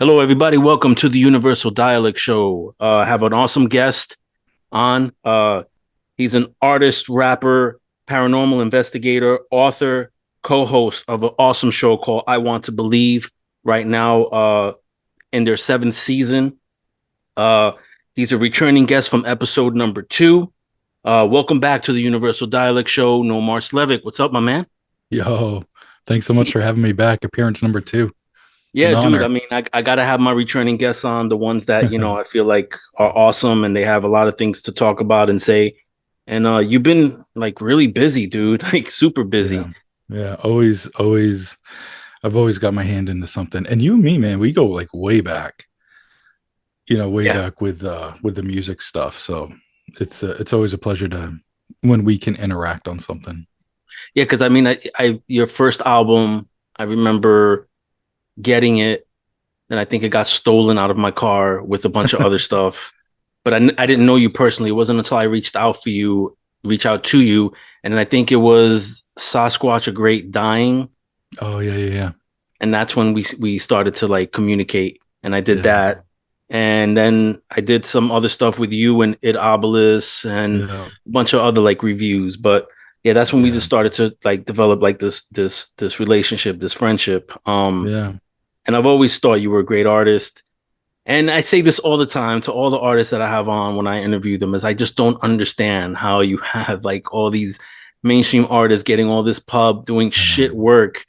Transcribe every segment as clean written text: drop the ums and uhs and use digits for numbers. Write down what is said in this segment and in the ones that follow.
Hello, everybody. Welcome to the Universal Dialect Show. I have an awesome guest on. He's an artist, rapper, paranormal investigator, author, co-host of an awesome show called I Want to Believe. Right now, in their seventh season. Uh, he's a returning guest from episode number 2. Welcome back to the Universal Dialect Show, Nomar Slevik. What's up, my man? Yo, thanks so much for having me back. Appearance number two. It's an Yeah, dude. I honor. mean, I gotta have my returning guests on, the ones that, I feel like are awesome and they have a lot of things to talk about and say. And you've been like really busy, dude, like super Yeah. busy. Yeah. Always. I've always got my hand into something. And you and me, man, we go like way back, way Yeah. back with the music stuff. So it's always a pleasure to when we can interact on something. Yeah, because I mean, I your first album, I remember getting it, and I think it got stolen out of my car with a bunch of other stuff. But I didn't know you personally. It wasn't until I reach out to you, and then I think it was Sasquatch a Great Dying, Oh yeah. and that's when we started to like communicate, and I did Yeah. that. And then I did some other stuff with you and Id Obelus and Yeah. a bunch of other like reviews. But yeah, that's when we Yeah. just started to like develop like this relationship, this friendship. Yeah. And I've always thought you were a great artist. And I say this all the time to all the artists that I have on when I interview them, is I just don't understand how you have like all these mainstream artists getting all this pub doing I know. shit work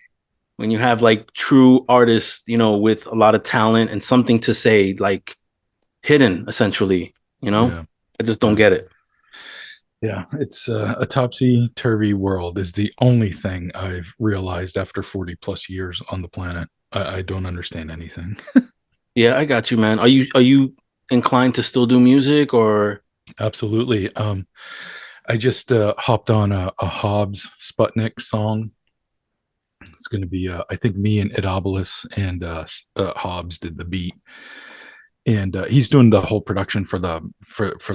when you have like true artists, with a lot of talent and something to say, like hidden essentially, you know? Yeah. I just don't Yeah. get it. Yeah, it's a topsy-turvy world is the only thing I've realized after 40 plus years on the planet. I don't understand anything. Yeah, I got you, man. Are you inclined to still do music or Absolutely. I just hopped on a Hobbs Sputnik song. It's going to be, I think, me and Idobolus and Hobbs did the beat, and he's doing the whole production for the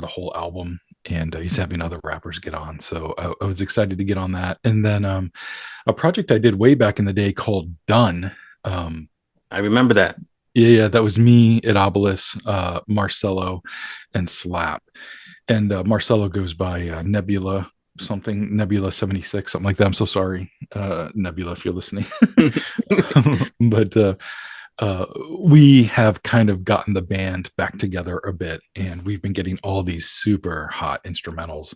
whole album. And he's having other rappers get on, so I was excited to get on that. And then a project I did way back in the day called Done. Um, I remember that. yeah, that was me, Idobolus, Marcelo, and Slap. And Marcelo goes by Nebula something, Nebula 76, something like that. I'm so sorry, Nebula, if you're listening. But uh, we have kind of gotten the band back together a bit, and we've been getting all these super hot instrumentals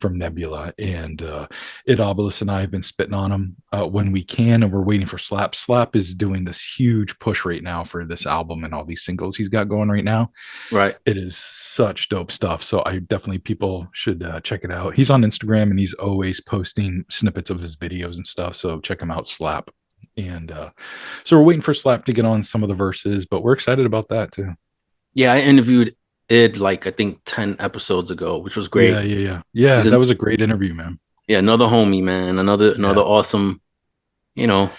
from Nebula. And Idobolus and I have been spitting on them when we can, and we're waiting for Slap. Slap is doing this huge push right now for this album and all these singles he's got going right now. Right. It is such dope stuff. So I definitely people should check it out. He's on Instagram and he's always posting snippets of his videos and stuff. So check him out, Slap. And so we're waiting for Slap to get on some of the verses, but we're excited about that too. Yeah, I interviewed Id like I think 10 episodes ago, which was great. Yeah. He's That an was a great interview, man. Yeah, another homie, man. Another Yeah, awesome, you know,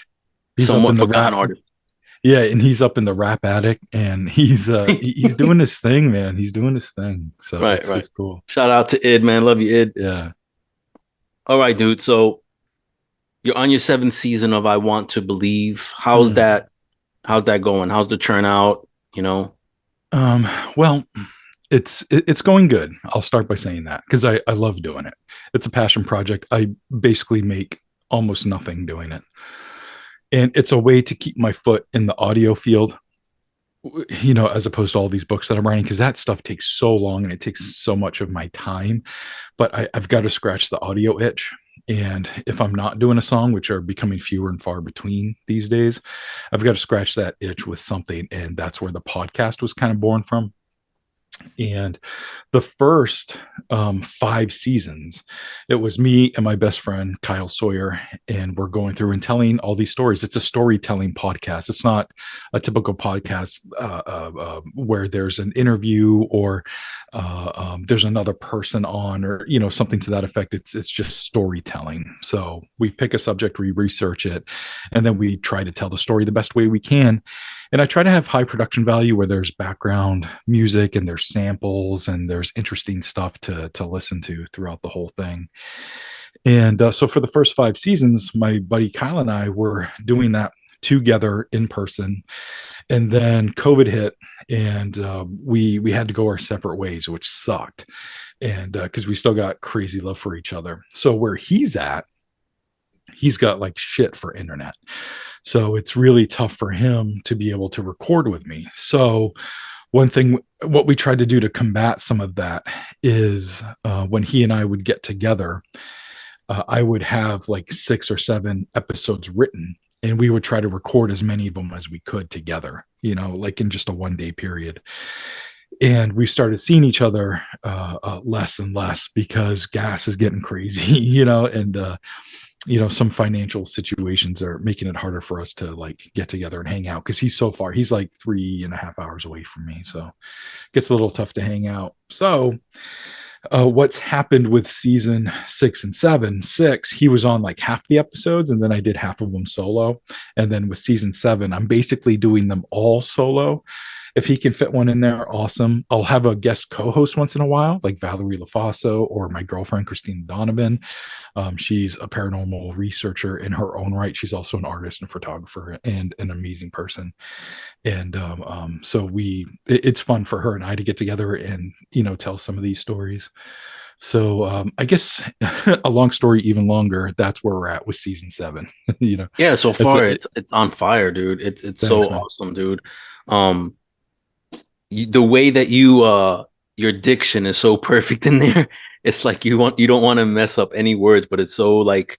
he's up in somewhat the forgotten rap. artist. Yeah, and he's up in the rap attic, and he's doing his thing, man. He's doing his thing. So Right, it's right. it's cool. Shout out to Id, man. Love you, Id. Yeah. All right, dude. So you're on your seventh season of I Want to Believe. How's Mm. that? How's that going? How's the turnout? You know? Um, well, it's going good. I'll start by saying that because I love doing it. It's a passion project. I basically make almost nothing doing it, and it's a way to keep my foot in the audio field. As opposed to all these books that I'm writing, because that stuff takes so long and it takes so much of my time. But I've got to scratch the audio itch. And if I'm not doing a song, which are becoming fewer and far between these days, I've got to scratch that itch with something. And that's where the podcast was kind of born from. And the first 5 seasons, it was me and my best friend Kyle Sawyer, and we're going through and telling all these stories. It's a storytelling podcast. It's not a typical podcast where there's an interview or there's another person on, or something to that effect. It's just storytelling. So we pick a subject, we research it, and then we try to tell the story the best way we can. And I try to have high production value where there's background music and there's samples and there's interesting stuff to listen to throughout the whole thing. And so for the first 5 seasons, my buddy Kyle and I were doing that together in person. And then COVID hit, and we had to go our separate ways, which sucked. And because we still got crazy love for each other. So where he's at, he's got like shit for internet. So it's really tough for him to be able to record with me. So one thing, what we tried to do to combat some of that is when he and I would get together, I would have like 6 or 7 episodes written, and we would try to record as many of them as we could together, like in just a 1 day period. And we started seeing each other less and less because gas is getting crazy, and some financial situations are making it harder for us to like get together and hang out because he's so far. He's like 3.5 hours away from me, so it gets a little tough to hang out. So what's happened with season 6 and 7, he was on like half the episodes, and then I did half of them solo. And then with season 7, I'm basically doing them all solo. If he can fit one in there, awesome. I'll have a guest co-host once in a while, like Valerie LaFaso or my girlfriend Christine Donovan. She's a paranormal researcher in her own right. She's also an artist and photographer and an amazing person. And so it's fun for her and I to get together and tell some of these stories. So I guess a long story even longer, that's where we're at with season 7. Yeah, so it's far it's on fire, dude. It's so Thanks, man. awesome, dude. Um, the way that your diction is so perfect in there. It's like you don't want to mess up any words, but it's so like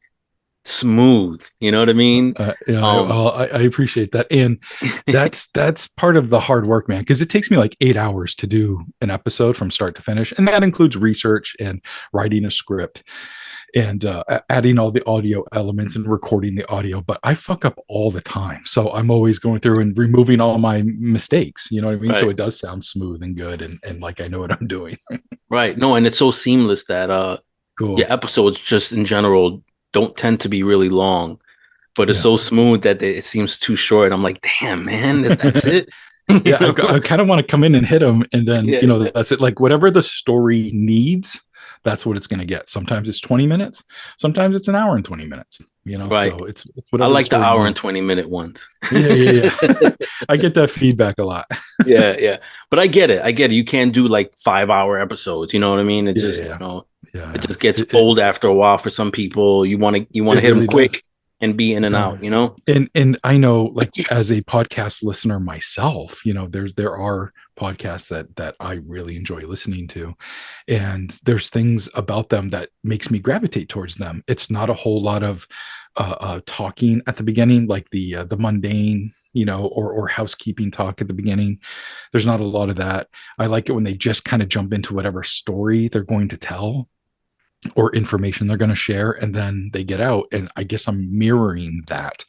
smooth. You know what I mean? Yeah, Um, I appreciate that, and that's part of the hard work, man. Because it takes me like 8 hours to do an episode from start to finish, and that includes research and writing a script and adding all the audio elements and recording the audio. But I fuck up all the time, so I'm always going through and removing all my mistakes. You know what I mean? So right, it does sound smooth and good, and like I know what I'm doing. right. No, and it's so seamless that Cool. your episodes just in general don't tend to be really long, but it's Yeah. so smooth that it seems too short. I'm like, damn, man, that's it. You Yeah, I know? kind of want to come in and hit them, and then Yeah, that's it. Like whatever the story needs, that's what it's going to get. Sometimes it's 20 minutes, sometimes it's an hour and 20 minutes. right. So it's I whatever the like the story hour and needs. 20 minute ones. Yeah. I get that feedback a lot. Yeah, yeah. But I get it. I get it. You can't do like 5 hour episodes. You know what I mean? It Yeah, just, yeah, it yeah. just gets It, it old after a while for some people. You want to it hit them really does. quick and be in and Yeah. out, you know? And I know, like as a podcast listener myself, there are podcasts that I really enjoy listening to, and there's things about them that makes me gravitate towards them. It's not a whole lot of talking at the beginning, like the mundane, or housekeeping talk at the beginning. There's not a lot of that. I like it when they just kind of jump into whatever story they're going to tell or information they're going to share, and then they get out, and I guess I'm mirroring that,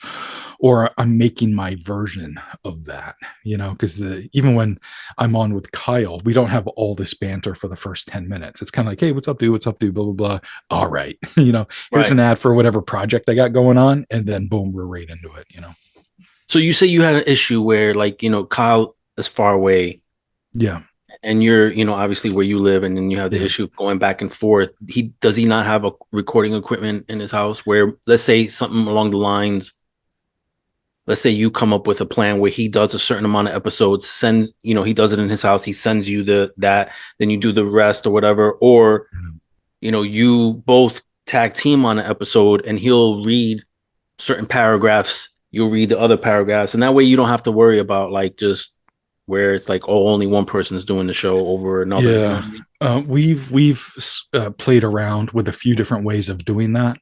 or I'm making my version of that, because even when I'm on with Kyle, we don't have all this banter for the first 10 minutes. It's kind of like, hey, what's up, dude? What's up, dude? Blah blah blah. All right. Here's Right. an ad for whatever project I got going on, and then boom, we're right into it. So you say you had an issue where like, Kyle is far away Yeah. and you're, obviously where you live, and then you have the Yeah. issue of going back and forth. Does he not have a recording equipment in his house where, let's say something along the lines, let's say you come up with a plan where he does a certain amount of episodes, he does it in his house, he sends you that, then you do the rest or whatever, or you both tag team on an episode and he'll read certain paragraphs, you'll read the other paragraphs, and that way you don't have to worry about like just where it's like, oh, only one person is doing the show over another, you know Yeah. what I mean? We've played around with a few different ways of doing that,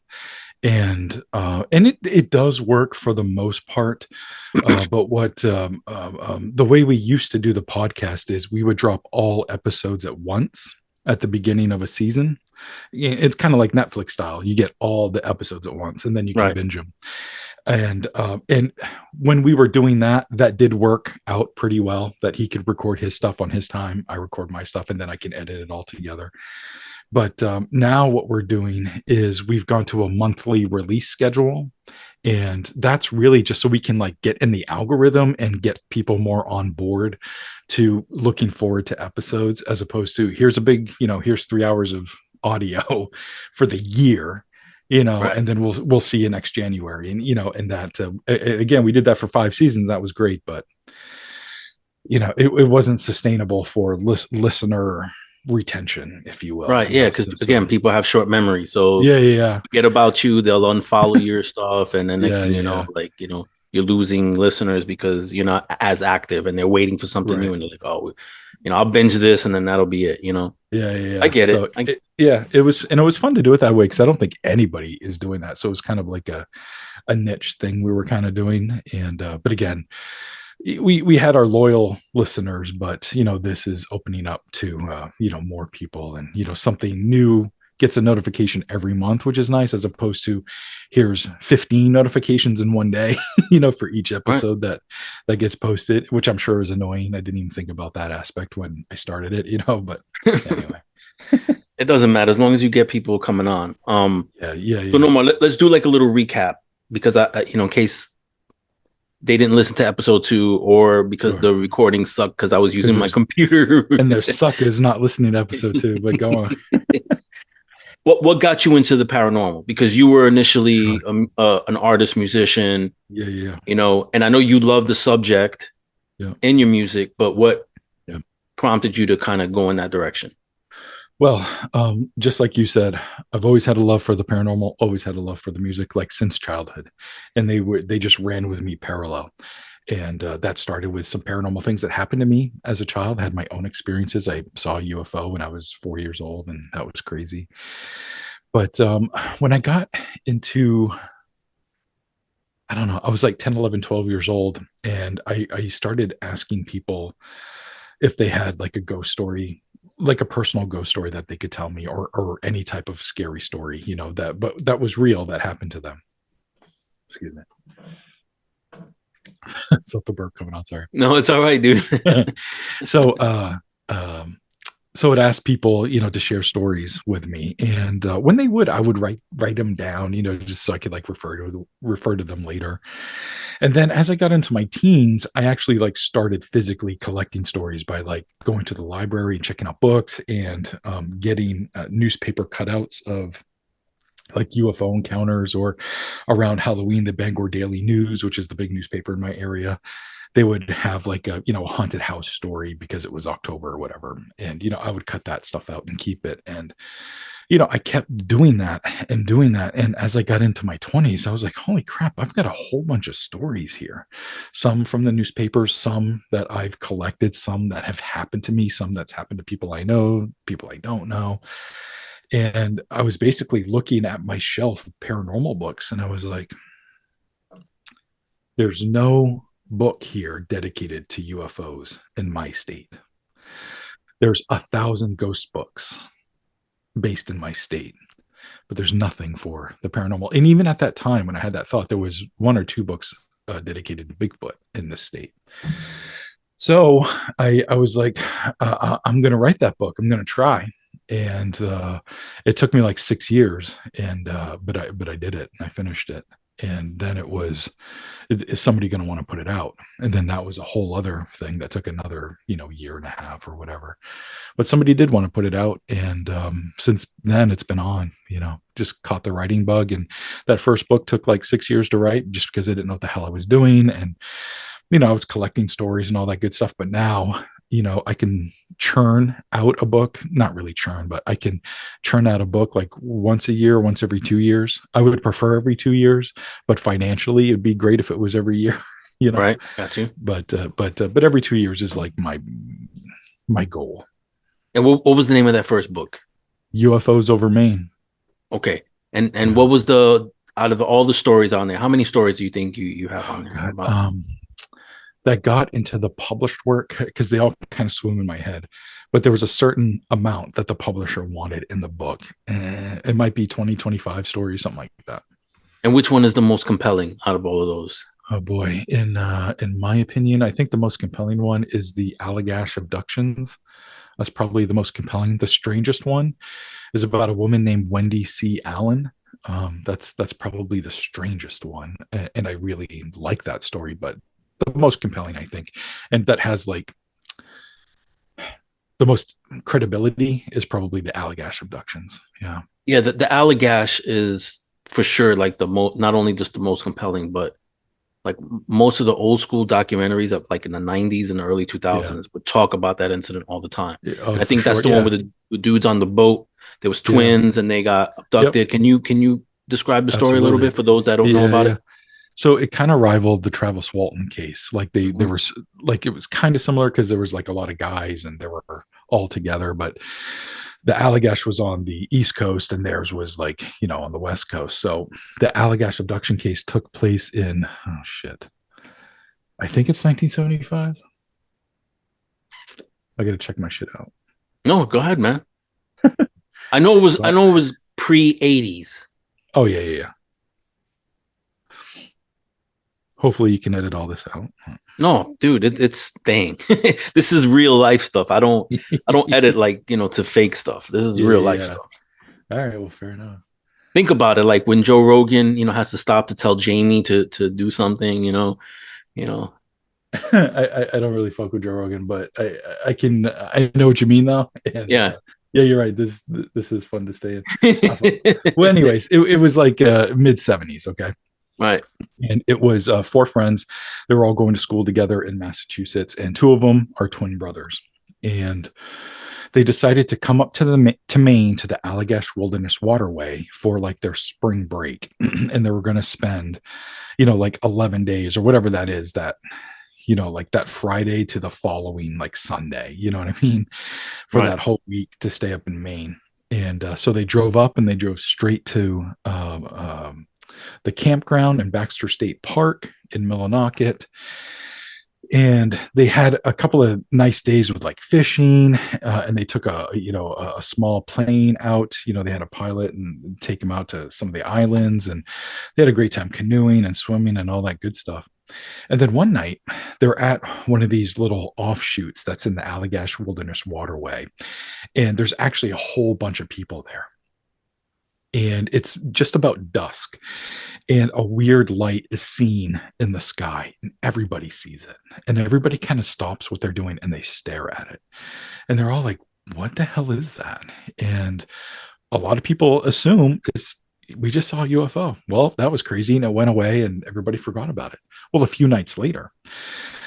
and it does work for the most part. But what the way we used to do the podcast is we would drop all episodes at once at the beginning of a season. It's kind of like Netflix style. You get all the episodes at once, and then you can Right. binge them. And when we were doing that, that did work out pretty well. That he could record his stuff on his time, I record my stuff, and then I can edit it all together. But now what we're doing is we've gone to a monthly release schedule, and that's really just so we can like get in the algorithm and get people more on board to looking forward to episodes, as opposed to here's a big, here's 3 hours of audio for the year. and then we'll see you next January. And, and that, again, we did that for 5 seasons. That was great, but it wasn't sustainable for listener retention, if you will. Right. Yeah. Because again, people have short memory. So Yeah. forget about you, they'll unfollow your stuff. And then next Yeah, thing you know, yeah. like, you're losing listeners because you're not as active and they're waiting for something Right. new. And they're like, oh, I'll binge this and then that'll be it. I Yeah. get it. So it was fun to do it that way because I don't think anybody is doing that. So it was kind of like a niche thing we were kind of doing. And but again, we had our loyal listeners, but this is opening up to more people, and something new gets a notification every month, which is nice, as opposed to here's 15 notifications in one day for each Right. episode that gets posted, which I'm sure is annoying. I didn't even think about that aspect when I started it, but anyway. It doesn't matter as long as you get people coming on. So Yeah. Nomar, let's do like a little recap because in case they didn't listen to episode 2 or because Sure. the recording sucked because I was Because using my computer. there's suckers not listening to episode 2, but go on. What got you into the paranormal? Because you were initially Sure. an artist, musician, Yeah. and I know you love the subject Yeah. in your music, but what Yeah. prompted you to kind of go in that direction? Well, just like you said, I've always had a love for the paranormal, always had a love for the music, like since childhood, and they just ran with me parallel. And that started with some paranormal things that happened to me as a child. I had my own experiences. I saw a UFO when I was 4 years old, and that was crazy. But when I got into, I don't know, I was like 10, 11, 12 years old, and I started asking people if they had like a ghost story, like a personal ghost story that they could tell me, or any type of scary story, that was real, that happened to them. Excuse me. Felt the burp coming on. Sorry. No, it's all right, dude. So, um, so it asked people, to share stories with me, and when they would, I would write them down, just so I could like refer to them later. And then as I got into my teens, I actually like started physically collecting stories by like going to the library and checking out books, and getting newspaper cutouts of like UFO encounters, or around Halloween, the Bangor Daily News, which is the big newspaper in my area. They would have like a haunted house story because it was October or whatever. And, I would cut that stuff out and keep it. And, I kept doing that and doing that. And as I got into my 20s, I was like, holy crap, I've got a whole bunch of stories here. Some from the newspapers, some that I've collected, some that have happened to me, some that's happened to people I know, people I don't know. And I was basically looking at my shelf of paranormal books, and I was like, there's no book here dedicated to UFOs in my state. There's 1,000 ghost books based in my state, but there's nothing for the paranormal. And even at that time, when I had that thought, there was 1 or 2 books dedicated to Bigfoot in this state. So I was like, I'm going to write that book. I'm going to try. And it took me like 6 years, and but I did it, and I finished it. And then it was, is somebody going to want to put it out? And then that was a whole other thing that took another year and a half or whatever. But somebody did want to put it out, and since then it's been on. Just caught the writing bug, and that first book took like 6 years to write, just because I didn't know what the hell I was doing. And I was collecting stories and all that good stuff. But now, I can churn out a book, not really churn, but I can churn out a book like once a year, once every 2 years. I would prefer every 2 years, but financially it'd be great if it was every year, you know, Right. Got you. but every 2 years is like my goal. And what was the name of that first book? UFOs over Maine. Okay. And Yeah. what was the out of all the stories on there? How many stories do you think you have on Oh, there God. about? That got into the published work because they all kind of swim in my head. But there was a certain amount that the publisher wanted in the book. It might be 20, 25 stories, something like that. And which one is the most compelling out of all of those? Oh boy. In my opinion, I think the most compelling one is the Allagash abductions. That's probably the most compelling. The strangest one is about a woman named Wendy C. Allen. That's probably the strangest one, and I really like that story. But the most compelling, I think, and that has like the most credibility, is probably the Allagash abductions. Yeah. Yeah, the Allagash is for sure like the most, not only just the most compelling, but like most of the old school documentaries of like in the 90s and the early Yeah. 2000s would talk about that incident all the time. Yeah, And oh, I for think that's sure. the one Yeah. with the dudes on the boat. There was Yeah. twins and they got Yep. abducted. Can you describe the story a little Absolutely. bit for those that don't know Yeah. about Yeah. it? So it kind of rivaled the Travis Walton case. Like there Mhm. was like it was kind of similar because there was like a lot of guys and they were all together, but the Allagash was on the East Coast and theirs was like, on the West Coast. So the Allagash abduction case took place in, oh shit, I think it's 1975. I got to check my shit out. No, go ahead, man. I So, know it was pre 80s. oh yeah, yeah, yeah. Hopefully you can edit all this out. No, dude, it's dang. This is real life stuff. I don't edit like, to fake stuff. This is Yeah, real yeah, life yeah. stuff. All right, well, fair enough. Think about it, like when Joe Rogan, has to stop to tell Jamie to do something, you know. I don't really fuck with Joe Rogan, but I know what you mean though, and Yeah. yeah, you're right. This is fun to stay in. Well, anyways, it was like mid 70s, okay, Right. and it was four friends. They were all going to school together in Massachusetts, and two of them are twin brothers, and they decided to come up to to Maine to the Allagash Wilderness Waterway for like their spring break, and they were going to spend like 11 days or whatever that is that like that Friday to the following like Sunday, you know what I mean? For Right. that whole week to stay up in Maine. And so they drove up and they drove straight to the campground in Baxter State Park in Millinocket. And they had a couple of nice days with like fishing, and they took a small plane out. They had a pilot and take them out to some of the islands, and they had a great time canoeing and swimming and all that good stuff. And then one night, they're at one of these little offshoots that's in the Allagash Wilderness Waterway. And there's actually a whole bunch of people there. And it's just about dusk. And a weird light is seen in the sky, and everybody sees it. And everybody kind of stops what they're doing and they stare at it. And they're all like, what the hell is that? And a lot of people assume it's we just saw a UFO. Well, that was crazy and it went away and everybody forgot about it. Well, a few nights later,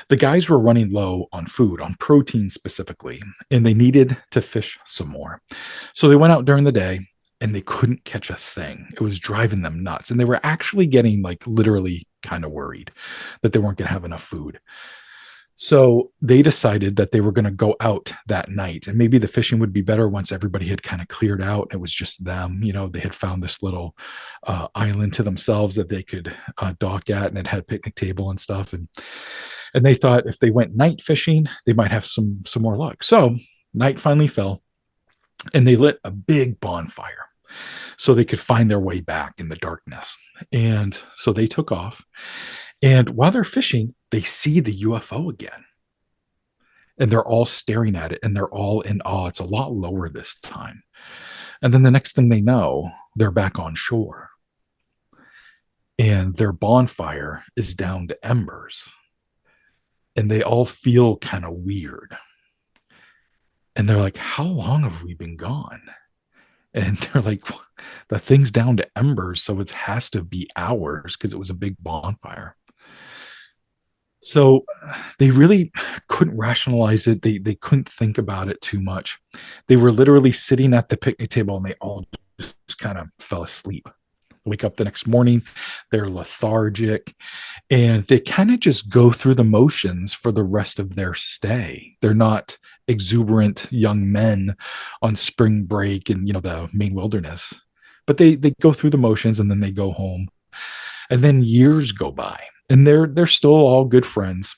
the guys were running low on food, on protein specifically, and they needed to fish some more. So they went out during the day and they couldn't catch a thing. It was driving them nuts. And they were actually getting like literally kind of worried that they weren't going to have enough food. So they decided that they were going to go out that night and maybe the fishing would be better once everybody had kind of cleared out. It was just them, they had found this little island to themselves that they could dock at and it had picnic table and stuff. And they thought if they went night fishing, they might have some more luck. So night finally fell and they lit a big bonfire so they could find their way back in the darkness. And so they took off. And while they're fishing, they see the UFO again. And they're all staring at it and they're all in awe. It's a lot lower this time. And then the next thing they know, they're back on shore. And their bonfire is down to embers. And they all feel kind of weird. And they're like, how long have we been gone? And they're like, the thing's down to embers. So it has to be hours because it was a big bonfire. So they really couldn't rationalize it. They couldn't think about it too much. They were literally sitting at the picnic table and they all just kind of fell asleep. Wake up the next morning, they're lethargic and they kind of just go through the motions for the rest of their stay. They're not exuberant young men on spring break in, the Maine wilderness, but they go through the motions and then they go home. And then years go by and they're still all good friends.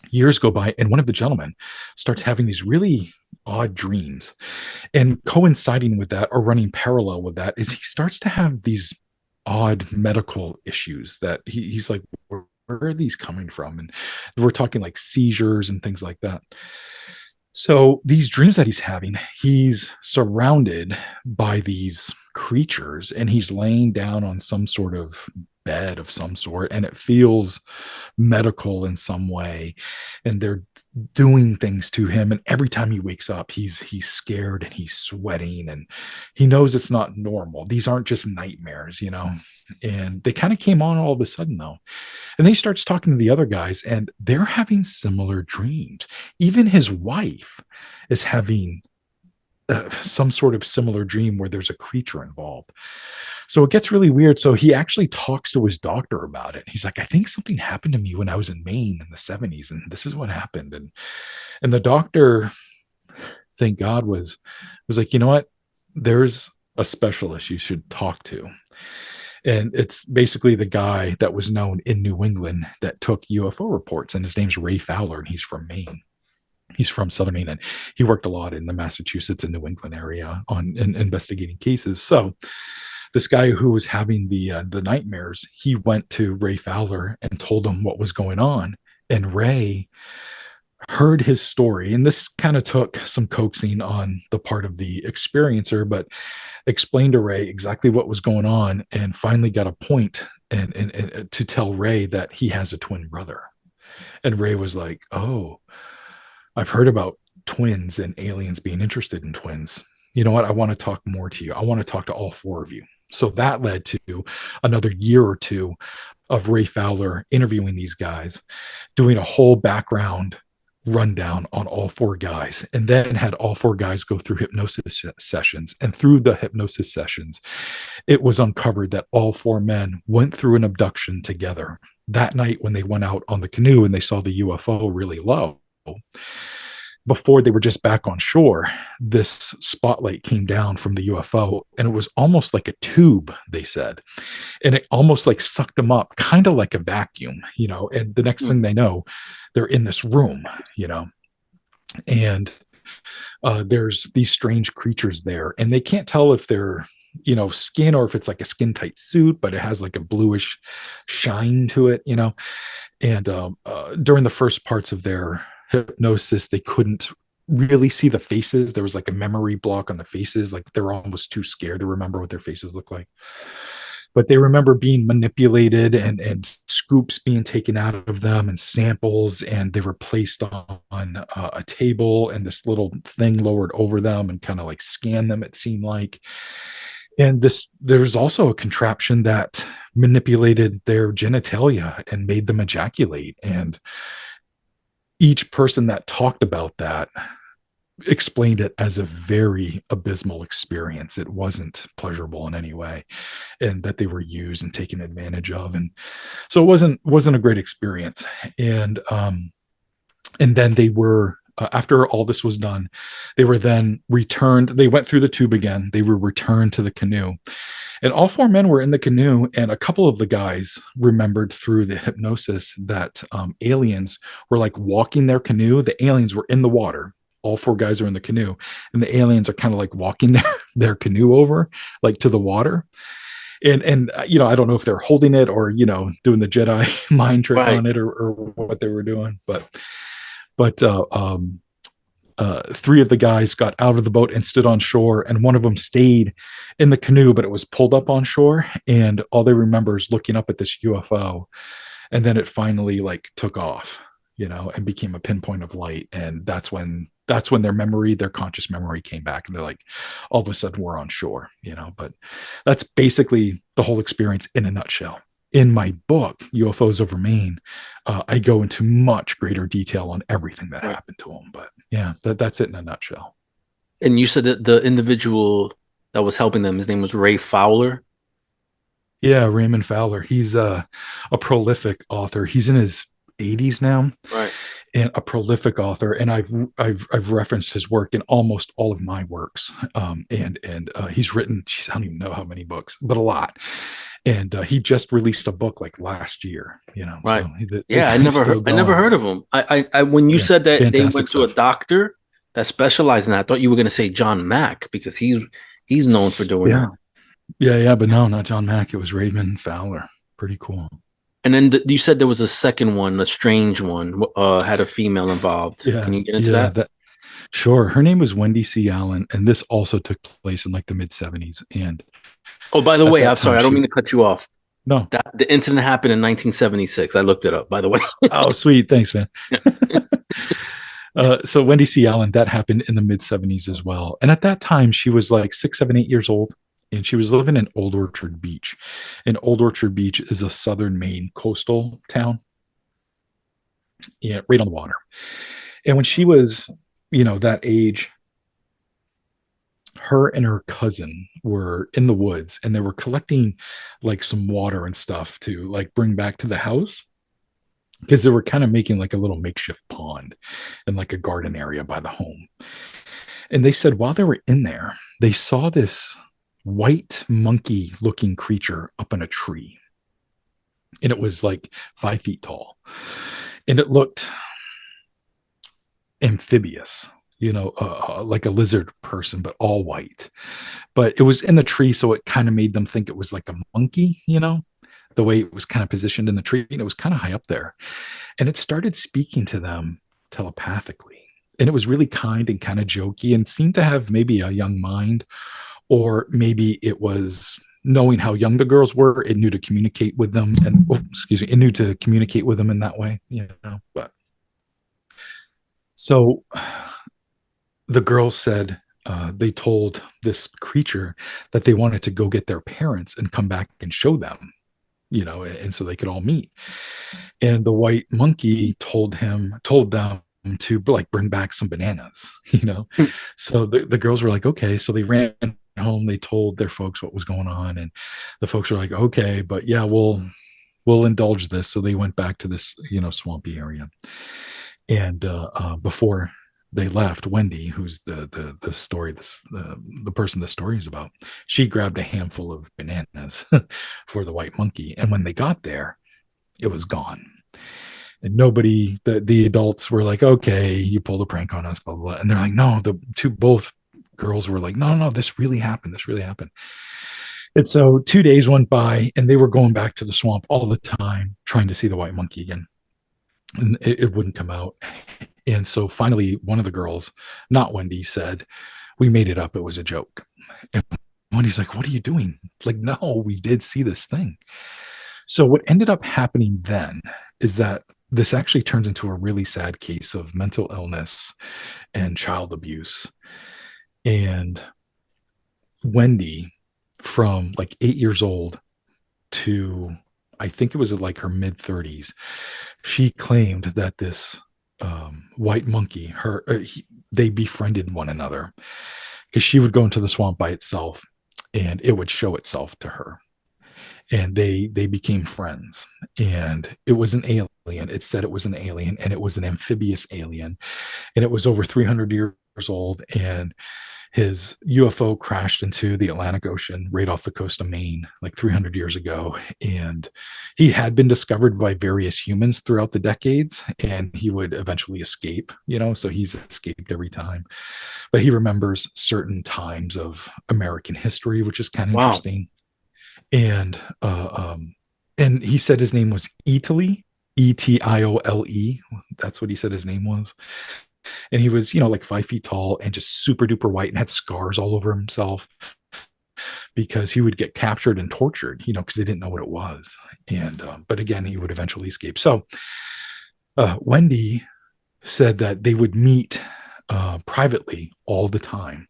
Years go by and one of the gentlemen starts having these really odd dreams, and coinciding with that or running parallel with that is he starts to have these odd medical issues that he's like, where are these coming from? And we're talking like seizures and things like that. So these dreams that he's having, he's surrounded by these creatures and he's laying down on some sort of bed of some sort, and it feels medical in some way, and they're doing things to him, and every time he wakes up he's scared and he's sweating, and he knows it's not normal. These aren't just nightmares, and they kind of came on all of a sudden though. And then he starts talking to the other guys, and they're having similar dreams. Even his wife is having some sort of similar dream where there's a creature involved. So it gets really weird. So he actually talks to his doctor about it. He's like, I think something happened to me when I was in Maine in the 70s, and this is what happened. And the doctor, thank God, was like, you know what? There's a specialist you should talk to. And it's basically the guy that was known in New England that took UFO reports, and his name's Ray Fowler, and he's from Maine. He's from Southern Maine, and he worked a lot in the Massachusetts and New England area on investigating cases. So this guy who was having the nightmares, he went to Ray Fowler and told him what was going on, and Ray heard his story. And this kind of took some coaxing on the part of the experiencer, but explained to Ray exactly what was going on, and finally got a point and to tell Ray that he has a twin brother. And Ray was like, oh, I've heard about twins and aliens being interested in twins. You know what? I want to talk more to you. I want to talk to all four of you. So that led to another year or two of Ray Fowler interviewing these guys, doing a whole background rundown on all four guys, and then had all four guys go through hypnosis sessions. And through the hypnosis sessions, it was uncovered that all four men went through an abduction together. That night when they went out on the canoe and they saw the UFO really low, before they were just back on shore, this spotlight came down from the UFO, and it was almost like a tube, they said. And it almost like sucked them up, kind of like a vacuum, and the next thing they know, they're in this room, and there's these strange creatures there, and they can't tell if they're skin or if it's like a skin tight suit, but it has like a bluish shine to it, and during the first parts of their hypnosis, they couldn't really see the faces. There was like a memory block on the faces, like they're almost too scared to remember what their faces look like. But they remember being manipulated, and scoops being taken out of them, and samples, and they were placed on a table, and this little thing lowered over them and kind of like scanned them, it seemed like. And there was also a contraption that manipulated their genitalia and made them ejaculate. And each person that talked about that explained it as a very abysmal experience. It wasn't pleasurable in any way, and that they were used and taken advantage of. And so it wasn't a great experience. And then they were, after all this was done, they were then returned. They went through the tube again. They were returned to the canoe. And all four men were in the canoe, and a couple of the guys remembered through the hypnosis that aliens were like walking their canoe. The aliens were in the water. All four guys are in the canoe, and the aliens are kind of like walking their canoe over, like to the water. And I don't know if they're holding it or doing the Jedi mind trick Right. on it, or what they were doing, but three of the guys got out of the boat and stood on shore, and one of them stayed in the canoe, but it was pulled up on shore, and all they remember is looking up at this UFO, and then it finally like took off, and became a pinpoint of light. And that's when their conscious memory came back, and they're like, all of a sudden we're on shore. But that's basically the whole experience in a nutshell. In my book, UFOs over Maine, I go into much greater detail on everything that happened to them. But yeah, that's it in a nutshell. And you said that the individual that was helping them, his name was Ray Fowler. Yeah, Raymond Fowler. He's a prolific author. He's in his 80s now, Right. and a prolific author. And I've referenced his work in almost all of my works. And he's written, geez, I don't even know how many books, but a lot. And he just released a book like last year, Right. So Yeah, he's still I never going. heard of him. I when you Yeah, said that they fantastic went to a stuff. doctor that specialized in that, I thought you were going to say John Mack, because he's known for doing Yeah, that. yeah, but no, not John Mack. It was Raymond Fowler. Pretty cool. And then you said there was a second one, a strange one, had a female involved. Yeah, Can you get into yeah, that? that sure. Her name was Wendy C. Allen, and this also took place in like the mid 70s. And Oh, by the at way, that I'm time, sorry, I don't she mean to cut you off. No. That the incident happened in 1976. I looked it up, by the way. Oh, sweet. Thanks, man. Yeah. So Wendy C. Allen, that happened in the mid 70s as well. And at that time, she was like 6, 7, 8 years old. And she was living in Old Orchard Beach. And Old Orchard Beach is a southern Maine coastal town, yeah, right on the water. And when she was, that age, her and her cousin were in the woods and they were collecting like some water and stuff to like bring back to the house because they were kind of making like a little makeshift pond and like a garden area by the home. And they said while they were in there, they saw this white monkey looking creature up in a tree. And it was like 5 feet tall. And it looked amphibious, like a lizard person, but all white. But it was in the tree. So it kind of made them think it was like a monkey, the way it was kind of positioned in the tree. And it was kind of high up there. And it started speaking to them telepathically. And it was really kind and kind of jokey and seemed to have maybe a young mind, or maybe it was knowing how young the girls were, it knew to communicate with them and it knew to communicate with them in that way. But so the girls said they told this creature that they wanted to go get their parents and come back and show them, and so they could all meet. And the white monkey told them to like bring back some bananas. So the girls were like, okay. So they ran home, they told their folks what was going on, and the folks were like, okay, but yeah, we'll indulge this. So they went back to this swampy area. And before they left, Wendy, who's the story, the person the story is about, she grabbed a handful of bananas for the white monkey. And when they got there, it was gone. And nobody, the adults were like, okay, you pulled a prank on us, blah, blah, blah. And they're like, no, both girls were like, no, no, this really happened. This really happened. And so 2 days went by and they were going back to the swamp all the time, trying to see the white monkey again. And it wouldn't come out. And so finally, one of the girls, not Wendy, said, we made it up. It was a joke. And Wendy's like, what are you doing? Like, no, we did see this thing. So what ended up happening then is that this actually turns into a really sad case of mental illness and child abuse. And Wendy, from like 8 years old to I think it was like her mid 30s, she claimed that this white monkey, they befriended one another because she would go into the swamp by itself and it would show itself to her. And they became friends. And it was an alien. It said it was an alien, and it was an amphibious alien. And it was over 300 years old. And his UFO crashed into the Atlantic Ocean right off the coast of Maine like 300 years ago. And he had been discovered by various humans throughout the decades, and he would eventually escape, so he's escaped every time. But he remembers certain times of American history, which is kind of Wow. interesting. And he said his name was Italy, Etiole. That's what he said his name was. And he was, like 5 feet tall and just super duper white and had scars all over himself because he would get captured and tortured, because they didn't know what it was. And, but again, he would eventually escape. So Wendy said that they would meet privately all the time.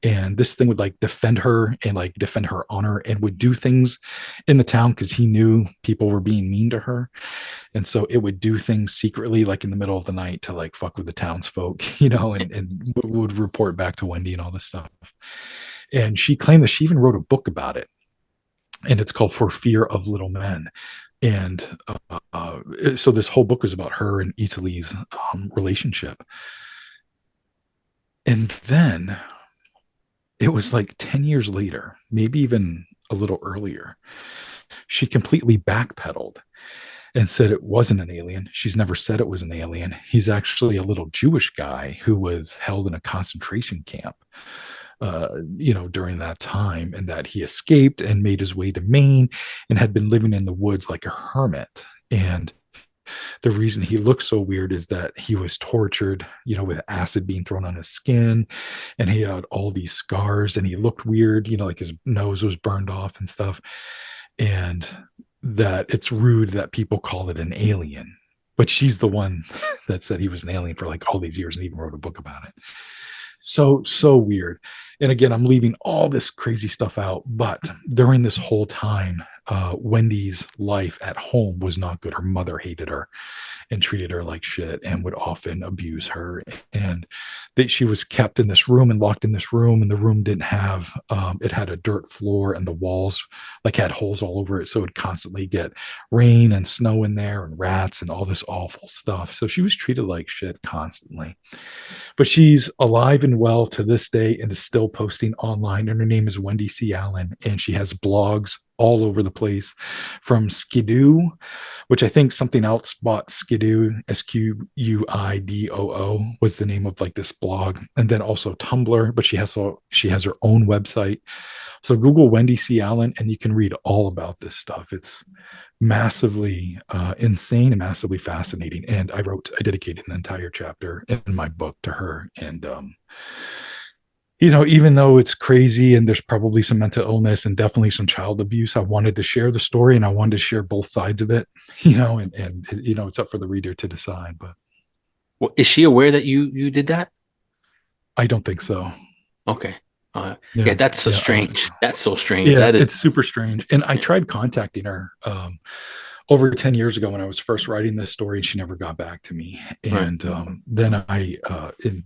And this thing would like defend her and like defend her honor and would do things in the town because he knew people were being mean to her. And so it would do things secretly, like in the middle of the night to like fuck with the townsfolk, and would report back to Wendy and all this stuff. And she claimed that she even wrote a book about it. And it's called For Fear of Little Men. And so this whole book was about her and Italy's relationship. And then it was like 10 years later, maybe even a little earlier, she completely backpedaled and said it wasn't an alien. She's never said it was an alien. He's actually a little Jewish guy who was held in a concentration camp, during that time, and that he escaped and made his way to Maine and had been living in the woods like a hermit. And the reason he looked so weird is that he was tortured, with acid being thrown on his skin, and he had all these scars and he looked weird, like his nose was burned off and stuff. And that it's rude that people call it an alien. But she's the one that said he was an alien for like all these years and even wrote a book about it. So weird. And again, I'm leaving all this crazy stuff out, but during this whole time, Wendy's life at home was not good. Her mother hated her and treated her like shit and would often abuse her. And that she was kept in this room and locked in this room, and the room didn't have it had a dirt floor, and the walls like had holes all over it, so it would constantly get rain and snow in there and rats and all this awful stuff. So she was treated like shit constantly. But she's alive and well to this day and is still posting online. And her name is Wendy C. Allen, and she has blogs all over the place, from Skidoo, which I think something else bought Skidoo, Squidoo was the name of like this blog, and then also Tumblr. But she has her own website. So Google Wendy C. Allen, and you can read all about this stuff. It's massively insane and massively fascinating. And I dedicated an entire chapter in my book to her. And even though it's crazy and there's probably some mental illness and definitely some child abuse, I wanted to share the story, and I wanted to share both sides of it, and it's up for the reader to decide. But Well, is she aware that you did that? I don't think so. Okay. Yeah, Yeah. that's so Yeah. I don't think strange. so. That's so strange. Yeah. That is. It's super strange. And I tried contacting her over 10 years ago when I was first writing this story, and she never got back to me. Right. And then in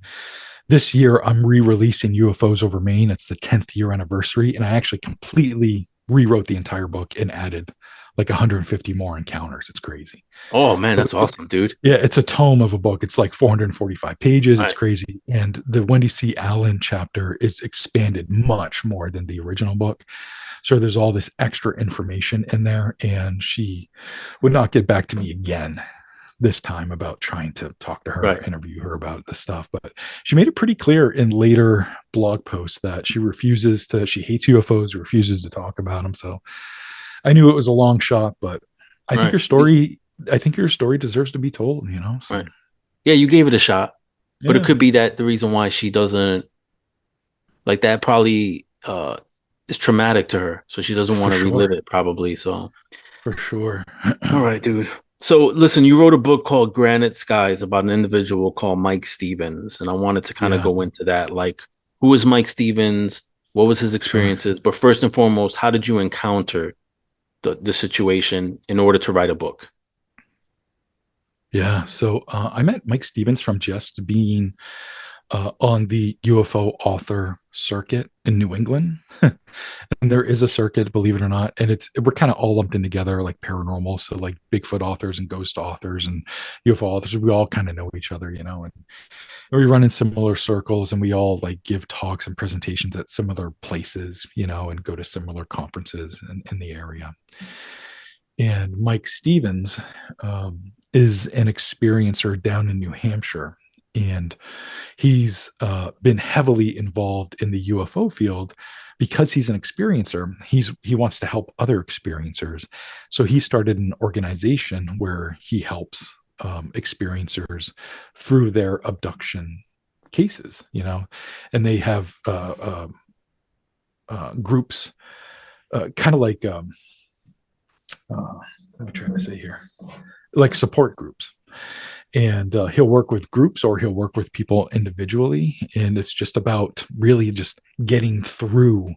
this year, I'm re-releasing UFOs over Maine. It's the 10th year anniversary, and I actually completely rewrote the entire book and added like 150 more encounters. It's crazy. Oh man, So that's awesome, dude. yeah, it's a tome of a book. It's like 445 pages. It's Right. crazy. And the Wendy C. Allen chapter is expanded much more than the original book. So there's all this extra information in there. And she would not get back to me again this time about trying to talk to her, Right. interview her about the stuff. But she made it pretty clear in later blog posts that she hates UFOs, refuses to talk about them. So I knew it was a long shot, but I think Right. your story, I think your story deserves to be told. So Right. Yeah, you gave it a shot, but it yeah, could be that the reason why she doesn't like that probably is traumatic to her, so she doesn't for want to relive sure. it probably. So, For sure. all right, dude. So, listen, you wrote a book called Granite Skies about an individual called Mike Stevens, and I wanted to kind of Yeah, go into that. Like, who is Mike Stevens? What was his sure. experiences? But first and foremost, how did you encounter the situation in order to write a book? Yeah. So I met Mike Stevens from just being on the UFO author circuit in New England. And there is a circuit, believe it or not, and we're kind of all lumped in together like paranormal. So like Bigfoot authors and ghost authors and UFO authors, we all kind of know each other. And we run in similar circles, and we all like give talks and presentations at similar places, and go to similar conferences in the area. And Mike Stevens is an experiencer down in New Hampshire. And he's been heavily involved in the UFO field because he's an experiencer. He wants to help other experiencers. So he started an organization where he helps experiencers through their abduction cases, and they have groups, kind of like what am I trying to say here? Like support groups. And he'll work with groups or he'll work with people individually. And it's just about really just getting through,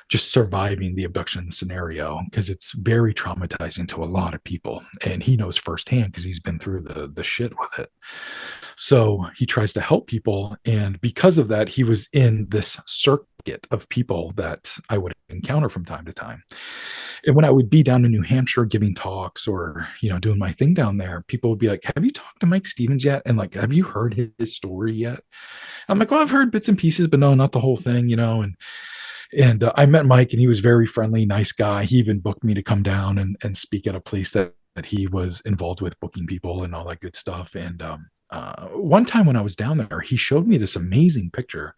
just surviving the abduction scenario, because it's very traumatizing to a lot of people. And he knows firsthand because he's been through the shit with it. So he tries to help people. And because of that, he was in this circuit of people that I would encounter from time to time. And when I would be down in New Hampshire giving talks or doing my thing down there, people would be like, "Have you talked to Mike Stevens yet? And like, have you heard his story yet?" I'm like, "Well, I've heard bits and pieces, but no, not the whole thing." And I met Mike, and he was very friendly, nice guy. He even booked me to come down and speak at a place that he was involved with booking people and all that good stuff. And one time when I was down there, he showed me this amazing picture.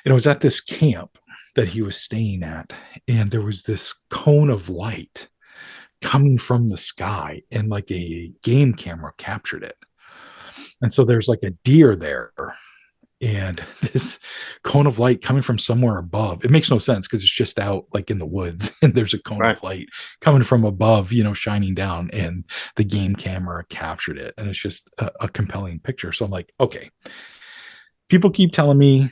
And it was at this camp that he was staying at, and there was this cone of light coming from the sky, and like a game camera captured it. And so there's like a deer there, and this cone of light coming from somewhere above. It makes no sense because it's just out like in the woods and there's a cone Right. of light coming from above, shining down, and the game camera captured it. And it's just a compelling picture. So I'm like, okay, people keep telling me,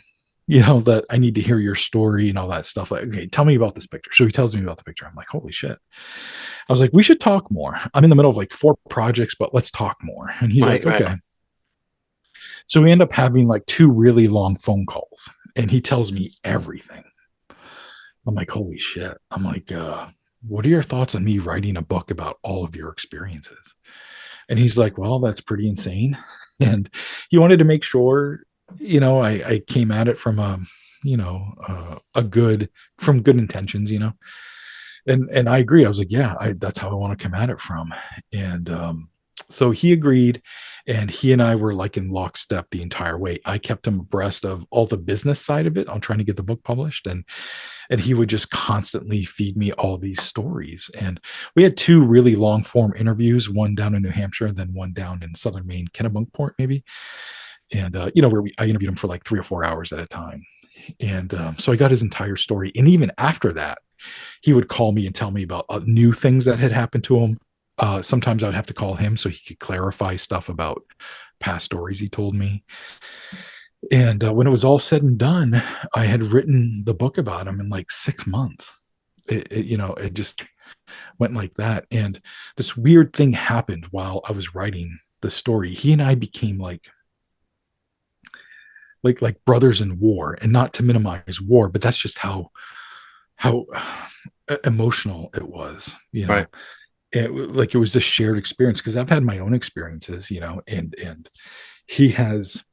that I need to hear your story and all that stuff. Like, okay, tell me about this picture. So he tells me about the picture. I'm like, holy shit. I was like, we should talk more. I'm in the middle of like 4 projects, but let's talk more. And he's Right. like, Right. okay. So we end up having like 2 really long phone calls, and he tells me everything. I'm like, holy shit. I'm like, what are your thoughts on me writing a book about all of your experiences? And he's like, well, that's pretty insane. And he wanted to make sure, I came at it from from good intentions, and I agree. I was like, yeah, that's how I want to come at it from. And so he agreed, and he and I were like in lockstep the entire way. I kept him abreast of all the business side of it on trying to get the book published, and he would just constantly feed me all these stories. And we had 2 really long form interviews, one down in New Hampshire, and then one down in southern Maine, Kennebunkport, maybe. And where I interviewed him for like 3 or 4 hours at a time. And so I got his entire story. And even after that, he would call me and tell me about new things that had happened to him. Sometimes I would have to call him so he could clarify stuff about past stories he told me. And when it was all said and done, I had written the book about him in like 6 months. It just went like that. And this weird thing happened while I was writing the story. He and I became like brothers in war, and not to minimize war, but that's just how emotional it was. Right. Like it was a shared experience, because I've had my own experiences, and he has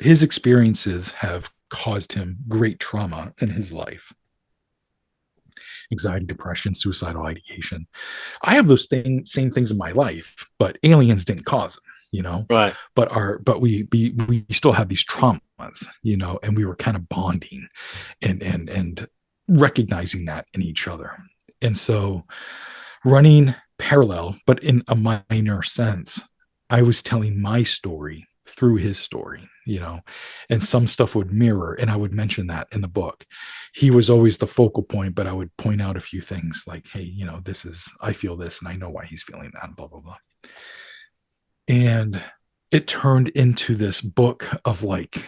his experiences have caused him great trauma in his life: anxiety, depression, suicidal ideation. I have those same things in my life, but aliens didn't cause them, Right. but we still have these traumas, and we were kind of bonding and recognizing that in each other. And so, running parallel, but in a minor sense, I was telling my story through his story, and some stuff would mirror, and I would mention that in the book. He was always the focal point, but I would point out a few things like, hey, I feel this, and I know why he's feeling that, blah, blah, blah. And it turned into this book of like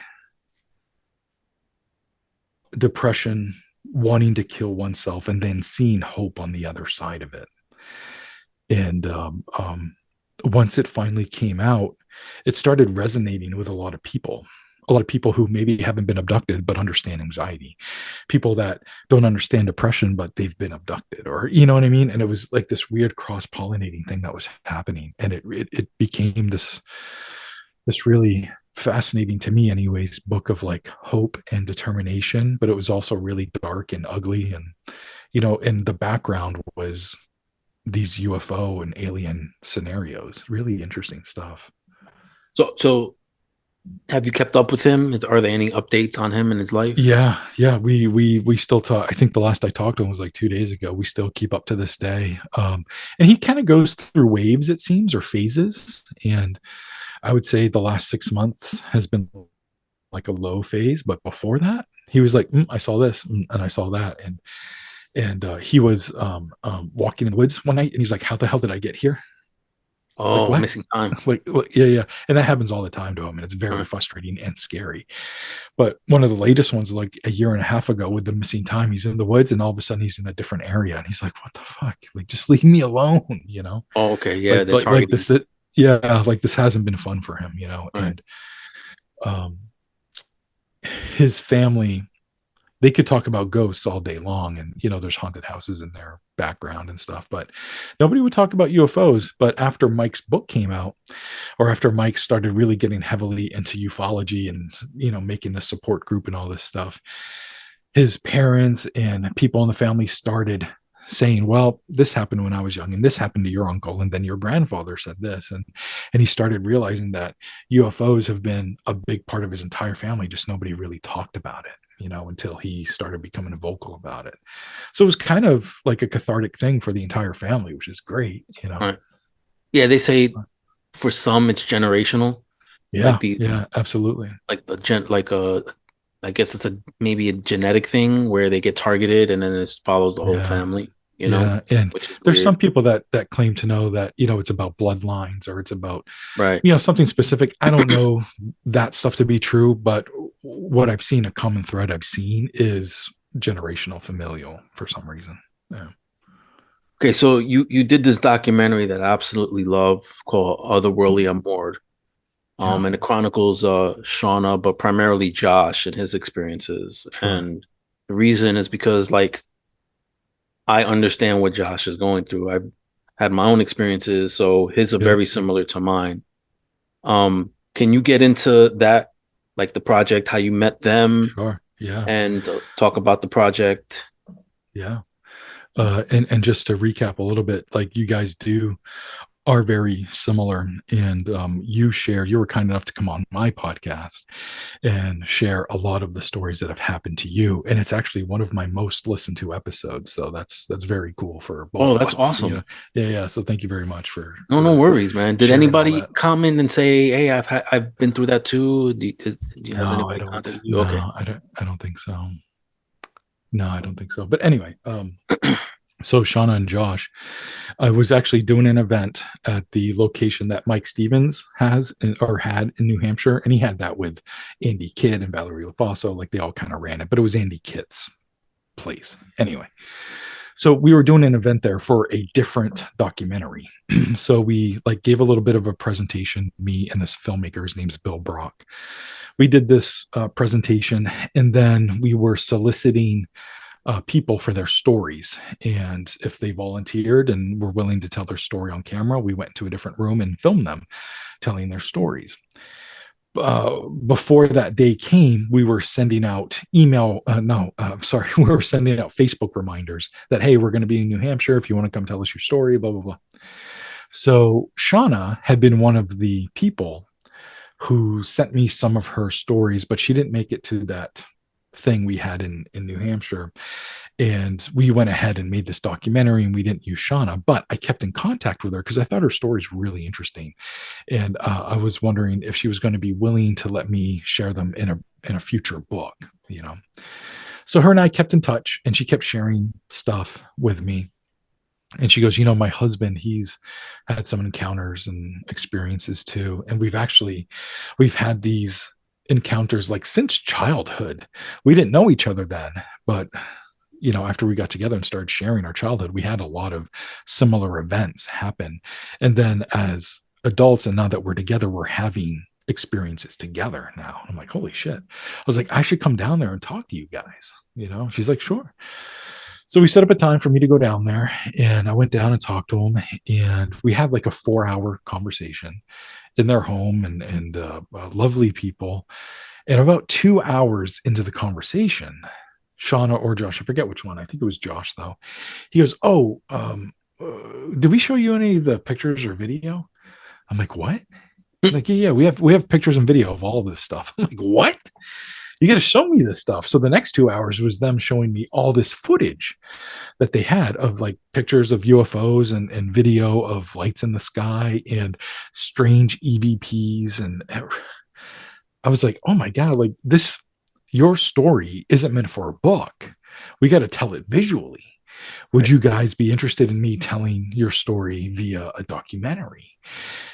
depression, wanting to kill oneself, and then seeing hope on the other side of it. And once it finally came out, it started resonating with a lot of people who maybe haven't been abducted but understand anxiety, people that don't understand depression but they've been abducted, or you know what I mean. And it was like this weird cross-pollinating thing that was happening, and it became this really fascinating, to me anyways, book of like hope and determination. But it was also really dark and ugly, and in the background was these UFO and alien scenarios. Really interesting stuff. So have you kept up with him? Are there any updates on him and his life? Yeah. We still talk. I think the last I talked to him was like 2 days ago. We still keep up to this day. And he kind of goes through waves, it seems, or phases. And I would say the last 6 months has been like a low phase. But before that, he was like, I saw this, and I saw that, and he was walking in the woods one night, and he's like, how the hell did I get here? Like, Oh, what? missing time. Yeah. And that happens all the time to him, and it's All very right. frustrating and scary. But one of the latest ones, like a year and a half ago, with the missing time, he's in the woods, and all of a sudden he's in a different area, and he's like, what the fuck? Like, just leave me alone, Oh, okay. Yeah, like they're targeting. this. Yeah, like this hasn't been fun for him, All right. and um, his family, they could talk about ghosts all day long, and there's haunted houses in their background and stuff, but nobody would talk about UFOs. But after Mike's book came out, or after Mike started really getting heavily into ufology and making the support group and all this stuff, his parents and people in the family started saying, well, this happened when I was young, and this happened to your uncle, and then your grandfather said this, and he started realizing that UFOs have been a big part of his entire family, just nobody really talked about it, until he started becoming vocal about it. So it was kind of like a cathartic thing for the entire family, which is great. All right. Yeah, they say for some it's generational. like Yeah, the yeah, absolutely. like the gen like I guess it's a maybe a genetic thing where they get targeted and then it follows the whole Yeah. family, Yeah, and which is there's some weird. people that claim to know that, it's about bloodlines or it's about, Right. something specific. I don't know that stuff to be true, but what I've seen, a common thread I've seen is generational familial for some reason. Yeah. Okay, so you did this documentary that I absolutely love called Otherworldly Amor. Yeah, And it chronicles Shauna, but primarily Josh and his experiences. sure. And the reason is because like I understand what Josh is going through. I've had my own experiences, so his are Yep, very similar to mine. Can you get into that, like the project, how you met them, sure. Yeah, and talk about the project? yeah. And just to recap a little bit, like you guys are very similar, and you were kind enough to come on my podcast and share a lot of the stories that have happened to you, and it's actually one of my most listened to episodes, so that's very cool for both Oh, of that's us. awesome. Yeah, so thank you very much for No, no worries, man. Did sharing all anybody that. comment and say, "Hey, I've been through that too"? Has No, I anybody don't. contacted you? Okay. No, I don't think so. No, I don't think so. But anyway, so Shauna and Josh, I was actually doing an event at the location that Mike Stevens or had in New Hampshire, and he had that with Andy Kidd and Valerie LaFaso. Like they all kind of ran it, but it was Andy Kidd's place. Anyway, so we were doing an event there for a different documentary. So we like gave a little bit of a presentation. Me and this filmmaker, his name's Bill Brock. We did this presentation, and then we were soliciting people for their stories. And if they volunteered and were willing to tell their story on camera, we went to a different room and filmed them telling their stories. Before that day came, we were sending out email. No, sorry, we were sending out Facebook reminders that, hey, we're going to be in New Hampshire. If you want to come tell us your story, blah, blah, blah. So Shauna had been one of the people who sent me some of her stories, but she didn't make it to that thing we had in New Hampshire. And we went ahead and made this documentary, and we didn't use Shauna, but I kept in contact with her because I thought her story is really interesting. And I was wondering if she was going to be willing to let me share them in a future book. So her and I kept in touch, and she kept sharing stuff with me. And she goes, my husband, he's had some encounters and experiences too. And we've had these encounters like since childhood. We didn't know each other then, but after we got together and started sharing our childhood, we had a lot of similar events happen. And then as adults, and now that we're together, we're having experiences together now. I'm like, holy shit. I was like, I should come down there and talk to you guys. She's like, sure. So we set up a time for me to go down there, and I went down and talked to them, and we had like a 4-hour conversation in their home, and lovely people. And about 2 hours into the conversation, Shauna or Josh, I forget which one. I think it was Josh though. He goes, "Oh, did we show you any of the pictures or video?" I'm like, "What?" Like, yeah, we have pictures and video of all this stuff. I'm like, "What? You got to show me this stuff." So the next 2 hours was them showing me all this footage that they had of like pictures of UFOs and video of lights in the sky and strange EVPs. And I was like, oh my God, like your story isn't meant for a book. We got to tell it visually. Would Right. you guys be interested in me telling your story via a documentary?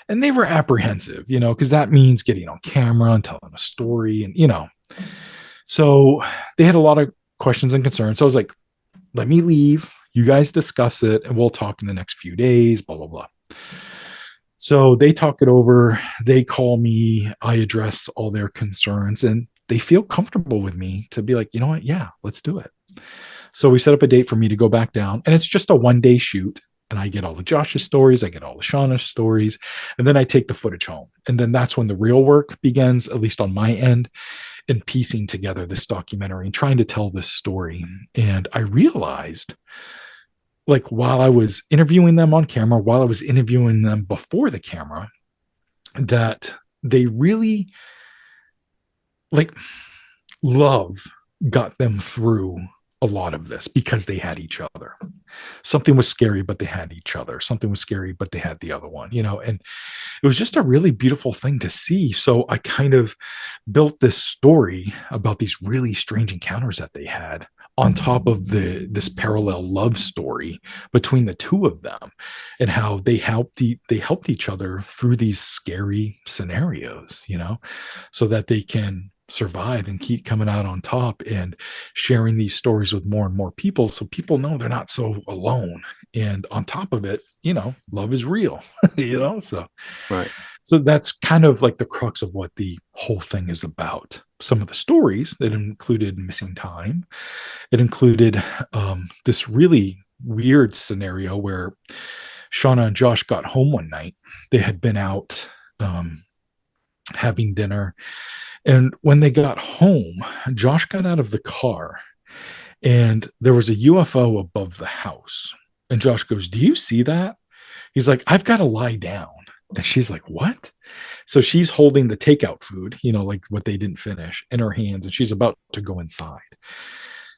And they were apprehensive, because that means getting on camera and telling a story. And so they had a lot of questions and concerns. So I was like, let me leave. You guys discuss it, and we'll talk in the next few days, blah, blah, blah. So they talk it over. They call me. I address all their concerns, and they feel comfortable with me to be like, you know what? Yeah, let's do it. So we set up a date for me to go back down, and it's just a 1-day shoot. And I get all the Josh's stories, I get all the Shauna's stories, and then I take the footage home. And then that's when the real work begins, at least on my end, in piecing together this documentary and trying to tell this story. And I realized, like, while I was interviewing them on camera, while I was interviewing them before the camera, that they really, like, love got them through a lot of this because they had each other. Something was scary, but they had each other. Something was scary, but they had the other one, and it was just a really beautiful thing to see. So I kind of built this story about these really strange encounters that they had on top of this parallel love story between the two of them, and how they helped each other through these scary scenarios, so that they can survive and keep coming out on top, and sharing these stories with more and more people, so people know they're not so alone. And on top of it, love is real. So Right. that's kind of like the crux of what the whole thing is about. Some of the stories that included missing time. It included this really weird scenario where Shauna and Josh got home one night. They had been out having dinner. And when they got home, Josh got out of the car and there was a UFO above the house. And Josh goes, "Do you see that?" He's like, "I've got to lie down." And she's like, "What?" So she's holding the takeout food, like what they didn't finish, in her hands, and she's about to go inside.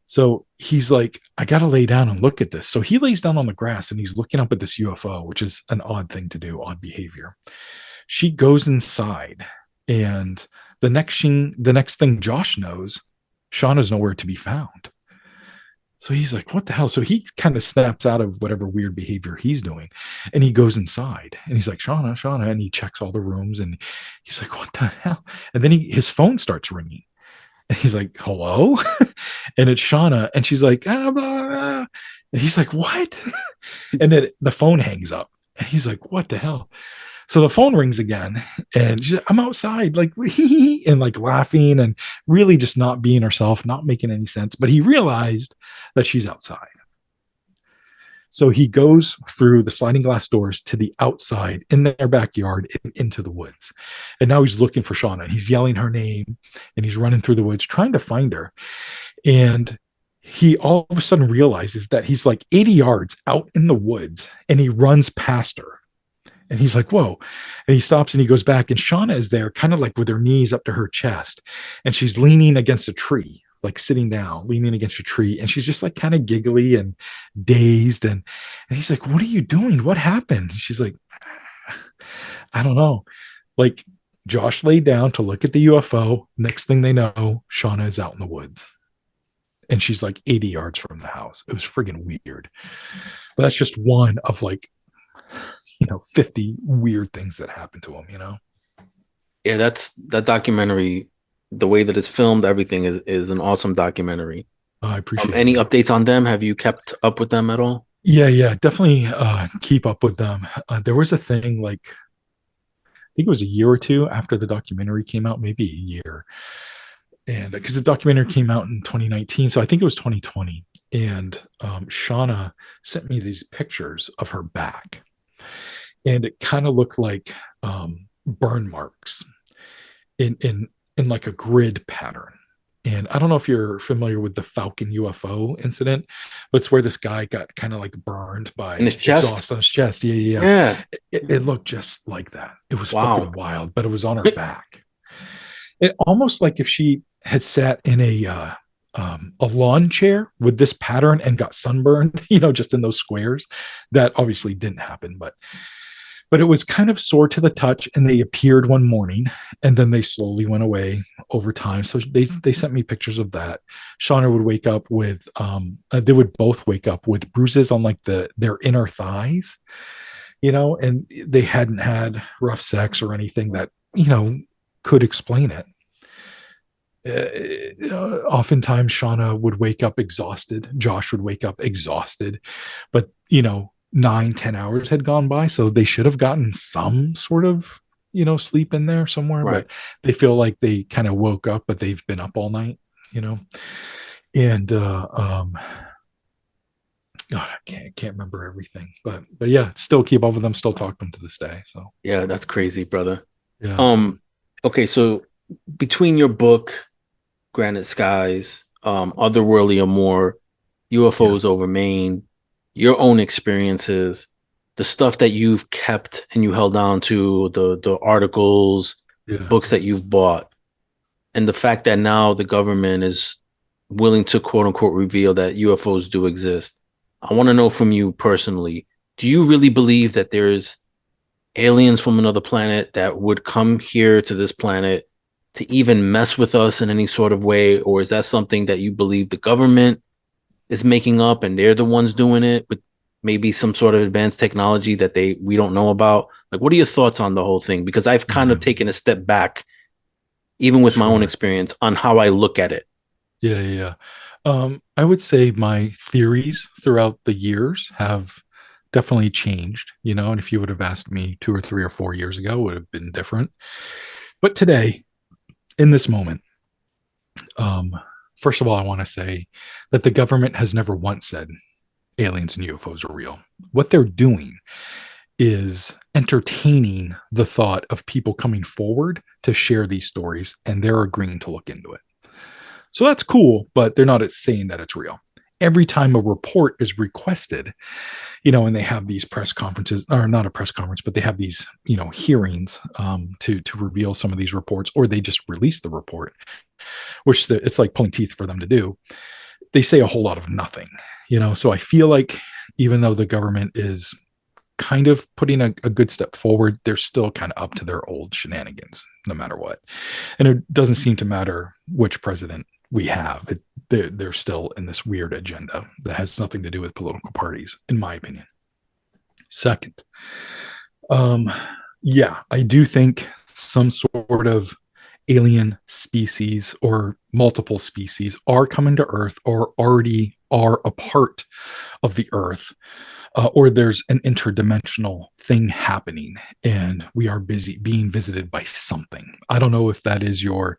So he's like, "I got to lay down and look at this." So he lays down on the grass and he's looking up at this UFO, which is an odd thing to do, odd behavior. She goes inside, and the next thing Josh knows, Shauna's nowhere to be found. So he's like, "What the hell?" So he kind of snaps out of whatever weird behavior he's doing, and he goes inside and he's like, "Shauna, Shauna," and he checks all the rooms and he's like, "What the hell?" And then his phone starts ringing and he's like, "Hello?" And it's Shauna, and she's like, "Ah, blah, blah." And he's like, "What?" And then the phone hangs up and he's like, "What the hell?" So the phone rings again, and she's like, "I'm outside," like, and like laughing and really just not being herself, not making any sense. But he realized that she's outside. So he goes through the sliding glass doors to the outside in their backyard into the woods. And now he's looking for Shauna. He's yelling her name and he's running through the woods trying to find her. And he all of a sudden realizes that he's like 80 yards out in the woods and he runs past her. And he's like, "Whoa." And he stops and he goes back, and Shauna is there, kind of like with her knees up to her chest. And she's leaning against a tree, like sitting down, leaning against a tree. And she's just like kind of giggly and dazed. And he's like, "What are you doing? What happened?" And she's like, "I don't know." Like, Josh laid down to look at the UFO. Next thing they know, Shauna is out in the woods. And she's like 80 yards from the house. It was friggin' weird. But that's just one of like 50 weird things that happened to him. Yeah, that documentary, the way that it's filmed, everything is an awesome documentary. I appreciate Any that. updates on them? Have you kept up with them at all? Yeah, definitely keep up with them. There was a thing like, I think it was a year or two after the documentary came out, maybe a year. And because the documentary came out in 2019, so I think it was 2020. And Shauna sent me these pictures of her back, and it kind of looked like burn marks in like a grid pattern. And I don't know if you're familiar with the Falcon UFO incident, but it's where this guy got kind of like burned In his by chest? exhaust on his chest. Yeah. Yeah. It looked just like that. It was Wow. fucking wild, but it was on her back. It almost like if she had sat in a lawn chair with this pattern and got sunburned, just in those squares. That obviously didn't happen, but it was kind of sore to the touch, and they appeared one morning and then they slowly went away over time. So they sent me pictures of that. Shauna would wake up with they would both wake up with bruises on like their inner thighs, and they hadn't had rough sex or anything that could explain it. Oftentimes Shauna would wake up exhausted, Josh would wake up exhausted, but 9-10 hours had gone by, so they should have gotten some sort of sleep in there somewhere. Right. But they feel like they kind of woke up, but they've been up all night. And God, I can't remember everything, but yeah, still keep up with them, still talk to them to this day. So Yeah, that's crazy, brother. yeah, Um, okay, so between your book, Granite Skies, Otherworldly Amor, yeah, UFOs over Maine, your own experiences, the stuff that you've kept and you held on to, the articles, yeah, books that you've bought, and the fact that now the government is willing to quote unquote reveal that UFOs do exist. I want to know from you personally, do you really believe that there's aliens from another planet that would come here to this planet to even mess with us in any sort of way? Or is that something that you believe the government is making up and they're the ones doing it with maybe some sort of advanced technology that we don't know about? Like, what are your thoughts on the whole thing? Because I've kind Yeah, of taken a step back, even with my own sure. experience, on how I look at it. Yeah, yeah, yeah. I would say my theories throughout the years have definitely changed, and if you would have asked me 2 or 3 or 4 years ago, it would have been different. But today, in this moment, um, first of all, I want to say that the government has never once said aliens and UFOs are real. What they're doing is entertaining the thought of people coming forward to share these stories, and they're agreeing to look into it. So that's cool, but they're not saying that it's real. Every time a report is requested, and they have these press conferences, or not a press conference, but they have these, hearings to reveal some of these reports, or they just release the report, which it's like pulling teeth for them to do. They say a whole lot of nothing, So I feel like even though the government is kind of putting a good step forward, they're still kind of up to their old shenanigans, no matter what. And it doesn't seem to matter which president we have. They're still in this weird agenda that has nothing to do with political parties, in my opinion. Second, um, yeah, I do think some sort of alien species or multiple species are coming to Earth or already are a part of the Earth, or there's an interdimensional thing happening and we are busy being visited by something. I don't know if that is your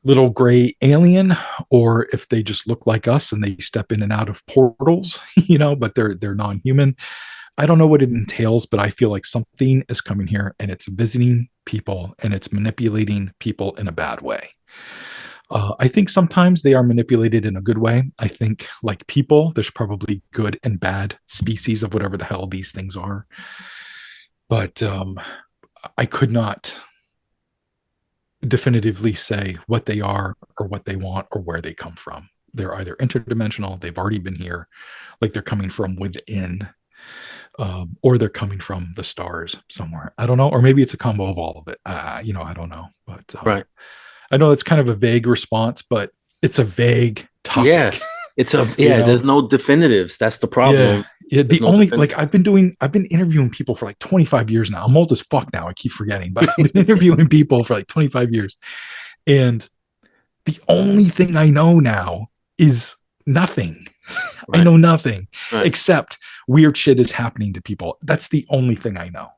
little gray alien or if they just look like us and they step in and out of portals, but they're non-human. I don't know what it entails, but I feel like something is coming here and it's visiting people and it's manipulating people in a bad way. I think sometimes they are manipulated in a good way. I think, like people, there's probably good and bad species of whatever the hell these things are. But I could not definitively say what they are or what they want or where they come from. They're either interdimensional, they've already been here, like they're coming from within, or they're coming from the stars somewhere. I don't know. Or maybe it's a combo of all of it. I don't know. But Right. I know it's kind of a vague response, but it's a vague Yeah. topic. Yeah, there's no definitives. That's the Yeah. problem. Yeah. There's The no only, like, I've definitives. been interviewing people for like 25 years now. I'm old as fuck now. I keep forgetting, but I've been interviewing people for like 25 years. And the only thing I know now is nothing. I Right. know nothing Right. except weird shit is happening to people. That's the only thing I know.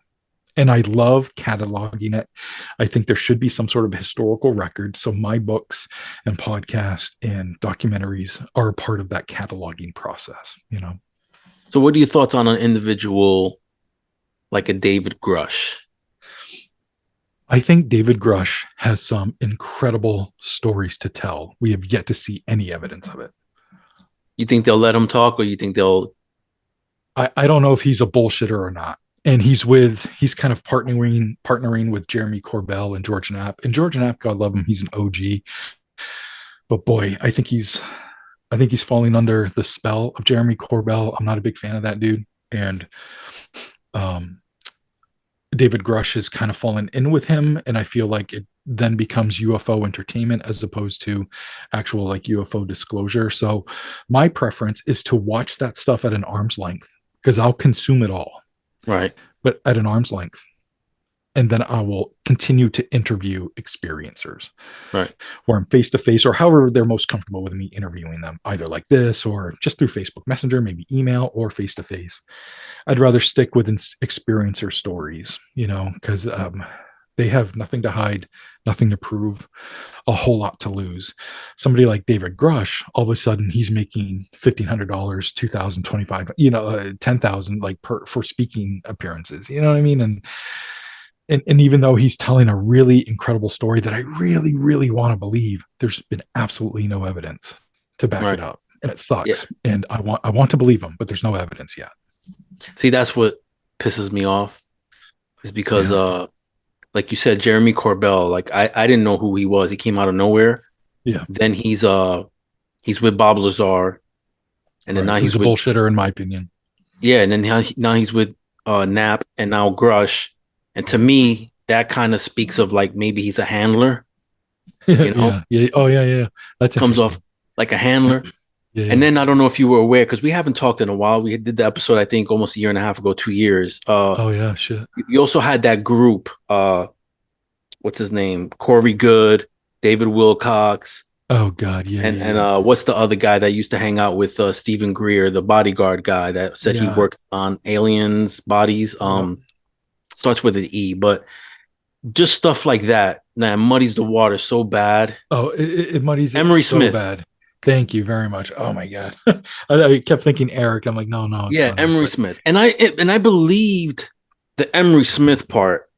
And I love cataloging it. I think there should be some sort of historical record. So my books and podcasts and documentaries are a part of that cataloging process. So what are your thoughts on an individual like a David Grush? I think David Grush has some incredible stories to tell. We have yet to see any evidence of it. You think they'll let him talk or you think they'll I don't know if he's a bullshitter or not. And he's kind of partnering with Jeremy Corbell and George Knapp. And George Knapp, God love him, he's an OG. But boy, I think he's falling under the spell of Jeremy Corbell. I'm not a big fan of that dude. And um, David Grush has kind of fallen in with him. And I feel like it then becomes UFO entertainment as opposed to actual like UFO disclosure. So my preference is to watch that stuff at an arm's length because I'll consume it all, right. but at an arm's length. And then I will continue to interview experiencers Right. where I'm face to face or however they're most comfortable with me interviewing them, either like this or just through Facebook Messenger, maybe email or face to face. I'd rather stick with experiencer stories, because they have nothing to hide, nothing to prove, a whole lot to lose. Somebody like David Grush, all of a sudden he's making $1,500, 2,000, 25, 10,000 like for speaking appearances. You know what I mean? And even though he's telling a really incredible story that I really, really want to believe, there's been absolutely no evidence to back it Right. up. And it Yeah. sucks. And I want to believe him, but there's no evidence yet. See, that's what pisses me off is because Yeah. like you said, Jeremy Corbell, like I didn't know who he was. He came out of nowhere. Yeah. Then he's he's with Bob Lazar, and then Right. now Who's he's a with bullshitter in my opinion. yeah, and then now he's with Knapp and now Grush, and to Right. me that kind of speaks of like maybe he's a handler, you know, Yeah. Yeah. Oh yeah. Yeah. That's comes off interesting. like a handler. Yeah. And Yeah. then I don't know if you were aware because we haven't talked in a while. We did the episode I think almost a year and a half ago, 2 years. Oh yeah. Shit. You also had that group. What's his name? Corey Good, David Wilcox, Oh God. Yeah. and Yeah. Yeah. what's the other guy that used to hang out with Stephen Greer, the bodyguard guy that said he Yeah. worked on aliens' bodies. Yep. Starts with an E, but just stuff like that that muddies the water so bad. Oh, it muddies it Emery so Smith. bad. Thank you very much. Oh my God. I kept thinking Eric. I'm like, no, no, it's Yeah, not Eric. Emery But Smith. And I believed the Emery Smith part.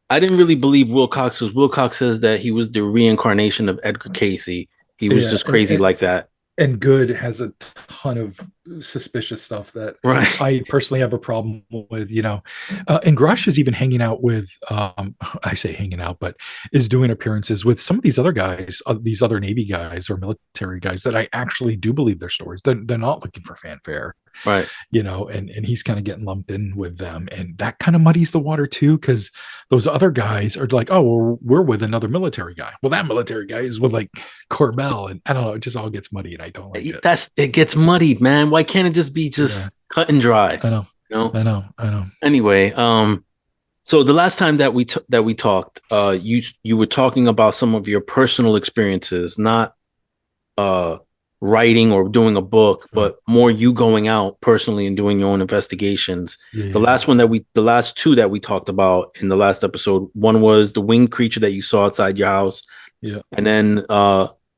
I didn't really believe Wilcox because Wilcox says that he was the reincarnation of Edgar Casey. He was yeah, just crazy like that. and Good has a ton of suspicious stuff that Right. I personally have a problem with, and Grush is even hanging out with, I say hanging out, but is doing appearances with some of these other guys, these other Navy guys or military guys that I actually do believe their stories. They're not looking for fanfare. Right. And he's kind of getting lumped in with them, and that kind of muddies the water too, because those other guys are like, oh well, we're with another military guy. Well, that military guy is with like Corbell, and I don't know, it just all gets muddy, and I don't like it. It gets muddied, man. Why can't it just be Yeah, just cut and dry? I know, You know? I know. Anyway, so the last time that we talked, you were talking about some of your personal experiences, not uh writing or doing a book, Right. but more you going out personally and doing your own investigations. Yeah, The yeah, last one that the last two that we talked about in the last episode, one was the winged creature that you saw outside your house, yeah, and then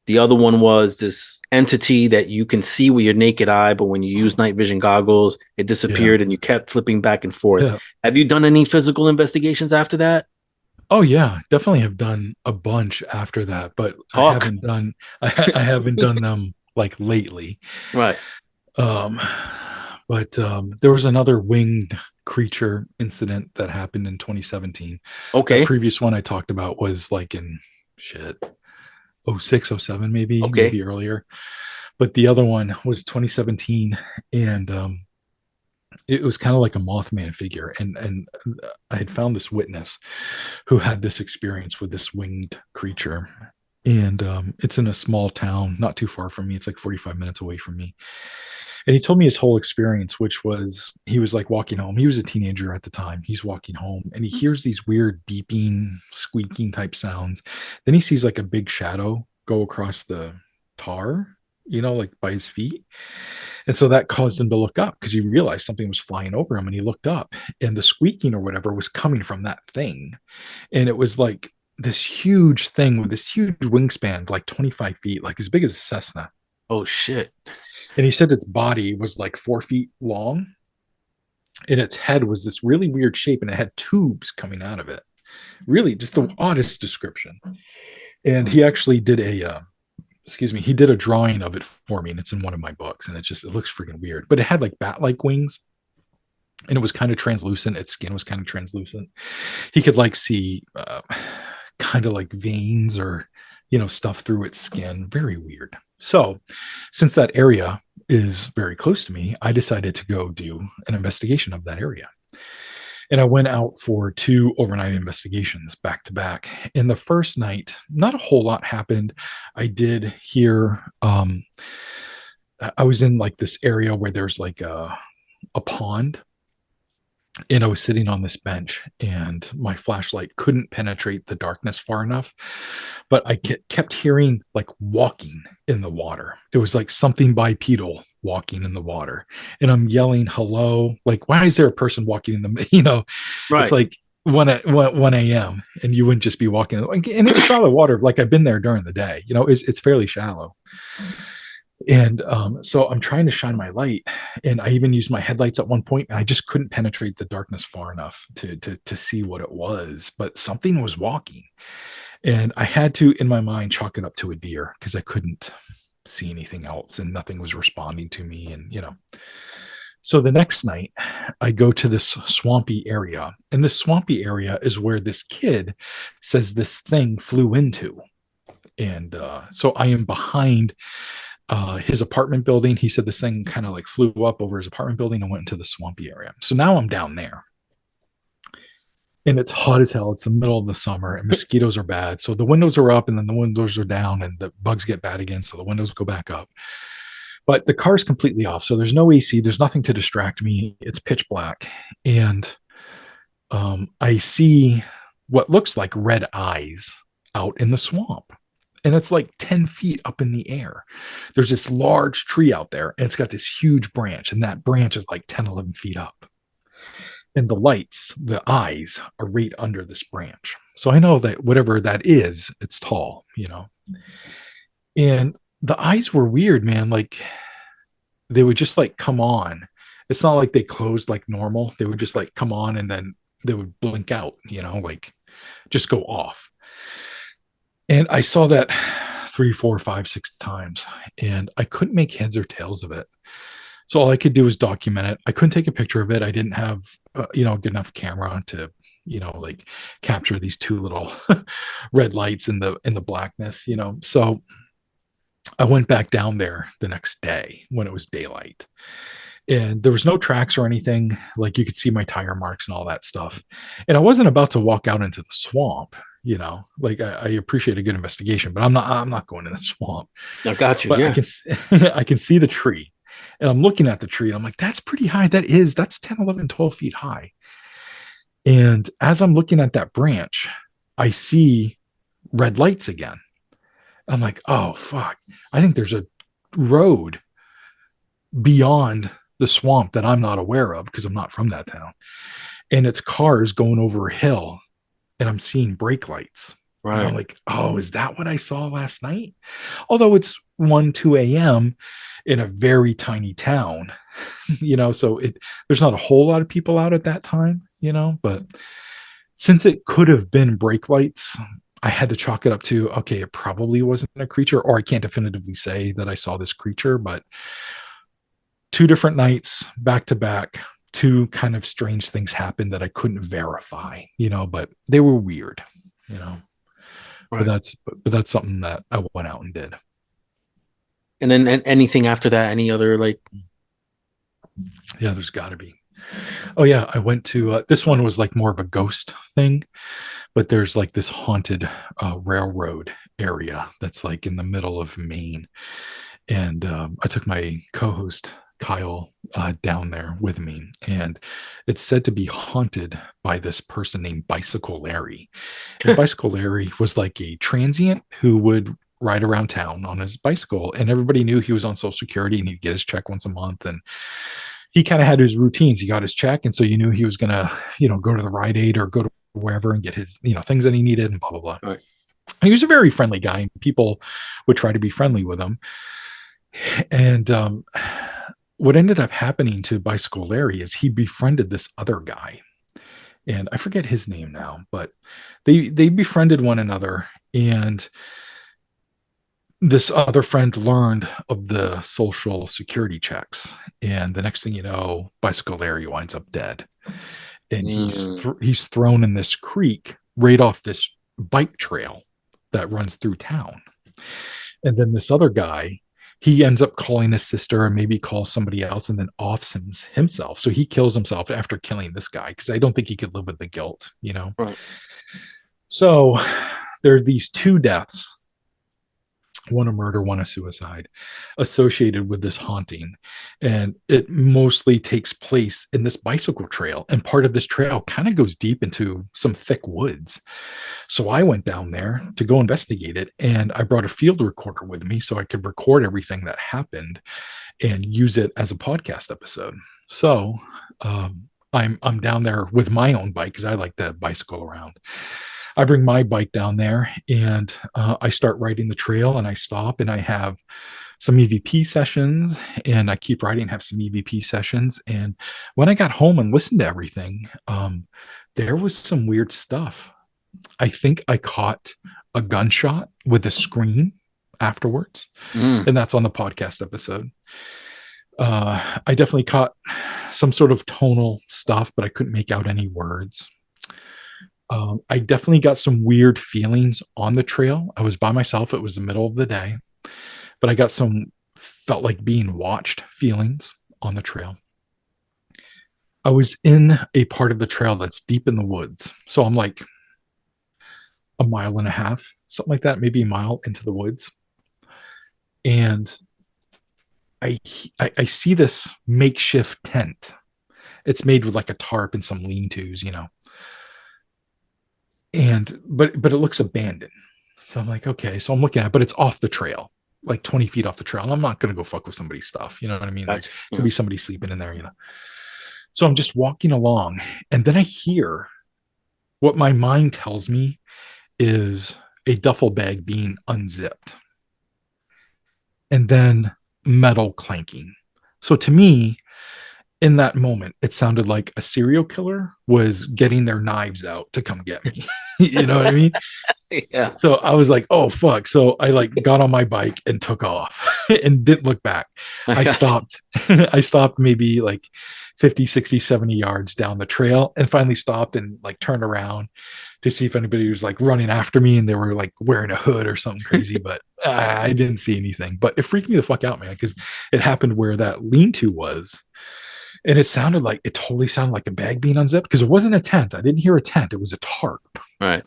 the other one was this entity that you can see with your naked eye, but when you use night vision goggles, it yeah, disappeared and you kept flipping back and forth. yeah. Have you done any physical investigations after that? Oh yeah, definitely have done a bunch after that, but Talk. I haven't done them like lately. Right. Um, but there was another winged creature incident that happened in 2017. That Okay. previous one I talked about was like in shit '06, '07, maybe Okay. earlier. But the other one was 2017, and it was kind of like a Mothman figure, and I had found this witness who had this experience with this winged creature, and it's in a small town not too far from me. It's like 45 minutes away from me, and he told me his whole experience, which was he was like walking home. He was a teenager at the time. He's walking home, and he hears these weird beeping, squeaking type sounds. Then he sees like a big shadow go across the tar, like by his feet. And so that caused him to look up because he realized something was flying over him, and he looked up, and the squeaking or whatever was coming from that thing. And it was like this huge thing with this huge wingspan, like 25 feet, like as big as a Cessna. Oh shit. And he said its body was like 4 feet long, and its head was this really weird shape, and it had tubes coming out of it. Really, just the oddest description. And he actually did he did a drawing of it for me, and it's in one of my books, and it looks freaking weird. But it had like bat-like wings, and it was kind of translucent. Its skin was kind of translucent. He could like see kind of like veins or stuff through its skin. Very weird. So since that area is very close to me, I decided to go do an investigation of that area. And I went out for 2 overnight investigations back to back. In the first night, not a whole lot happened. I did hear, I was in like this area where there's like a pond, and I was sitting on this bench, and my flashlight couldn't penetrate the darkness far enough, but I kept hearing like walking in the water. It was like something bipedal walking in the water, and I'm yelling hello, like why is there a person walking in the it's Right. like 1 a.m. and you wouldn't just be walking, and it's shallow water. Like I've been there during the day, it's fairly shallow. And so I'm trying to shine my light, and I even used my headlights at one point, and I just couldn't penetrate the darkness far enough to see what it was. But something was walking, and I had to, in my mind, chalk it up to a deer because I couldn't see anything else, and nothing was responding to me. And so the next night, I go to this swampy area, and this swampy area is where this kid says this thing flew into. And so I am behind his apartment building. He said this thing kind of like flew up over his apartment building and went into the swampy area. So now I'm down there and it's hot as hell. It's the middle of the summer and mosquitoes are bad. So the windows are up and then the windows are down and the bugs get bad again. So the windows go back up. But the car's completely off. So there's no AC. There's nothing to distract me. It's pitch black. And I see what looks like red eyes out in the swamp. And it's like 10 feet up in the air. There's this large tree out there, and it's got this huge branch, and that branch is like 10, 11 feet up. And the lights, the eyes are right under this branch. So I know that whatever that is, it's tall, you know. And the eyes were weird, man. Like they would just like come on. It's not like they closed like normal. They would just like come on and then they would blink out, you know, like just go off. And I saw that 3, 4, 5, 6 times, and I couldn't make heads or tails of it. So all I could do was document it. I couldn't take a picture of it. I didn't have, a good enough camera to, like capture these two little red lights in the blackness, you know. So I went back down there the next day when it was daylight, and there was no tracks or anything. Like you could see my tire marks and all that stuff. And I wasn't about to walk out into the swamp, you know. Like I appreciate a good investigation, but I'm not going in the swamp. I got you. But I Yeah. can I can see the tree, and I'm looking at the tree and I'm like, that's pretty high. That's 10, 11, 12 feet high. And as I'm looking at that branch, I see red lights again. I'm like, oh fuck, I think there's a road beyond the swamp that I'm not aware of because I'm not from that town. And it's cars going over a hill, and I'm seeing brake lights. And I'm Right. like, oh, is that what I saw last night? Although it's 1, 2 a.m. in a very tiny town, so there's not a whole lot of people out at that time, but since it could have been brake lights, I had to chalk it up to, okay, it probably wasn't a creature, or I can't definitively say that I saw this creature, but 2 different nights back to back, two kind of strange things happened that I couldn't verify, but they were weird, you know. But Right. that's something that I went out and did. And then anything after that, any other like, Yeah, there's got to be. Oh yeah, I went to this one was like more of a ghost thing, but there's like this haunted railroad area that's like in the middle of Maine, and I took my co-host Kyle down there with me, and it's said to be haunted by this person named Bicycle Larry. And Bicycle Larry was like a transient who would ride around town on his bicycle, and everybody knew he was on Social Security and he'd get his check once a month, and he kind of had his routines. He got his check, and so you knew he was gonna, go to the Rite Aid or go to wherever and get his, things that he needed and blah blah blah. right. And he was a very friendly guy, and people would try to be friendly with him. And what ended up happening to Bicycle Larry is he befriended this other guy, and I forget his name now, but they befriended one another, and this other friend learned of the social security checks, and the next thing you know, Bicycle Larry winds up dead, and Mm, he's thrown in this creek right off this bike trail that runs through town. And then this other guy, he ends up calling his sister and maybe calls somebody else and then offs himself. So he kills himself after killing this guy because I don't think he could live with the guilt. right. So there are these 2 deaths, one a murder, one a suicide, associated with this haunting. And it mostly takes place in this bicycle trail. And part of this trail kind of goes deep into some thick woods. So I went down there to go investigate it. And I brought a field recorder with me so I could record everything that happened and use it as a podcast episode. So I'm down there with my own bike because I like to bicycle around. I bring my bike down there, and I start riding the trail, and I stop and I have some EVP sessions, and I keep riding, have some EVP sessions. And when I got home and listened to everything, there was some weird stuff. I think I caught a gunshot with a scream afterwards, Mm, and that's on the podcast episode. I definitely caught some sort of tonal stuff, but I couldn't make out any words. I definitely got some weird feelings on the trail. I was by myself. It was the middle of the day, but I got some felt like being watched feelings on the trail. I was in a part of the trail that's deep in the woods. So I'm like a mile and a half, something like that, maybe a mile into the woods. And I see this makeshift tent. It's made with like a tarp and some lean-tos, And but it looks abandoned. So I'm like, okay. So I'm looking at it, but it's off the trail, like 20 feet off the trail. And I'm not gonna go fuck with somebody's stuff. You know what I mean? There Gotcha. could Yeah. be somebody sleeping in there. So I'm just walking along, and then I hear what my mind tells me is a duffel bag being unzipped and then metal clanking. So to me, in that moment, it sounded like a serial killer was getting their knives out to come get me. You know what I mean? Yeah. So I was like, oh fuck. So I like got on my bike and took off and didn't look back. I I got you. stopped. I stopped maybe like 50, 60, 70 yards down the trail and finally stopped and like turned around to see if anybody was like running after me and they were like wearing a hood or something crazy. But I didn't see anything. But it freaked me the fuck out, man, because it happened where that lean-to was. And it totally sounded like a bag being unzipped because it wasn't a tent. I didn't hear a tent. It was a tarp. Right.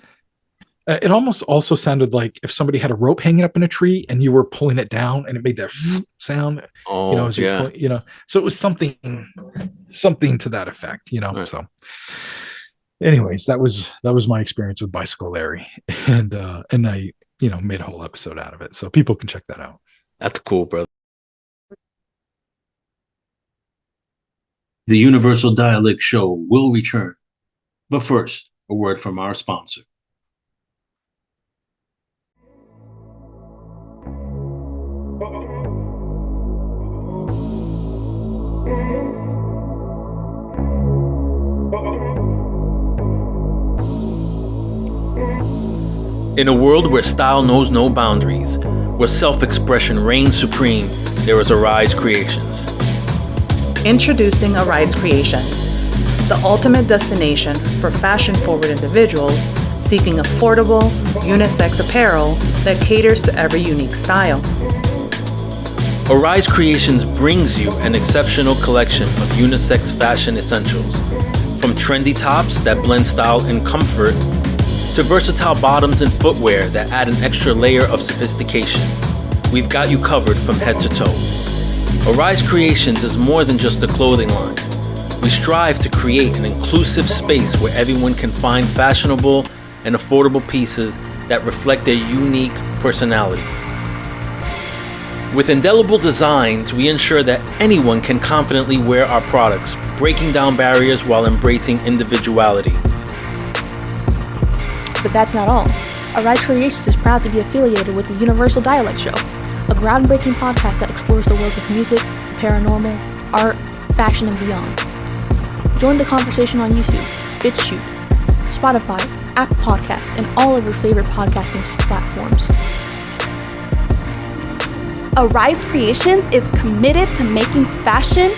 It almost also sounded like if somebody had a rope hanging up in a tree and you were pulling it down and it made that sound, Oh, as you're yeah. pulling, so it was something to that effect. Right. So anyways, that was my experience with Bicycle Larry. And I, made a whole episode out of it. So people can check that out. That's cool, brother. The Universal Dialect Show will return. But first, a word from our sponsor. In a world where style knows no boundaries, where self-expression reigns supreme, there is Arise Creations. Introducing Arise Creations, the ultimate destination for fashion-forward individuals seeking affordable, unisex apparel that caters to every unique style. Arise Creations brings you an exceptional collection of unisex fashion essentials, from trendy tops that blend style and comfort to versatile bottoms and footwear that add an extra layer of sophistication. We've got you covered from head to toe. Arise Creations is more than just a clothing line. We strive to create an inclusive space where everyone can find fashionable and affordable pieces that reflect their unique personality. With indelible designs, we ensure that anyone can confidently wear our products, breaking down barriers while embracing individuality. But that's not all. Arise Creations is proud to be affiliated with the Universal Dialect Show, a groundbreaking podcast that explores the worlds of music, paranormal, art, fashion, and beyond. Join the conversation on YouTube, BitChute, Spotify, Apple Podcasts, and all of your favorite podcasting platforms. Arise Creations is committed to making fashion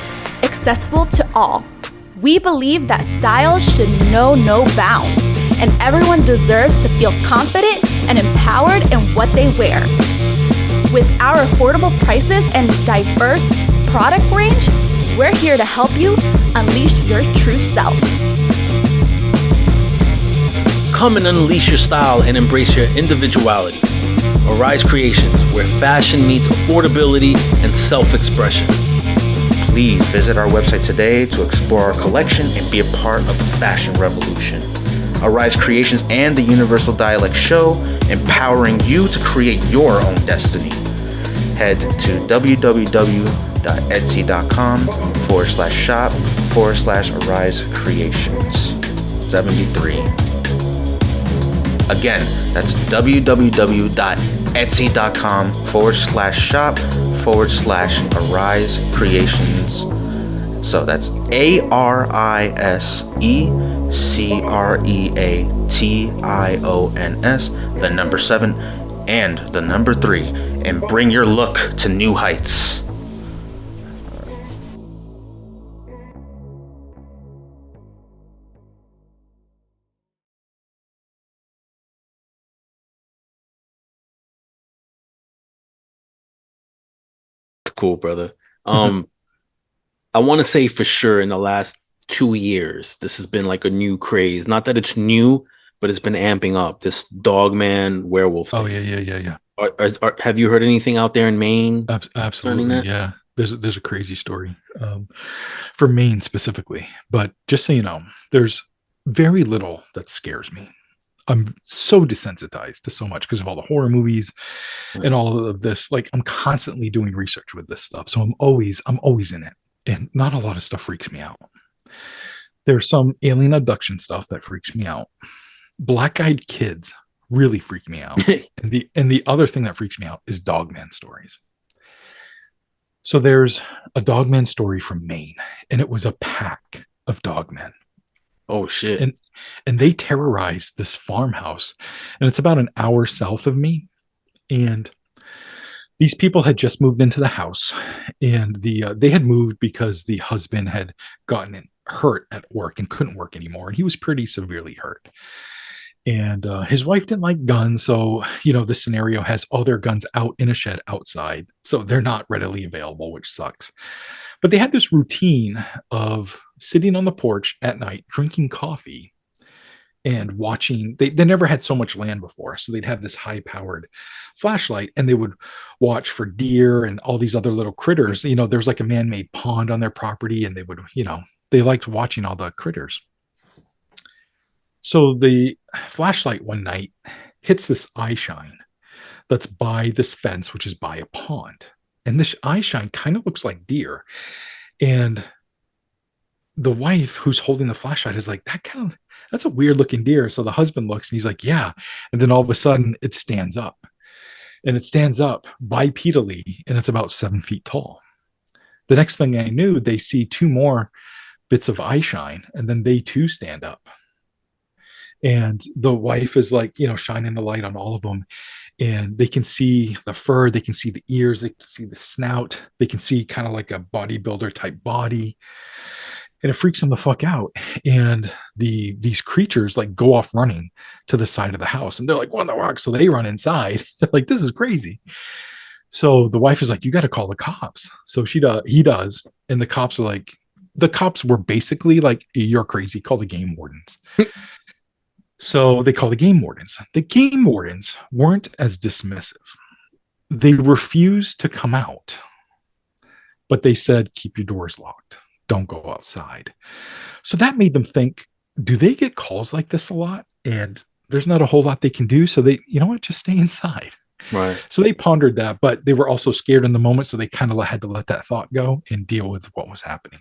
accessible to all. We believe that style should know no bounds, and everyone deserves to feel confident and empowered in what they wear. With our affordable prices and diverse product range, we're here to help you unleash your true self. Come and unleash your style and embrace your individuality. Arise Creations, where fashion meets affordability and self-expression. Please visit our website today to explore our collection and be a part of the fashion revolution. Arise Creations and the Universal Dialect Show, empowering you to create your own destiny. Head to www.etsy.com/shop/Arise Creations 73. Again, that's www.etsy.com/shop/Arise Creations. So that's ARISECREATIONS, the number 7 and the number 3, and bring your look to new heights. cool, brother. I want to say for sure in the last 2 years, this has been like a new craze. Not that it's new, but it's been amping up. This dogman werewolf Oh thing. yeah. Have you heard anything out there in Maine concerning Absolutely, that? yeah. There's a crazy story for Maine specifically, but just so you know, there's very little that scares me. I'm so desensitized to so much because of all the horror movies and all of this. Like I'm constantly doing research with this stuff, so I'm always in it, and not a lot of stuff freaks me out. There's some alien abduction stuff that freaks me out. Black-eyed kids really freak me out, and the other thing that freaks me out is dogman stories. So there's a dogman story from Maine, and it was a pack of dogmen, Oh shit. and they terrorized this farmhouse, and it's about an hour south of me. And these people had just moved into the house, and they had moved because the husband had gotten hurt at work and couldn't work anymore, and he was pretty severely hurt. And his wife didn't like guns, so this scenario has all their guns out in a shed outside, so they're not readily available, which sucks. But they had this routine of sitting on the porch at night drinking coffee and watching. They never had so much land before, so they'd have this high powered flashlight, and they would watch for deer and all these other little critters. There's like a man-made pond on their property, and they would they liked watching all the critters. So the flashlight one night hits this eye shine that's by this fence, which is by a pond. And this eye shine kind of looks like deer. And the wife who's holding the flashlight is like, that's a weird looking deer. So the husband looks and he's like, yeah. And then all of a sudden it stands up. And it stands up bipedally, and it's about 7 feet tall. The next thing I knew, they see two more bits of eye shine, and then they too stand up. And the wife is like, shining the light on all of them. And they can see the fur, they can see the ears, they can see the snout, they can see kind of like a bodybuilder type body. And it freaks them the fuck out. And these creatures like go off running to the side of the house. And they're like, what the fuck? So they run inside. They're like, this is crazy. So the wife is like, you got to call the cops. So he does. And the cops were basically like, you're crazy, call the game wardens. So they call the game wardens. The game wardens weren't as dismissive. They refused to come out, but they said, keep your doors locked. Don't go outside. So that made them think, do they get calls like this a lot? And there's not a whole lot they can do. So they, just stay inside. Right. So they pondered that, but they were also scared in the moment. So they kind of had to let that thought go and deal with what was happening.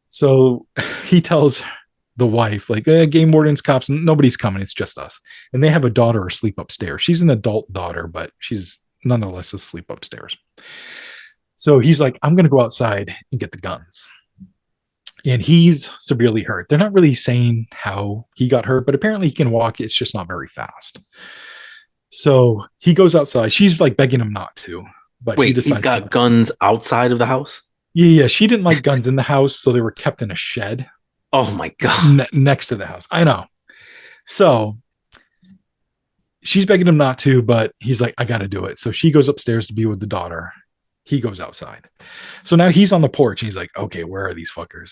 So he tells the wife, like, game wardens, cops, nobody's coming. It's just us. And they have a daughter asleep upstairs. She's an adult daughter, but she's nonetheless asleep upstairs. So he's like, I'm going to go outside and get the guns. And he's severely hurt. They're not really saying how he got hurt, but apparently he can walk. It's just not very fast. So he goes outside. She's like begging him not to. But Wait, he's got guns outside of the house? Yeah. She didn't like guns in the house, so they were kept in a shed. Oh my God. Next to the house. I know. So she's begging him not to, but he's like, I got to do it. So she goes upstairs to be with the daughter. He goes outside. So now he's on the porch. And he's like, okay, where are these fuckers?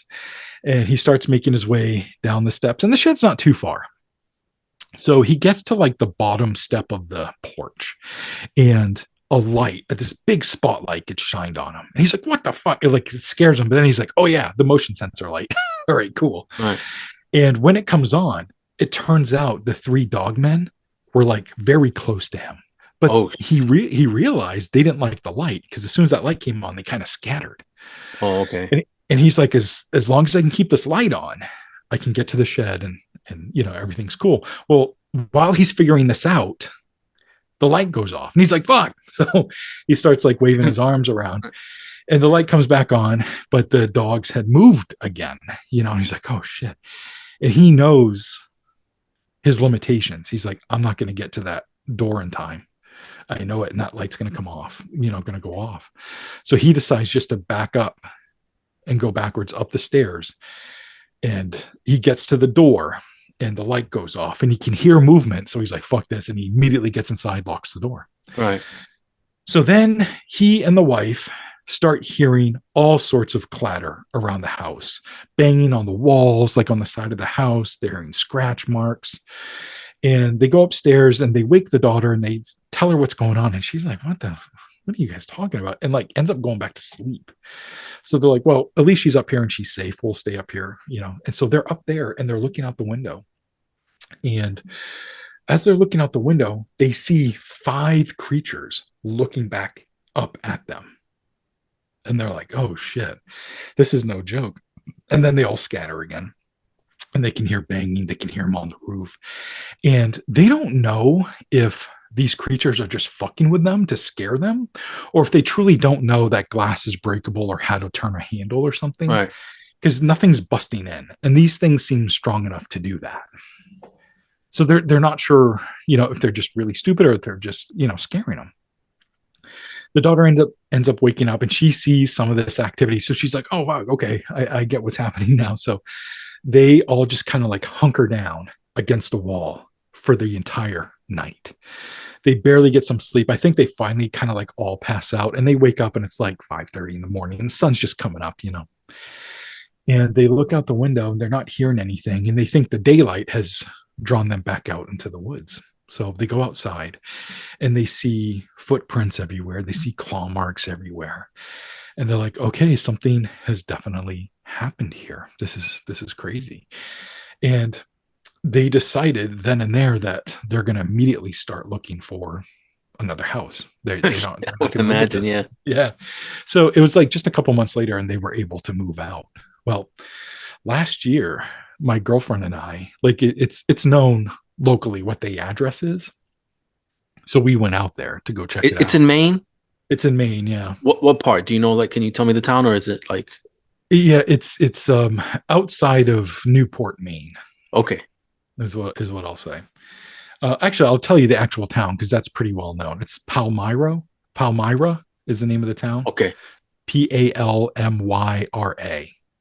And he starts making his way down the steps, and the shed's not too far. So he gets to like the bottom step of the porch, and a light, this big spotlight gets shined on him. And he's like, what the fuck? It scares him. But then he's like, oh yeah, the motion sensor light. All right, cool. Right. And when it comes on, it turns out the three dogmen were like very close to him. But he realized they didn't like the light, because as soon as that light came on, they kind of scattered. Oh, okay. And he's like, as long as I can keep this light on, I can get to the shed and everything's cool. Well, while he's figuring this out, the light goes off, and he's like, fuck. So he starts like waving his arms around, and the light comes back on, but the dogs had moved again, and he's like, oh shit. And he knows his limitations. He's like, I'm not going to get to that door in time. I know it. And that light's going to come off, going to go off. So he decides just to back up and go backwards up the stairs. And he gets to the door, and the light goes off, and he can hear movement. So he's like, fuck this. And he immediately gets inside, locks the door. Right. So then he and the wife start hearing all sorts of clatter around the house, banging on the walls, like on the side of the house. They're hearing scratch marks. And they go upstairs and they wake the daughter and they tell her what's going on. And she's like, what are you guys talking about? And like ends up going back to sleep. So they're like, well, at least she's up here and she's safe. We'll stay up here, you know? And so they're up there and they're looking out the window. And as they're looking out the window, they see 5 creatures looking back up at them. And they're like, oh shit, this is no joke. And then they all scatter again. And they can hear banging, they can hear them on the roof. And they don't know if these creatures are just fucking with them to scare them, or if they truly don't know that glass is breakable or how to turn a handle or something. Right. Because nothing's busting in. And these things seem strong enough to do that. So they're not sure, you know, if they're just really stupid or if they're just, you know, scaring them. The daughter ends up waking up and she sees some of this activity. So she's like, oh, wow, okay, I get what's happening now. So they all just kind of like hunker down against a wall for the entire night. They barely get some sleep. I think they finally kind of like all pass out and they wake up and it's like 5:30 in the morning and the sun's just coming up, you know. And they look out the window and they're not hearing anything. And they think the daylight has drawn them back out into the woods. So they go outside and they see footprints everywhere. They see claw marks everywhere. And they're like, okay, something has definitely happened here. This is crazy. And they decided then and there that they're going to immediately start looking for another house. They don't I can imagine, yeah. Yeah. So it was like just a couple months later and they were able to move out. Well, last year, my girlfriend and I, like it's known locally what the address is. So we went out there to go check it out. It's in Maine? It's in Maine, yeah. What part? Do you know, like, can you tell me the town, or is it like? Yeah, it's outside of Newport, Maine. Okay. Is what I'll say. Actually, I'll tell you the actual town because that's pretty well known. It's Palmyra. Palmyra is the name of the town. Okay. Palmyra.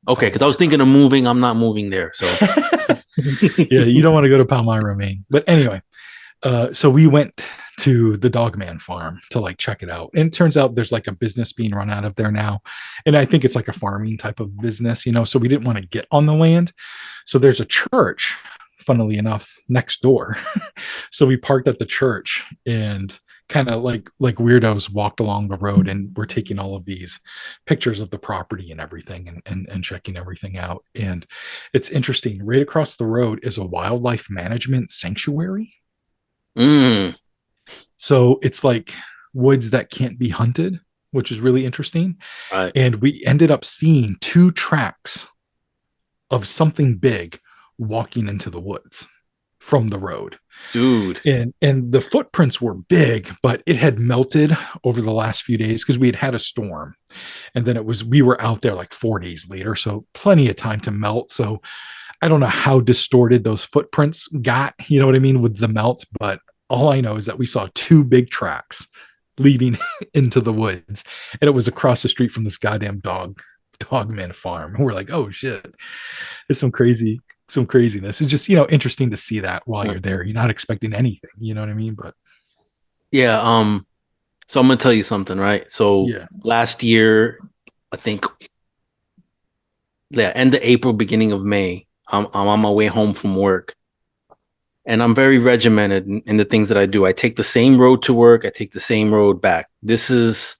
Okay, because I was thinking of moving. I'm not moving there. So yeah, you don't want to go to Palmyra, Maine. But anyway, so we went to the Dogman farm to like check it out. And it turns out there's like a business being run out of there now. And I think it's like a farming type of business, you know, so we didn't want to get on the land. So there's a church, funnily enough, next door. So we parked at the church and kind of like weirdos walked along the road and we're taking all of these pictures of the property and everything and checking everything out. And it's interesting. Right across the road is a wildlife management sanctuary. So it's like woods that can't be hunted, which is really interesting. Right. And we ended up seeing 2 tracks of something big walking into the woods from the road. Dude. And the footprints were big, but it had melted over the last few days because we had a storm. And then we were out there like 4 days later. So plenty of time to melt. So I don't know how distorted those footprints got, you know what I mean, with the melt. But all I know is that we saw 2 big tracks leading into the woods. And it was across the street from this goddamn Dogman farm. And we're like, oh shit, it's some craziness. It's just, you know, interesting to see that while you're there. You're not expecting anything, you know what I mean? But yeah, so I'm gonna tell you something, right? So last year, I think end of April, beginning of May, I'm on my way home from work. And I'm very regimented in the things that I do. I take the same road to work. I take the same road back. This is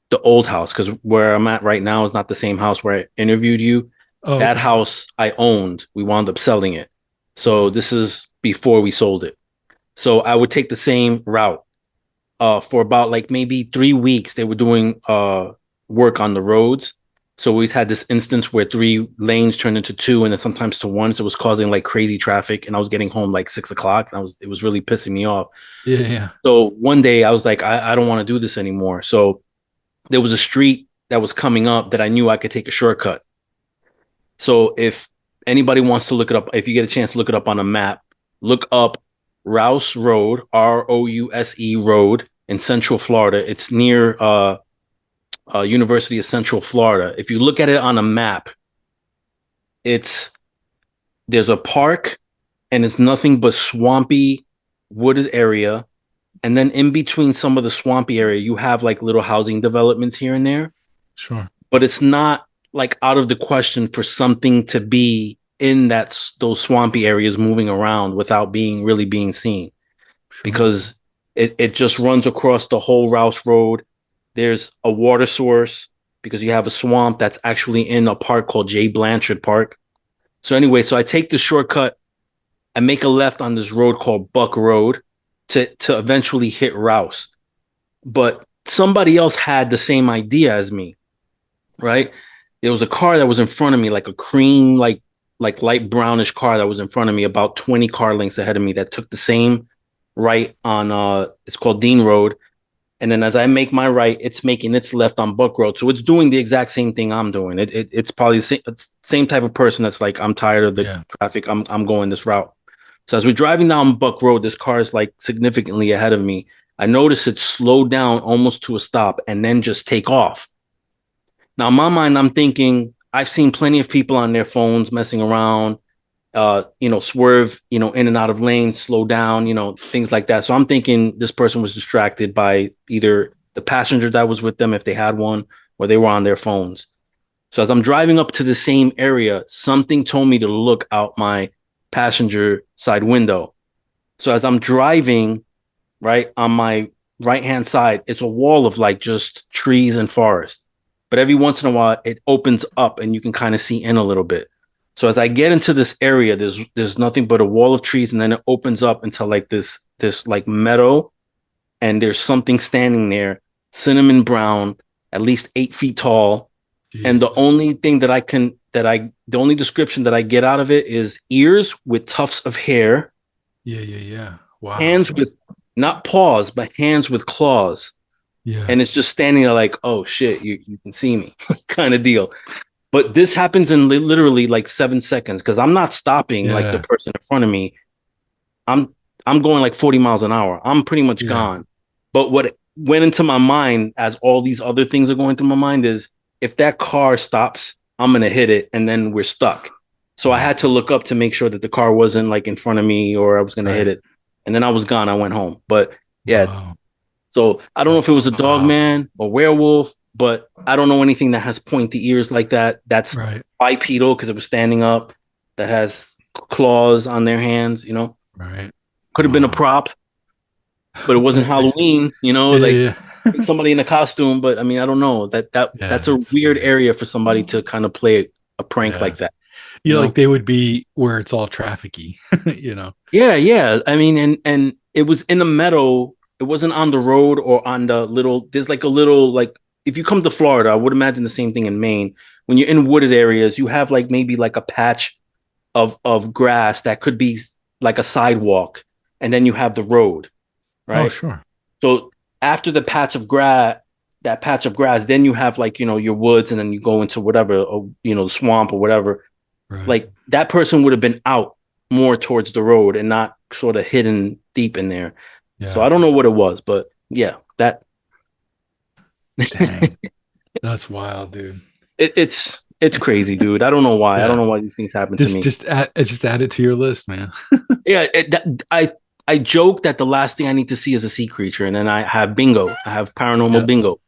the old house because where I'm at right now is not the same house where I interviewed you. Oh, that house I owned. We wound up selling it. So this is before we sold it. So I would take the same route. For about like maybe 3 weeks, they were doing work on the roads. So we always had this instance where 3 lanes turned into 2 and then sometimes to 1. So it was causing like crazy traffic. And I was getting home like 6 o'clock. And it was really pissing me off. Yeah. So one day I was like, I don't want to do this anymore. So there was a street that was coming up that I knew I could take a shortcut. So if anybody wants to look it up, if you get a chance to look it up on a map, look up Rouse Road, Rouse Road in Central Florida. It's near University of Central Florida. If you look at it on a map, there's a park and it's nothing but swampy wooded area. And then in between some of the swampy area, you have like little housing developments here and there. Sure. But it's not like out of the question for something to be in those swampy areas moving around without being seen, Sure. because it just runs across the whole Rouse Road. There's a water source because you have a swamp that's actually in a park called J. Blanchard Park. So anyway, so I take the shortcut. I make a left on this road called Buck Road to eventually hit Rouse. But somebody else had the same idea as me, right? There was a car that was in front of me, like a cream, like light brownish car that was in front of me, about 20 car lengths ahead of me, that took the same right on it's called Dean Road. And then as I make my right, it's making its left on Buck Road. So it's doing the exact same thing I'm doing. It's probably the same type of person that's like, I'm tired of the traffic. I'm going this route. So as we're driving down Buck Road, this car is like significantly ahead of me. I notice it slow down almost to a stop and then just take off. Now, in my mind, I'm thinking, I've seen plenty of people on their phones messing around, swerve, in and out of lanes, slow down, things like that. So I'm thinking this person was distracted by either the passenger that was with them, if they had one, or they were on their phones. So as I'm driving up to the same area, something told me to look out my passenger side window. So as I'm driving, right, on my right-hand side, it's a wall of like just trees and forest. But every once in a while, it opens up and you can kind of see in a little bit. So as I get into this area, there's nothing but a wall of trees, and then it opens up into like this like meadow, and there's something standing there, cinnamon brown, at least 8 feet tall. Jesus. And the only thing the only description that I get out of it is ears with tufts of hair. Yeah. Wow. Hands with not paws, but hands with claws. Yeah. And it's just standing there like, oh shit, you can see me kind of deal. But this happens in literally like 7 seconds, because I'm not stopping like the person in front of me. I'm going like 40 miles an hour. I'm pretty much gone. But what went into my mind as all these other things are going through my mind is, if that car stops, I'm going to hit it and then we're stuck. So I had to look up to make sure that the car wasn't like in front of me or I was going to hit it. And then I was gone. I went home. But yeah. Wow. So I don't know if it was a dog man or werewolf, but I don't know anything that has pointy ears like that. That's bipedal because it was standing up, that has claws on their hands, Right. Could have been a prop, but it wasn't Halloween, somebody in a costume. But I mean, I don't know, that's a weird area for somebody to kind of play a prank like that. Yeah, like they would be where it's all trafficky, Yeah. I mean, and it was in the meadow. It wasn't on the road or on there's like a little, like, if you come to Florida, I would imagine the same thing in Maine. When you're in wooded areas, you have like maybe like a patch of grass that could be like a sidewalk, and then you have the road, right? Oh, sure. So after the patch of grass, then you have like, your woods, and then you go into whatever, or, the swamp or whatever. Right. Like that person would have been out more towards the road and not sort of hidden deep in there. Yeah. So I don't know what it was, but yeah, that. Dang. That's wild, dude. It's crazy, dude. I don't know why. I don't know why these things happen to me. Just add it to your list, man. Yeah, I joke that the last thing I need to see is a sea creature, and then I have bingo. I have paranormal bingo.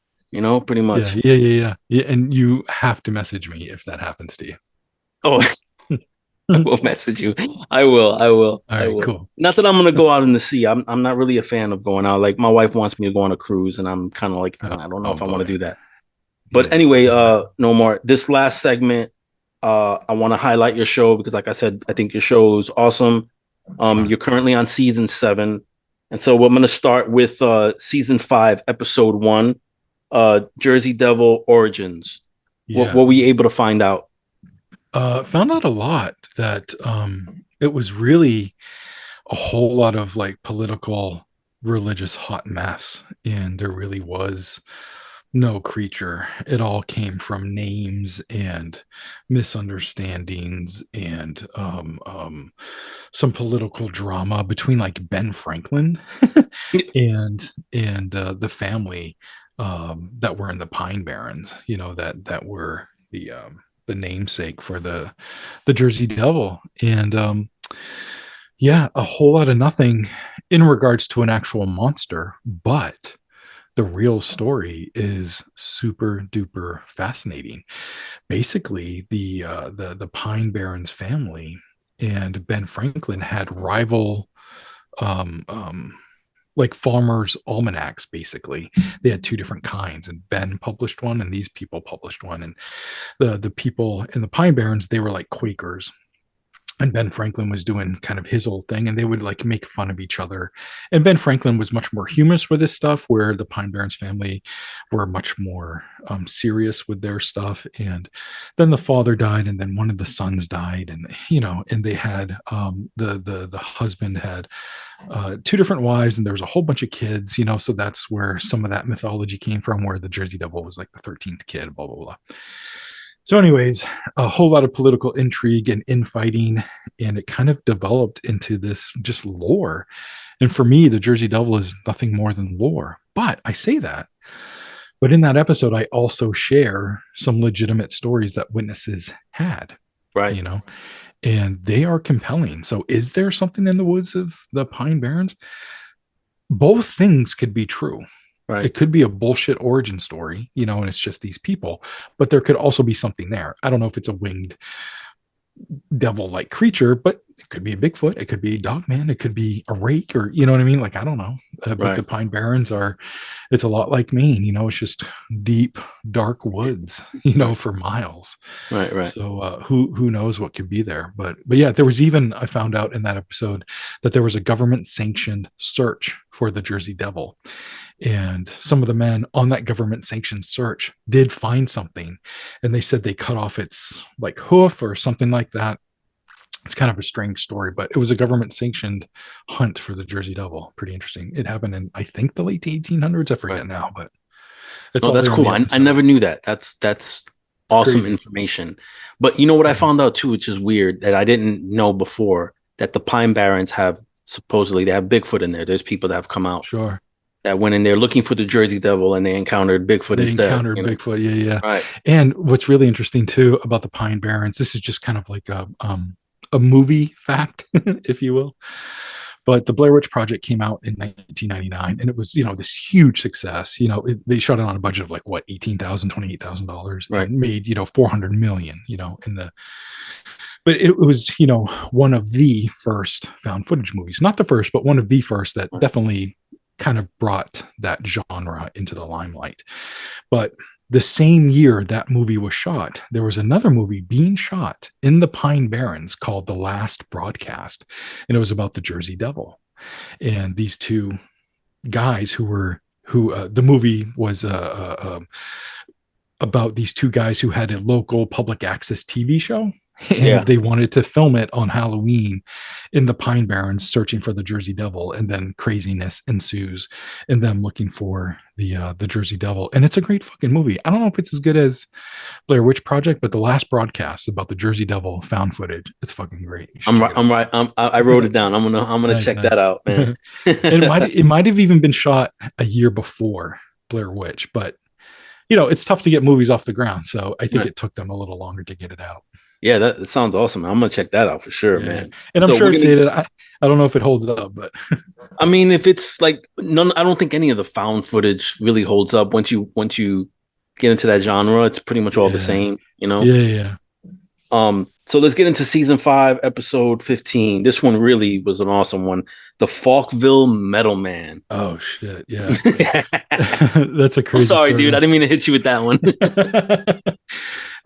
Pretty much. Yeah. And you have to message me if that happens to you. Oh, I will message you. I will. All right, cool. Not that I'm gonna go out in the sea. I'm not really a fan of going out. Like my wife wants me to go on a cruise, and I'm kind of like, I don't know if I want to do that. But anyway, Nomar, this last segment, I want to highlight your show because, like I said, I think your show is awesome. You're currently on season 7, and so we're gonna start with season 5, episode 1, Jersey Devil Origins. What were you able to find out? Found out a lot that it was really a whole lot of like political, religious hot mess, and there really was no creature. It all came from names and misunderstandings and some political drama between like Ben Franklin and the family that were in the Pine Barrens, that were the namesake for the Jersey Devil. And a whole lot of nothing. in regards to an actual monster, but the real story is super duper fascinating. Basically, the Pine Barrens family and Ben Franklin had rival um, um, like farmers almanacs. Basically, they had two different kinds, and Ben published one and these people published one. And the people in the Pine Barrens, they were like Quakers, and Ben Franklin was doing kind of his old thing, and they would like make fun of each other. And Ben Franklin was much more humorous with this stuff, where the Pine Barrens family were much more serious with their stuff. And then the father died, and then one of the sons died, and and they had the husband had two different wives, and there was a whole bunch of kids. So that's where some of that mythology came from, where the Jersey Devil was like the 13th kid, blah blah blah. So, anyways, a whole lot of political intrigue and infighting, and it kind of developed into this just lore. And for me, the Jersey Devil is nothing more than lore. But I say that. But in that episode, I also share some legitimate stories that witnesses had, Right. And they are compelling. So, is there something in the woods of the Pine Barrens? Both things could be true. Right. It could be a bullshit origin story, and it's just these people, but there could also be something there. I don't know if it's a winged devil-like creature, but it could be a Bigfoot, it could be a Dogman, it could be a rake, or you know what I mean? Like, I don't know. But the Pine Barrens it's a lot like Maine, it's just deep, dark woods, for miles. Right. So who knows what could be there? But yeah, there was even, I found out in that episode that there was a government sanctioned search for the Jersey Devil. And some of the men on that government sanctioned search did find something, and they said they cut off its like hoof or something like that. It's kind of a strange story, but it was a government sanctioned hunt for the Jersey Devil. Pretty interesting. It happened in, I think, the late 1800s. I forget now, but it's that's cool. I never knew that. That's awesome crazy information. But you know what I found out too, which is weird, that I didn't know before, that the Pine Barrens supposedly they have Bigfoot in there. There's people that have come out. Sure. That went in there looking for the Jersey Devil, and they encountered Bigfoot instead. They encountered Bigfoot, yeah. Right. And what's really interesting too about the Pine Barrens, this is just kind of like a movie fact, if you will. But the Blair Witch Project came out in 1999, and it was, this huge success. They shot it on a budget of like what, $18,000, $28,000, right? And made $400 million. But it was, one of the first found footage movies, not the first, but one of the first that definitely kind of brought that genre into the limelight. But the same year that movie was shot, there was another movie being shot in the Pine Barrens called The Last Broadcast, and it was about the Jersey Devil. And these two guys the movie was about these two guys who had a local public access TV show. And they wanted to film it on Halloween in the Pine Barrens, searching for the Jersey Devil, and then craziness ensues in them looking for the Jersey Devil. And it's a great fucking movie. I don't know if it's as good as Blair Witch Project, but The Last Broadcast about the Jersey Devil found footage, it's fucking great. I'm right. I wrote it down. I'm gonna check that out, man. And it might have even been shot a year before Blair Witch, but it's tough to get movies off the ground, so I think it took them a little longer to get it out. Yeah, that sounds awesome. I'm gonna check that out for sure, man. And I'm sure it's dated. I don't know if it holds up, but I mean, if it's like none, I don't think any of the found footage really holds up. Once you get into that genre, it's pretty much all the same, Yeah. So let's get into season 5, episode 15. This one really was an awesome one. The Falkville Metal Man. Oh shit! Yeah, that's a crazy. I'm sorry, story. Dude. I didn't mean to hit you with that one.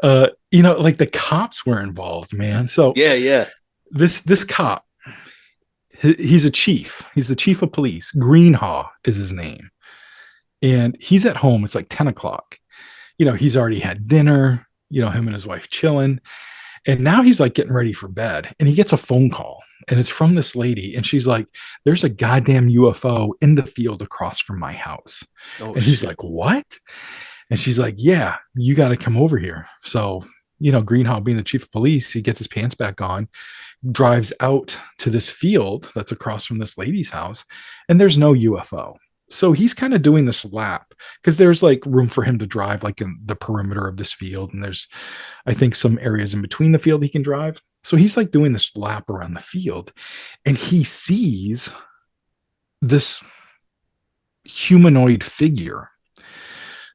Like the cops were involved, man. So yeah. This cop, he's a chief. He's the chief of police. Greenhaw is his name, and he's at home. It's like 10 o'clock. He's already had dinner. Him and his wife chilling. And now he's like getting ready for bed, and he gets a phone call, and it's from this lady. And she's like, there's a goddamn UFO in the field across from my house. And he's like, what? And she's like, yeah, you got to come over here. So, Greenhaw being the chief of police, he gets his pants back on, drives out to this field that's across from this lady's house, and there's no UFO. So he's kind of doing this lap because there's like room for him to drive like in the perimeter of this field. And there's, I think, some areas in between the field he can drive. So he's like doing this lap around the field, and he sees this humanoid figure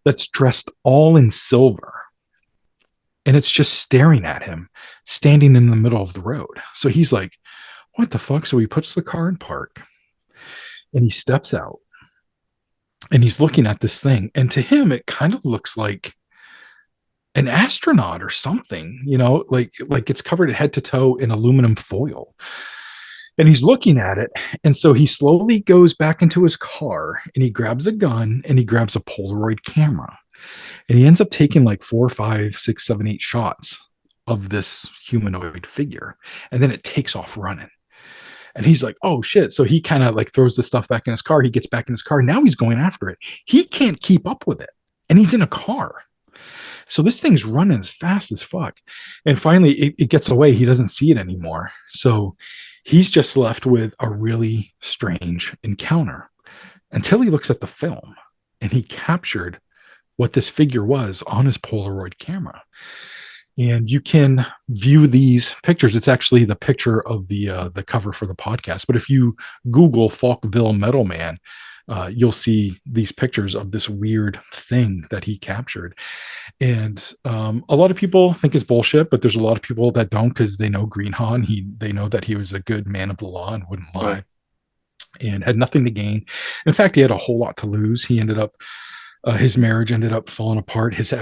that's dressed all in silver, and it's just staring at him, standing in the middle of the road. So he's like, what the fuck? So he puts the car in park and he steps out and he's looking at this thing. And to him, it kind of looks like an astronaut or something, like it's covered head to toe in aluminum foil. And he's looking at it. And so he slowly goes back into his car and he grabs a gun and he grabs a Polaroid camera. And he ends up taking like 4, 5, 6, 7, 8 shots of this humanoid figure. And then it takes off running. And he's like, oh shit. So he kind of like throws the stuff back in his car. He gets back in his car. Now he's going after it. He can't keep up with it. And he's in a car. So this thing's running as fast as fuck. And finally it gets away. He doesn't see it anymore. So he's just left with a really strange encounter until he looks at the film and he captured what this figure was on his Polaroid camera. And you can view these pictures. It's actually the picture of the cover for the podcast. But if you Google Falkville Metal Man, you'll see these pictures of this weird thing that he captured. And a lot of people think it's bullshit, but there's a lot of people that don't because they know Greenhaw and they know that he was a good man of the law and wouldn't lie. Right. And had nothing to gain. In fact, he had a whole lot to lose. He ended up his marriage ended up falling apart. His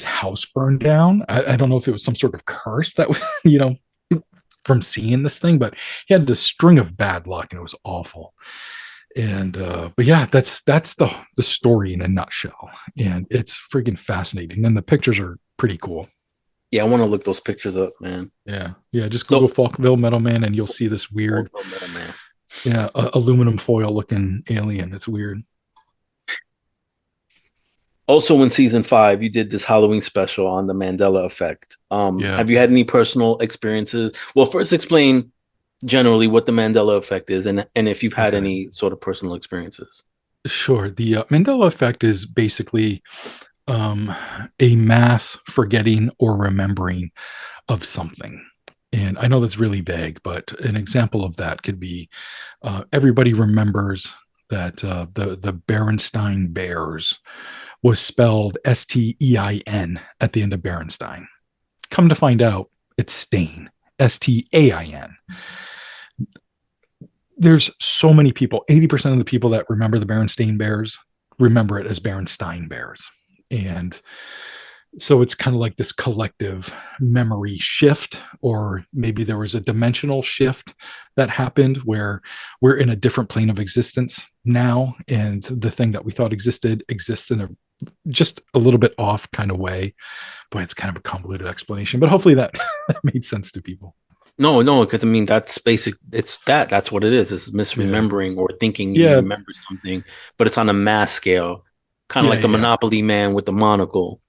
house burned down. I don't know if it was some sort of curse that was, from seeing this thing, but he had this string of bad luck and it was awful. And but yeah, that's the story in a nutshell. And it's freaking fascinating. And the pictures are pretty cool. Yeah, I want to look those pictures up, man. Yeah. Just Google Falkville Metal Man and you'll see this weird, aluminum foil looking alien. It's weird. Also, in season 5, you did this Halloween special on the Mandela effect. Have you had any personal experiences? Well, first explain generally what the Mandela effect is and if you've had any sort of personal experiences. Sure. The Mandela effect is basically a mass forgetting or remembering of something. And I know that's really vague, but an example of that could be everybody remembers that the Berenstain Bears was spelled Stein at the end of Berenstain. Come to find out, it's Stain, Stain. There's so many people, 80% of the people that remember the Berenstain Bears remember it as Berenstain Bears. And so it's kind of like this collective memory shift, or maybe there was a dimensional shift that happened where we're in a different plane of existence now. And the thing that we thought exists in a just a little bit off kind of way. Boy, it's kind of a convoluted explanation, but hopefully that made sense to people. No, because I mean, that's basic. That's what it is. It's misremembering or thinking you remember something, but it's on a mass scale, kind of like the Monopoly man with the monocle.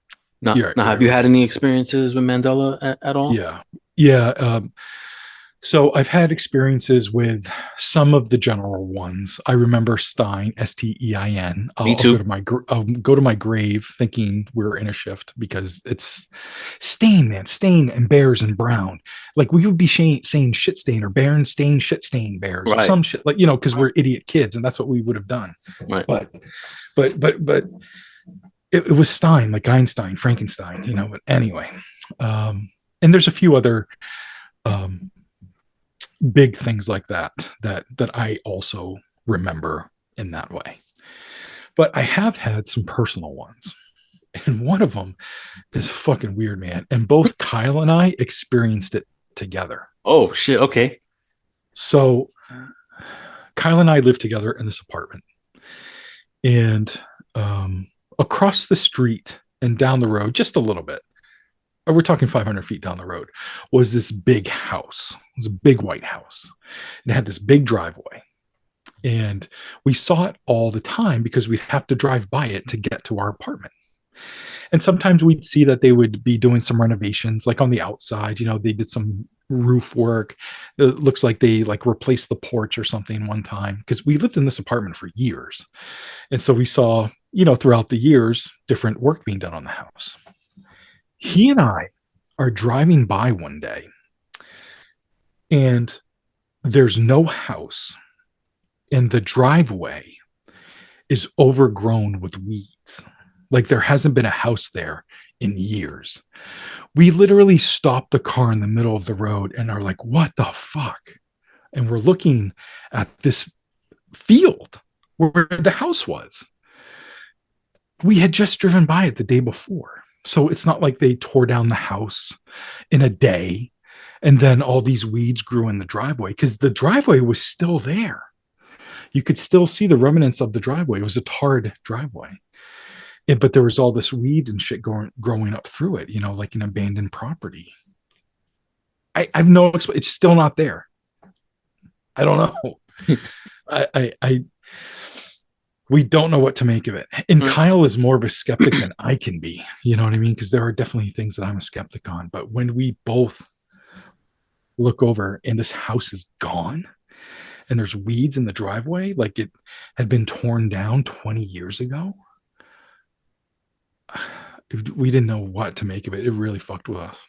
Now, have you had any experiences with Mandela at all? Yeah. So I've had experiences with some of the general ones. I remember Stein, Stein. Me too. I'll go to my grave thinking we're in a shift because it's Stain, man. Stain and Bears and Brown. Like we would be saying shit stain or Berenstain shit stain Bears or some shit, like, because we're idiot kids and that's what we would have done. Right. But it was Stein, like Einstein, Frankenstein, but anyway. And there's a few other big things like that I also remember in that way. But I have had some personal ones. And one of them is fucking weird, man. And both Kyle and I experienced it together. Oh, shit. Okay. So Kyle and I lived together in this apartment. And across the street and down the road, just a little bit, we're talking 500 feet down the road, was this big house. It was a big white house. And it had this big driveway. And we saw it all the time because we'd have to drive by it to get to our apartment. And sometimes we'd see that they would be doing some renovations, like on the outside, they did some roof work. It looks like they replaced the porch or something one time because we lived in this apartment for years. And so we saw, throughout the years, different work being done on the house. He and I are driving by one day and there's no house and the driveway is overgrown with weeds. Like there hasn't been a house there in years. We literally stopped the car in the middle of the road and are like, what the fuck? And we're looking at this field where the house was. We had just driven by it the day before. So it's not like they tore down the house in a day and then all these weeds grew in the driveway, because the driveway was still there. You could still see the remnants of the driveway. It was a tarred driveway. But there was all this weed and shit growing up through it, like an abandoned property. I've no, it's still not there. I don't know. We don't know what to make of it. And Kyle is more of a skeptic than I can be. You know what I mean? Because there are definitely things that I'm a skeptic on. But when we both look over and this house is gone and there's weeds in the driveway, like it had been torn down 20 years ago, we didn't know what to make of it. It really fucked with us.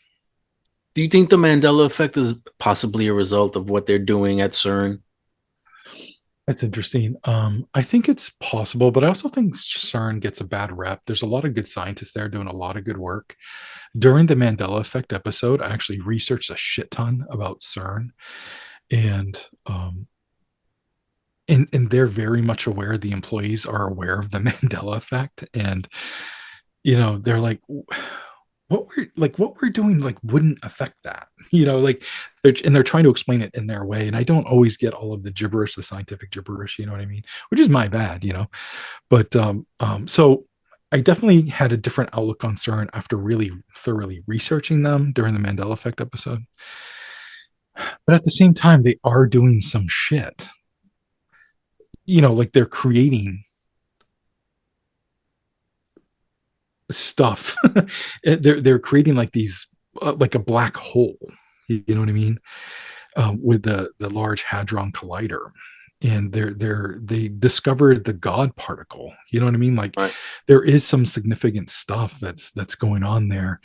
Do you think the Mandela effect is possibly a result of what they're doing at CERN? That's interesting. I think it's possible, but I also think CERN gets a bad rep. There's a lot of good scientists there doing a lot of good work. During the Mandela effect episode, I actually researched a shit ton about CERN, and they're very much aware. The employees are aware of the Mandela effect, and they're like, what we're doing like wouldn't affect that, like they're trying to explain it in their way. And I don't always get all of the gibberish, the scientific gibberish, you know what I mean? Which is my bad, but so I definitely had a different outlook on CERN after really thoroughly researching them during the Mandela effect episode. But at the same time, they are doing some shit, like they're creating stuff. They're creating like these like a black hole, you know what I mean, with the Large Hadron Collider, and they discovered the God particle, you know what I mean, like right. There is some significant stuff that's going on there,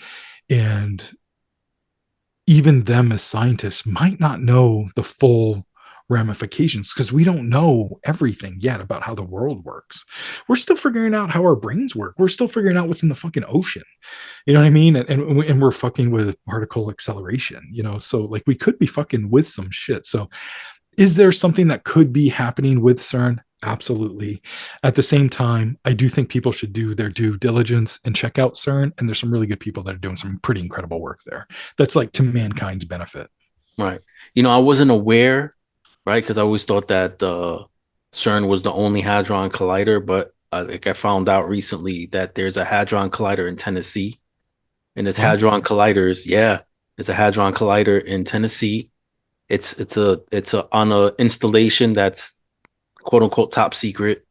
and even them as scientists might not know the full ramifications, because we don't know everything yet about how the world works. We're still figuring out how our brains work. We're still figuring out what's in the fucking ocean, you know what I mean? And we're fucking with particle acceleration, so like we could be fucking with some shit. So is there something that could be happening with CERN? Absolutely. At the same time, I do think people should do their due diligence and check out CERN, and there's some really good people that are doing some pretty incredible work there that's like to mankind's benefit. Right. I wasn't aware, right? Because I always thought that CERN was the only Hadron Collider, but I found out recently that there's a Hadron Collider in Tennessee, and it's Hadron Colliders. Yeah, it's a Hadron Collider in Tennessee. It's on a installation that's quote unquote top secret,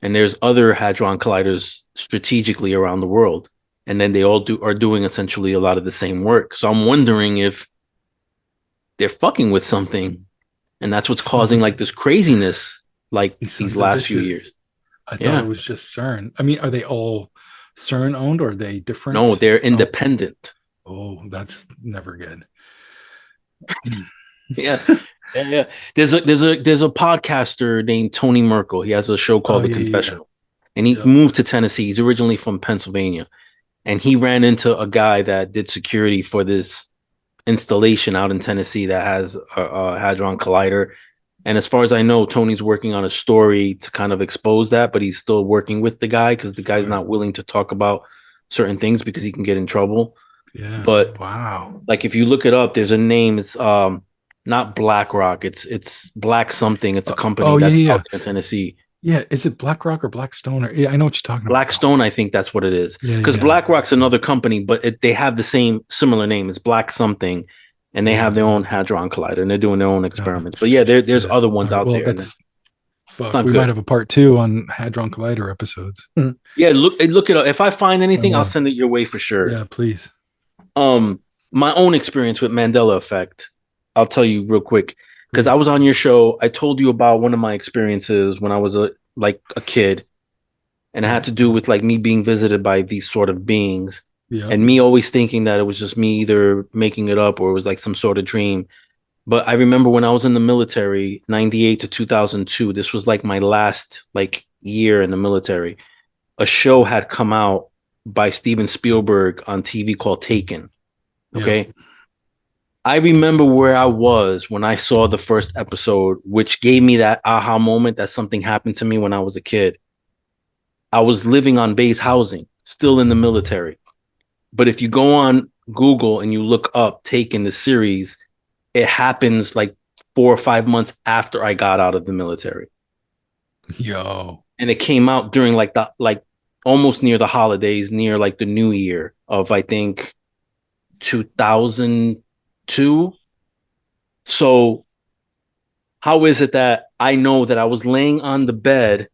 and there's other Hadron Colliders strategically around the world, and then they all are doing essentially a lot of the same work. So I'm wondering if they're fucking with something. And that's what's causing like this craziness, like these last few years. I thought it was just CERN. I mean, are they all CERN owned, or are they different? No, they're independent. Oh, that's never good. Yeah. There's a podcaster named Tony Merkel. He has a show called The Confessional, and he moved to Tennessee. He's originally from Pennsylvania, and he ran into a guy that did security for this installation out in Tennessee that has a Hadron Collider. And as far as I know, Tony's working on a story to kind of expose that, but he's still working with the guy because the guy's not willing to talk about certain things because he can get in trouble. Yeah. But wow, like if you look it up, there's a name. It's not BlackRock. It's Black something. It's a company that's out there in Tennessee. Yeah, is it BlackRock or Blackstone? Or I know what you're talking about. Blackstone, I think that's what it is. Because BlackRock's another company, but they have the similar name. It's Black something, and they have their own Hadron Collider, and they're doing their own experiments. But there's other ones out there. Fuck, we might have a part 2 on Hadron Collider episodes. Yeah, look it up. If I find anything, I'll send it your way for sure. Yeah, please. My own experience with Mandela effect, I'll tell you real quick. Because I was on your show, I told you about one of my experiences when I was a kid, and it had to do with like me being visited by these sort of beings, and me always thinking that it was just me either making it up or it was like some sort of dream. But I remember when I was in the military, 98 to 2002, this was like my last like year in the military. A show had come out by Steven Spielberg on TV called Taken. Okay. Yep. I remember where I was when I saw the first episode, which gave me that aha moment that something happened to me when I was a kid. I was living on base housing, still in the military. But if you go on Google and you look up Taken the series, it happens like 4 or 5 months after I got out of the military. Yo. And it came out during like almost near the holidays, near like the new year of I think 2002. So how is it that I know that I was laying on the bed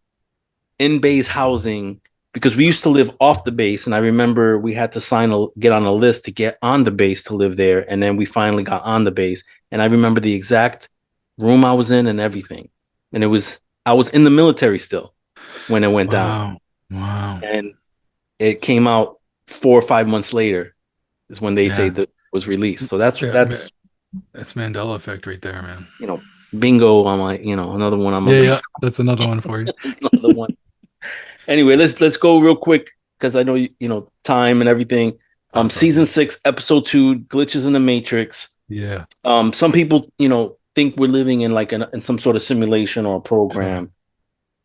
in base housing because we used to live off the base, and I remember we had to get on a list to get on the base to live there, and then we finally got on the base, and I remember the exact room I was in and everything, and I was in the military still when it went down. Wow. And it came out 4 or 5 months later is when they say that it was released. So that's Mandela effect right there, man. Bingo on my another one on my yeah, that's another one for you. another one. Anyway, let's go real quick because I know time and everything. Season 6, episode 2, glitches in the Matrix. Yeah. Some people think we're living in like in some sort of simulation or a program,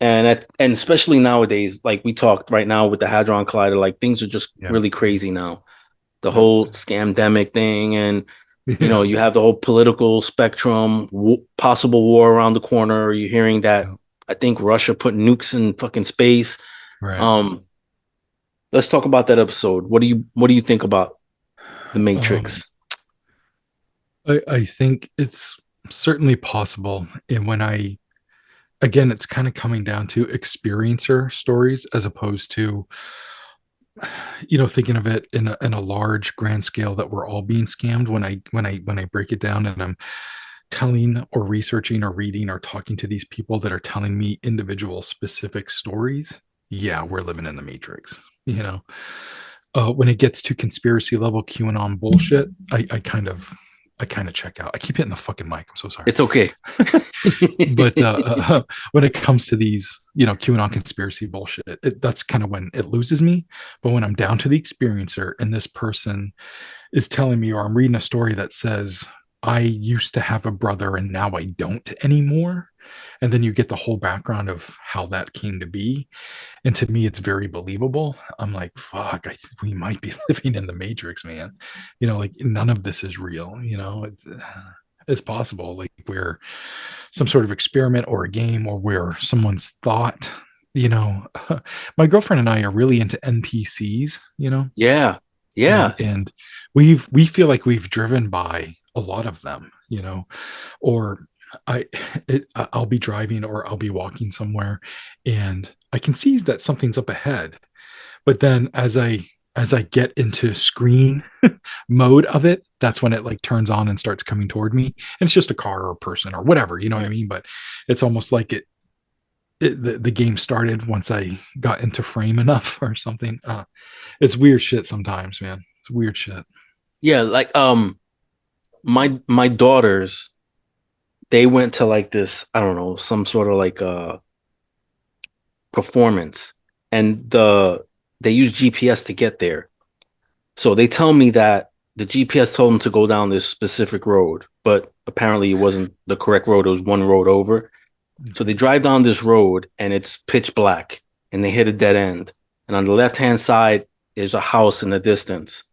and especially nowadays, like we talked right now with the Hadron Collider, like things are just really crazy now. The whole scamdemic thing, and you have the whole political spectrum, possible war around the corner. You're hearing that. I think Russia put nukes in fucking space. Right. Let's talk about that episode. What do you think about the Matrix? I think it's certainly possible. And again, it's kind of coming down to experiencer stories as opposed to, thinking of it in a large grand scale that we're all being scammed. When I break it down and I'm telling or researching or reading or talking to these people that are telling me individual specific stories, yeah, we're living in the Matrix. When it gets to conspiracy level QAnon bullshit, I kind of check out. I keep hitting the fucking mic. I'm so sorry. It's okay. But when it comes to these, QAnon conspiracy bullshit, that's kind of when it loses me. But when I'm down to the experiencer and this person is telling me, or I'm reading a story that says, I used to have a brother and now I don't anymore. And then you get the whole background of how that came to be. And to me, it's very believable. I'm like, fuck, we might be living in the Matrix, man. Like none of this is real. It's possible. Like we're some sort of experiment or a game or where someone's thought, my girlfriend and I are really into NPCs, Yeah. Yeah. And we feel like we've driven by a lot of them, or I'll be driving or I'll be walking somewhere and I can see that something's up ahead. But then as I get into screen mode of it, that's when it like turns on and starts coming toward me. And it's just a car or a person or whatever, you know what I mean? But it's almost like the game started once I got into frame enough or something. It's weird shit sometimes, man. It's weird shit. Yeah, like my daughters, they went to like this, I don't know, some sort of like performance, and they use GPS to get there. So they tell me that the GPS told them to go down this specific road, but apparently it wasn't the correct road. It was one road over. So they drive down this road and it's pitch black and they hit a dead end. And on the left-hand side, there's a house in the distance.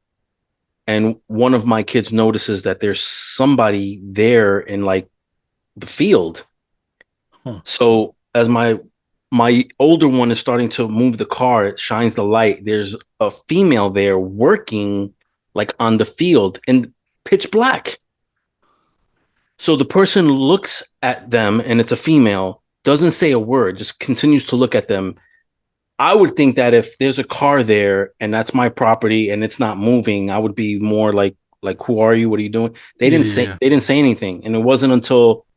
And one of my kids notices that there's somebody there in like the field. So as my older one is starting to move the car, it shines the light. There's a female there working like on the field in pitch black. So the person looks at them and it's a female, doesn't say a word, just continues to look at them. I would think that if there's a car there and that's my property and it's not moving, I would be more like who are you? What are you doing? They didn't say anything. And it wasn't until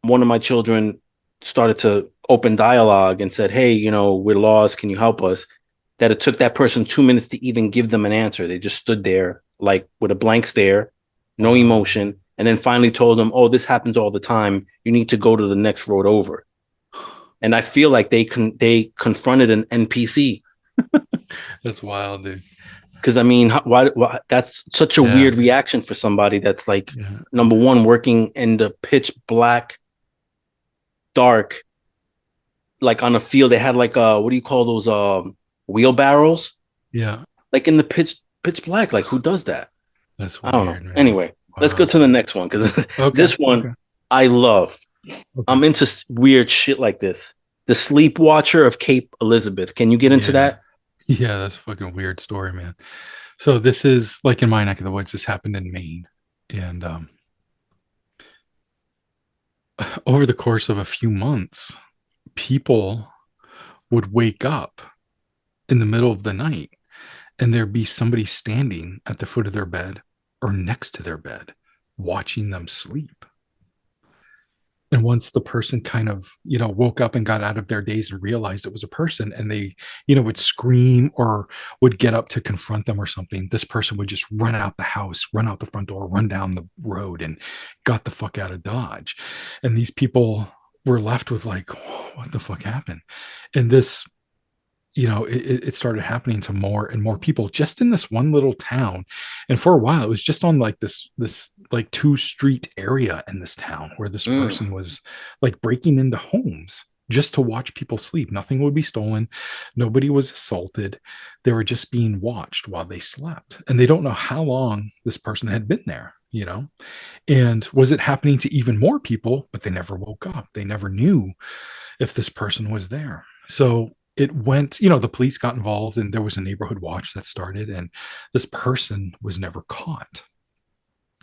one of my children started to open dialogue and said, hey, we're lost. Can you help us? That it took that person 2 minutes to even give them an answer. They just stood there like with a blank stare, no emotion. and then finally told him, "Oh, this happens all the time. You need to go to the next road over." And I feel like they confronted an NPC. That's wild, dude. Because I mean, why? That's such a weird reaction for somebody that's like, number one, working in the pitch black, dark, like on a field. They had like what do you call those wheelbarrows? Yeah, like in the pitch black. Like, who does that? That's I don't weird, know. man. Anyway, let's go to the next one, because this one I love. I'm into weird shit like this. The Sleep Watcher of Cape Elizabeth. Can you get into that? Yeah, that's a fucking weird story, man. So this is like in my neck of the woods. This happened in Maine, and over the course of a few months, people would wake up in the middle of the night, and there'd be somebody standing at the foot of their bed or next to their bed, watching them sleep. And once the person kind of, woke up and got out of their daze and realized it was a person, and they, would scream or would get up to confront them or something, this person would just run out the house, run out the front door, run down the road, and got the fuck out of Dodge. And these people were left with like, what the fuck happened? And this, it started happening to more and more people just in this one little town. And for a while, it was just on like this like 2-street area in this town where this person was like breaking into homes just to watch people sleep. Nothing would be stolen. Nobody was assaulted. They were just being watched while they slept. And they don't know how long this person had been there, and was it happening to even more people, but they never woke up. They never knew if this person was there. So it went, the police got involved, and there was a neighborhood watch that started, and this person was never caught.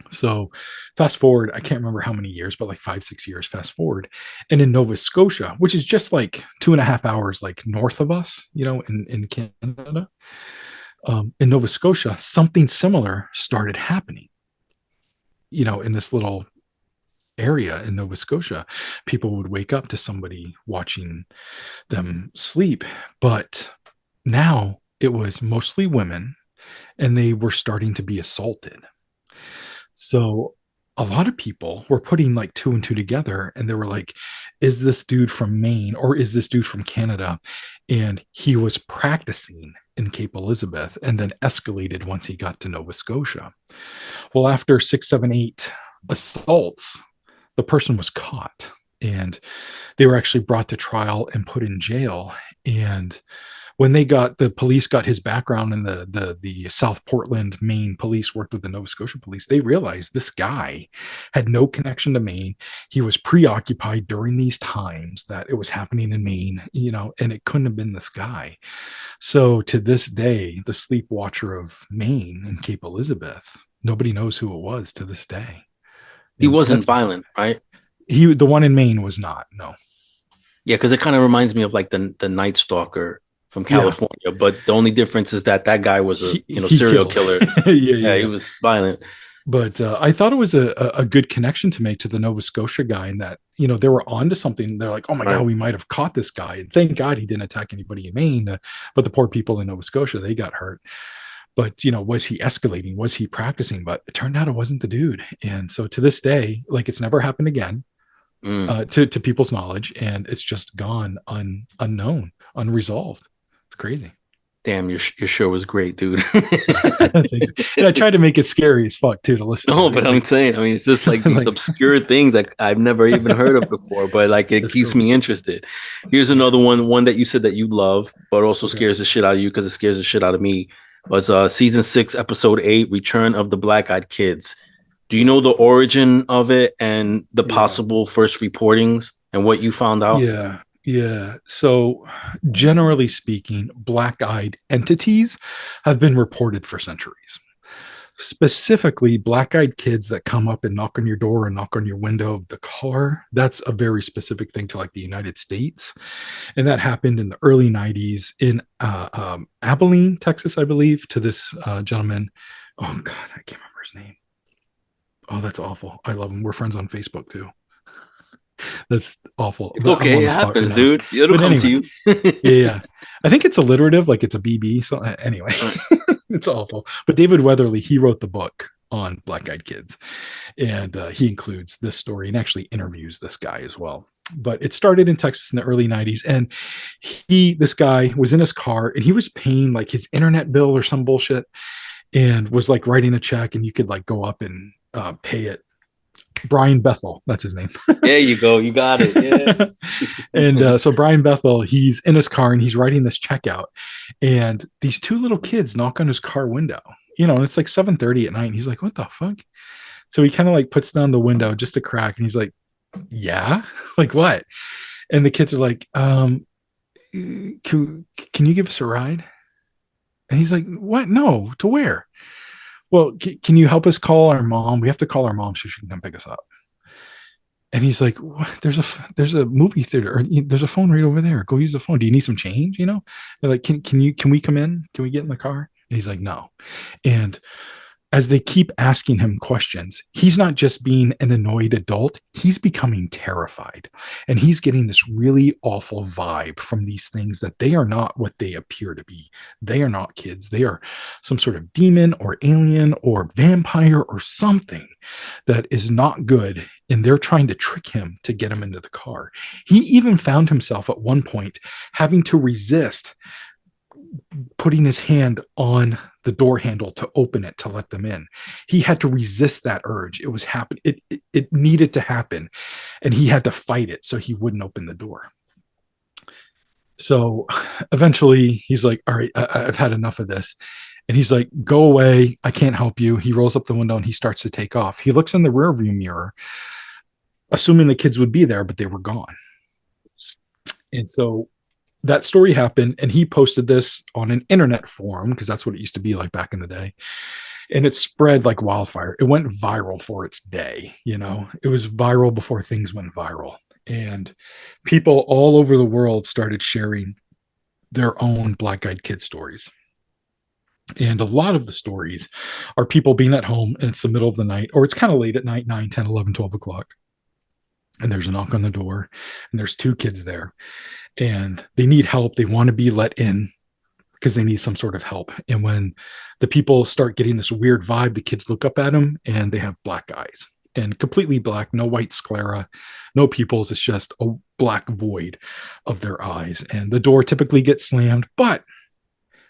So fast forward, I can't remember how many years, but like 5-6 years fast forward. And in Nova Scotia, which is just like 2.5 hours, like north of us, in Canada, in Nova Scotia, something similar started happening, in this little area in Nova Scotia. People would wake up to somebody watching them sleep, but now it was mostly women, and they were starting to be assaulted. So a lot of people were putting like 2 and 2 together, and they were like, is this dude from Maine or is this dude from Canada? And he was practicing in Cape Elizabeth and then escalated once he got to Nova Scotia. Well, after 6, 7, 8 assaults, the person was caught, and they were actually brought to trial and put in jail. And when the police got his background, and the South Portland, Maine police worked with the Nova Scotia police, they realized this guy had no connection to Maine. He was preoccupied during these times that it was happening in Maine, and it couldn't have been this guy. So to this day, the Sleep Watcher of Maine in Cape Elizabeth, nobody knows who it was to this day. He wasn't violent, right? The one in Maine was not, no. Yeah, because it kind of reminds me of like the Night Stalker from California, but the only difference is that guy was a serial killer. He was violent. But I thought it was a good connection to make to the Nova Scotia guy, and that they were onto something. They're like, oh my god, we might have caught this guy, and thank God he didn't attack anybody in Maine. But the poor people in Nova Scotia, they got hurt. But was he escalating? Was he practicing? But it turned out it wasn't the dude. And so to this day, like, it's never happened again, to people's knowledge, and it's just gone unknown, unresolved. It's crazy. Damn, your show was great, dude. And I tried to make it scary as fuck too to listen to. No, but I'm saying, it's just like these obscure things that I've never even heard of before, but like it keeps me interested. Here's another one that you said that you love, but also scares the shit out of you, because it scares the shit out of me. Was season 6, episode 8, Return of the Black-Eyed Kids. Do you know the origin of it and the possible first reportings and what you found out? Yeah. So generally speaking, black-eyed entities have been reported for centuries. Specifically, black-eyed kids that come up and knock on your door and knock on your window of the car. That's a very specific thing to like the United States. And that happened in the early 90s in Abilene, Texas, I believe, to this gentleman. Oh God, I can't remember his name. Oh, that's awful. I love him. We're friends on Facebook too. That's awful. It's okay. It happens, dude. It'll come to you. Yeah. I think it's alliterative, like it's a BB. So anyway, it's awful. But David Weatherly, he wrote the book, on Black Eyed Kids. And he includes this story and actually interviews this guy as well. But it started in Texas in the early 90s. And this guy was in his car and he was paying like his internet bill or some bullshit, and was like writing a check, and you could like go up and pay it. Brian Bethel, that's his name. There you go. You got it. Yeah. And so Brian Bethel, he's in his car and he's writing this check out. And these two little kids knock on his car window, and it's like 7:30 at night. And he's like, what the fuck? So he kind of like puts down the window just a crack. And he's like, yeah, like what? And the kids are like, can you give us a ride? And he's like, what? No, to where? Well, can you help us call our mom? We have to call our mom so she can come pick us up. And he's like, what? There's a movie theater, or there's a phone right over there. Go use the phone. Do you need some change? They're like, can we come in? Can we get in the car? And he's like, no. And as they keep asking him questions, he's not just being an annoyed adult, he's becoming terrified. And he's getting this really awful vibe from these things that they are not what they appear to be. They are not kids. They are some sort of demon or alien or vampire or something that is not good. And they're trying to trick him to get him into the car. He even found himself at one point having to resist putting his hand on the door handle to open it to let them in. He had to resist that urge. It was happen. It needed to happen, and he had to fight it so he wouldn't open the door. So eventually he's like, all right, I've had enough of this. And he's like, go away. I can't help you. He rolls up the window and he starts to take off. He looks in the rearview mirror, assuming the kids would be there, but they were gone. And so that story happened, and he posted this on an internet forum, because that's what it used to be like back in the day. And it spread like wildfire. It went viral for its day. It was viral before things went viral. And people all over the world started sharing their own Black Eyed Kid stories. And a lot of the stories are people being at home and it's the middle of the night, or it's kind of late at night, 9, 10, 11, 12 o'clock. And there's a knock on the door, and there's two kids there, and they need help. They want to be let in because they need some sort of help. And when the people start getting this weird vibe, the kids look up at them and they have black eyes, and completely black, no white sclera, no pupils. It's just a black void of their eyes. And the door typically gets slammed, but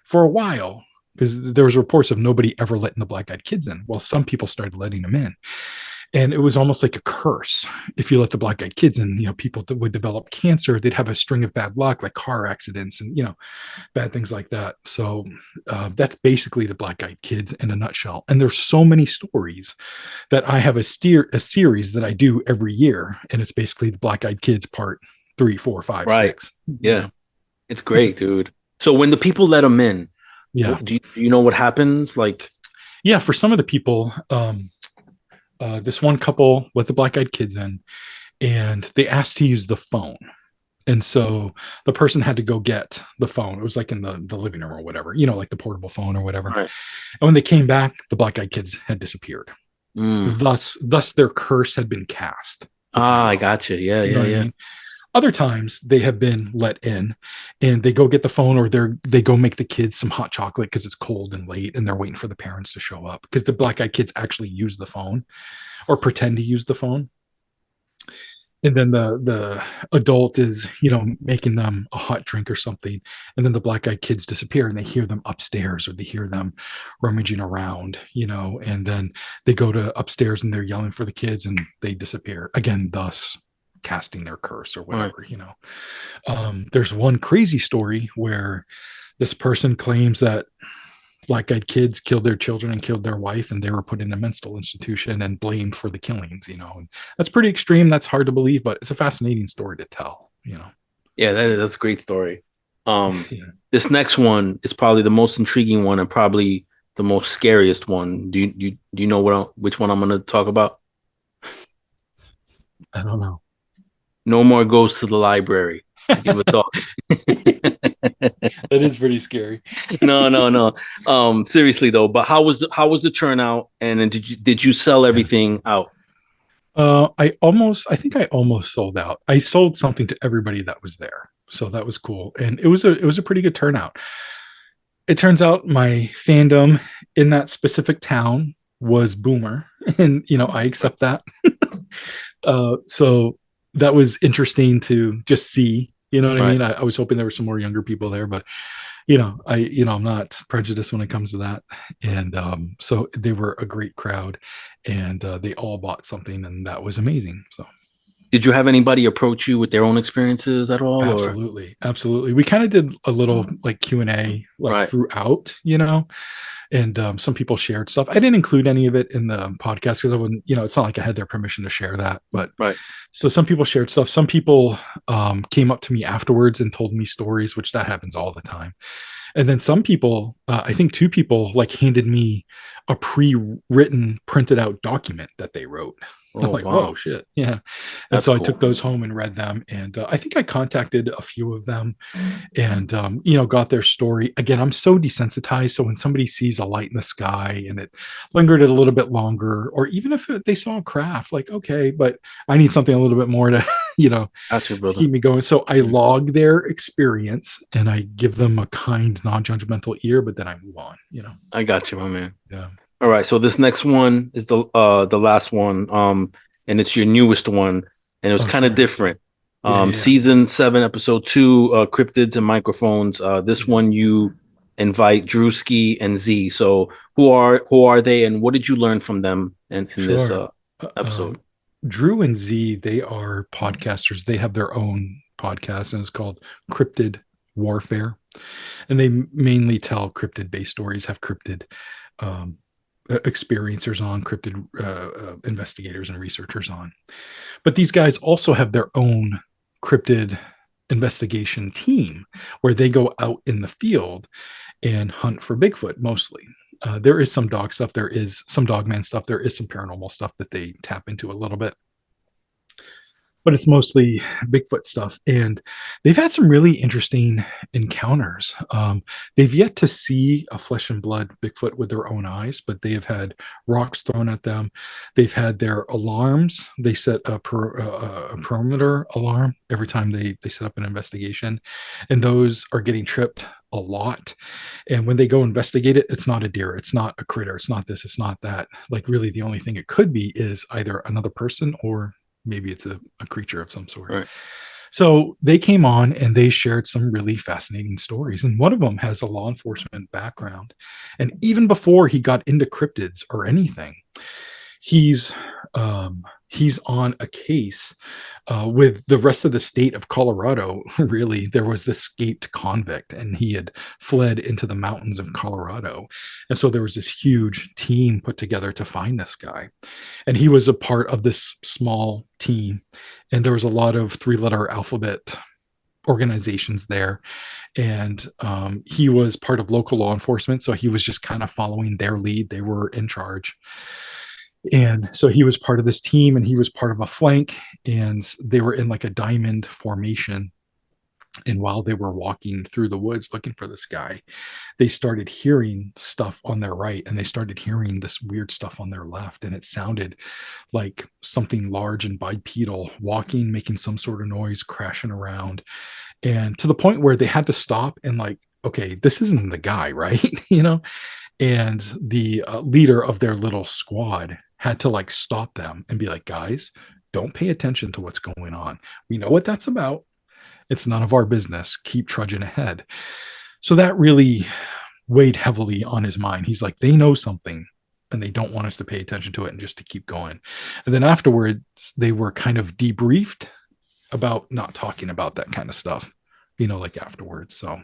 for a while, because there was reports of nobody ever letting the Black Eyed Kids in. Well, some people started letting them in. And it was almost like a curse. If you let the Black Eyed Kids in, people that would develop cancer, they'd have a string of bad luck, like car accidents and, bad things like that. So that's basically the Black Eyed Kids in a nutshell. And there's so many stories that I have a series that I do every year. And it's basically the Black Eyed Kids part 3, 4, 5, right. 6. Yeah. It's great, dude. So when the people let them in, do you know what happens? Like, yeah, for some of the people, this one couple let the Black Eyed Kids in, and they asked to use the phone. And so the person had to go get the phone. It was like in the living room or whatever, like the portable phone or whatever. Right. And when they came back, the Black Eyed Kids had disappeared. Thus their curse had been cast. I gotcha. Yeah, yeah. I mean? Other times they have been let in, and they go get the phone, or they go make the kids some hot chocolate because it's cold and late, and they're waiting for the parents to show up, because the Black Eyed Kids actually use the phone or pretend to use the phone. And then the adult is, making them a hot drink or something. And then the Black Eyed Kids disappear, and they hear them upstairs, or they hear them rummaging around, and then they go to upstairs and they're yelling for the kids, and they disappear again, thus casting their curse or whatever. Right. There's one crazy story where this person claims that Black Eyed Kids killed their children and killed their wife, and they were put in a mental institution and blamed for the killings. And that's pretty extreme. That's hard to believe, but it's a fascinating story to tell. Yeah, that's a great story. This next one is probably the most intriguing one and probably the most scariest one. Do you know which one I'm going to talk about? I don't know. Nomar goes to the library to give a talk. That is pretty scary. No. Seriously though, but how was the turnout? And then did you sell everything out? I think I almost sold out. I sold something to everybody that was there, so that was cool, and it was a pretty good turnout. It turns out my fandom in that specific town was Boomer, and I accept that. So that was interesting to just see. You know what I Right. mean? I was hoping there were some more younger people there, but I'm not prejudiced when it comes to that. And so they were a great crowd, and they all bought something, and that was amazing. So Did you have anybody approach you with their own experiences at all, or? absolutely, we kind of did a little like Q&A like Right. throughout, and some people shared stuff. I didn't include any of it in the podcast because I wouldn't, it's not like I had their permission to share that. But Right. so some people shared stuff. Some people came up to me afterwards and told me stories, which that happens all the time. And then some people, I think two people, like handed me a pre-written, printed out document that they wrote. I'm Oh, like, wow. whoa, shit, yeah. And That's so I cool. took those home and read them, and I think I contacted a few of them, and got their story. Again, I'm so desensitized, so when somebody sees a light in the sky and it lingered a little bit longer, or even if they saw a craft, like, okay, but I need something a little bit more to That's your to brother. keep me going. So I log their experience and I give them a kind, non-judgmental ear, but then I move on. I got you, my man. Yeah. All right, so this next one is the last one, and it's your newest one, and it was Oh, kind of sure. different. Yeah. Season 7, episode 2, cryptids and microphones. This one you invite Drewski and Z. So who are they, and what did you learn from them in this Sure. episode? Drew and Z, they are podcasters. They have their own podcast, and it's called Cryptid Warfare. And they mainly tell cryptid-based stories, have cryptid experiencers on, cryptid investigators and researchers on. But these guys also have their own cryptid investigation team where they go out in the field and hunt for Bigfoot mostly. There is some dog stuff, there is some dogman stuff, there is some paranormal stuff that they tap into a little bit, but it's mostly Bigfoot stuff. And they've had some really interesting encounters. They've yet to see a flesh and blood Bigfoot with their own eyes, but they have had rocks thrown at them. They've had their alarms. They set a perimeter alarm every time they set up an investigation, and those are getting tripped a lot. And when they go investigate it, it's not a deer, it's not a critter, it's not this, it's not that. Like, really, the only thing it could be is either another person or maybe it's a creature of some sort. Right. So they came on and they shared some really fascinating stories. And one of them has a law enforcement background. And even before he got into cryptids or anything, he's on a case with the rest of the state of Colorado. Really, there was this escaped convict, and he had fled into the mountains of Colorado. And so there was this huge team put together to find this guy. And he was a part of this small team. And there was a lot of 3-letter alphabet organizations there. And he was part of local law enforcement. So he was just kind of following their lead. They were in charge. And so he was part of this team, and he was part of a flank, and they were in like a diamond formation. And while they were walking through the woods looking for this guy, they started hearing stuff on their right, and they started hearing this weird stuff on their left. And it sounded like something large and bipedal walking, making some sort of noise, crashing around. And to the point where they had to stop and like, okay, this isn't the guy, right? And the leader of their little squad had to like stop them and be like, guys, don't pay attention to what's going on. We know what that's about. It's none of our business. Keep trudging ahead. So that really weighed heavily on his mind. He's like, they know something and they don't want us to pay attention to it and just to keep going. And then afterwards, they were kind of debriefed about not talking about that kind of stuff, like afterwards. So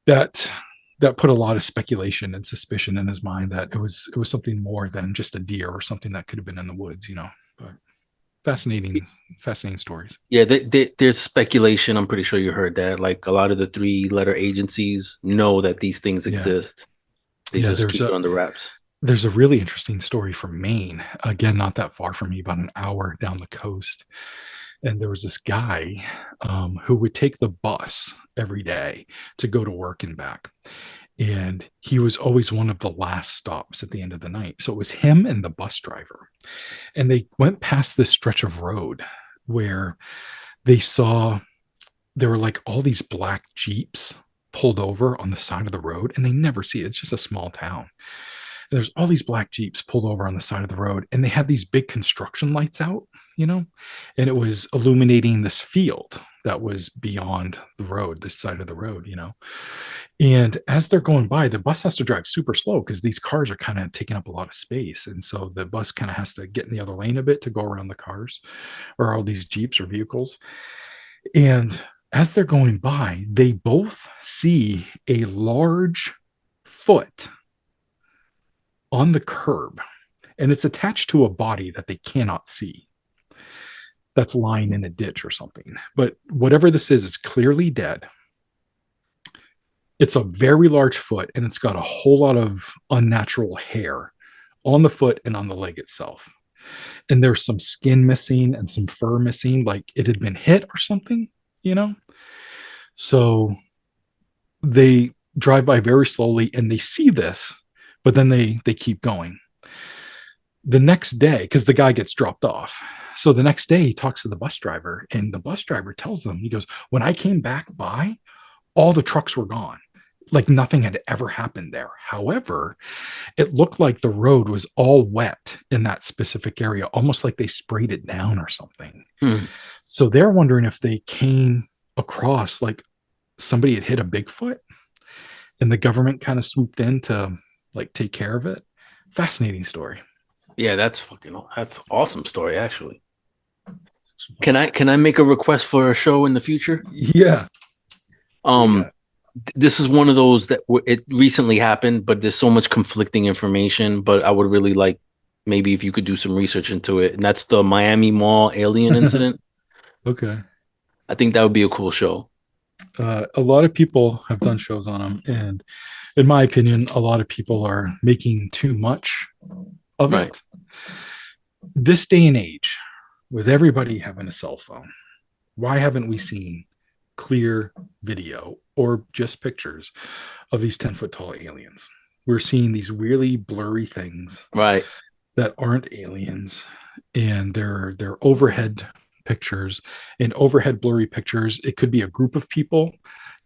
that put a lot of speculation and suspicion in his mind that it was something more than just a deer or something that could have been in the woods, but fascinating stories. Yeah, there's speculation. I'm pretty sure you heard that. Like, a lot of the 3-letter agencies know that these things exist. They just keep it under wraps. There's a really interesting story from Maine. Again, not that far from me, about an hour down the coast. And there was this guy who would take the bus every day to go to work and back. And he was always one of the last stops at the end of the night. So it was him and the bus driver. And they went past this stretch of road where they saw there were like all these black Jeeps pulled over on the side of the road, and they never see it. It's just a small town. And there's all these black Jeeps pulled over on the side of the road, and they had these big construction lights out, and it was illuminating this field that was beyond the road, this side of the road. And as they're going by, the bus has to drive super slow because these cars are kind of taking up a lot of space. And so the bus kind of has to get in the other lane a bit to go around the cars or all these Jeeps or vehicles. And as they're going by, they both see a large foot on the curb, and it's attached to a body that they cannot see, that's lying in a ditch or something. But whatever this is, it's clearly dead. It's a very large foot, and it's got a whole lot of unnatural hair on the foot and on the leg itself. And there's some skin missing and some fur missing, like it had been hit or something, So they drive by very slowly and they see this, but then they keep going. The next day, because the guy gets dropped off. So the next day he talks to the bus driver, and the bus driver tells them, he goes, when I came back by, all the trucks were gone. Like nothing had ever happened there. However, it looked like the road was all wet in that specific area, almost like they sprayed it down or something. So they're wondering if they came across, like somebody had hit a Bigfoot and the government kind of swooped in to like take care of it. Fascinating story. Yeah, that's awesome story, actually. Can I make a request for a show in the future? Yeah. This is one of those that it recently happened, but there's so much conflicting information. But I would really like maybe if you could do some research into it. And that's the Miami Mall alien incident. Okay. I think that would be a cool show. A lot of people have done shows on them. And in my opinion, a lot of people are making too much of it. This day and age, with everybody having a cell phone, why haven't we seen clear video or just pictures of these 10-foot tall aliens? We're seeing these really blurry things that aren't aliens, and they're overhead pictures. And overhead blurry pictures, it could be a group of people,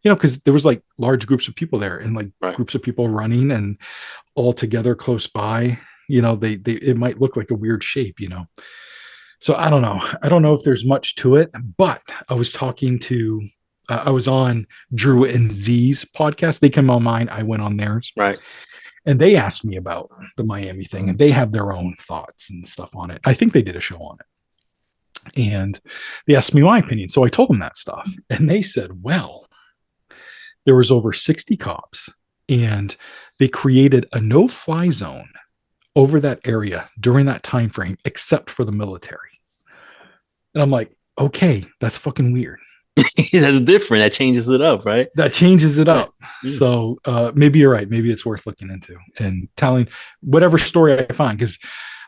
because there was like large groups of people there, and like groups of people running and all together close by. It might look like a weird shape, So I don't know if there's much to it, but I was talking to I was on Drew and Z's podcast. They came on mine. I went on theirs. Right. And they asked me about the Miami thing, and they have their own thoughts and stuff on it. I think they did a show on it. And they asked me my opinion. So I told them that stuff. And they said, well, there was over 60 cops, and they created a no-fly zone over that area during that time frame, except for the military. And I'm like, okay, that's fucking weird. That's different. That changes it up, right? That changes it up. Yeah. So maybe you're right. Maybe it's worth looking into and telling whatever story I find, because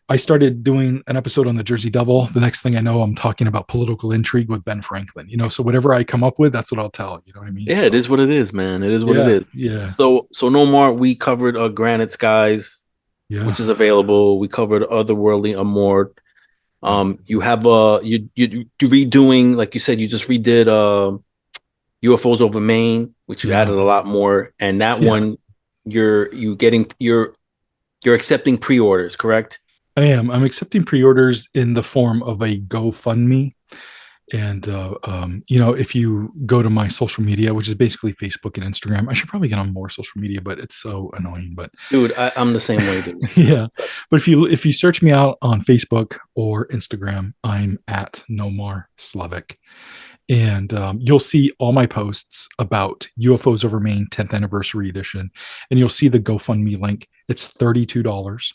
I started doing an episode on the Jersey Devil. The next thing I know, I'm talking about political intrigue with Ben Franklin. So whatever I come up with, that's what I'll tell. You know what I mean? Yeah, it is what it is, man. It is what it is. Yeah. So Nomar, we covered Granite Skies, which is available. We covered Otherworldly Amor. You have you redoing, like you said, you just redid UFOs over Maine, which you added a lot more, and that one you're accepting pre-orders, correct? I am. I'm accepting pre-orders in the form of a GoFundMe. And, if you go to my social media, which is basically Facebook and Instagram, I should probably get on more social media, but it's so annoying. But dude, I'm the same way, dude. Yeah. But if you search me out on Facebook or Instagram, I'm at Nomar Slevik. And you'll see all my posts about UFOs over Maine 10th anniversary edition. And you'll see the GoFundMe link. It's $32.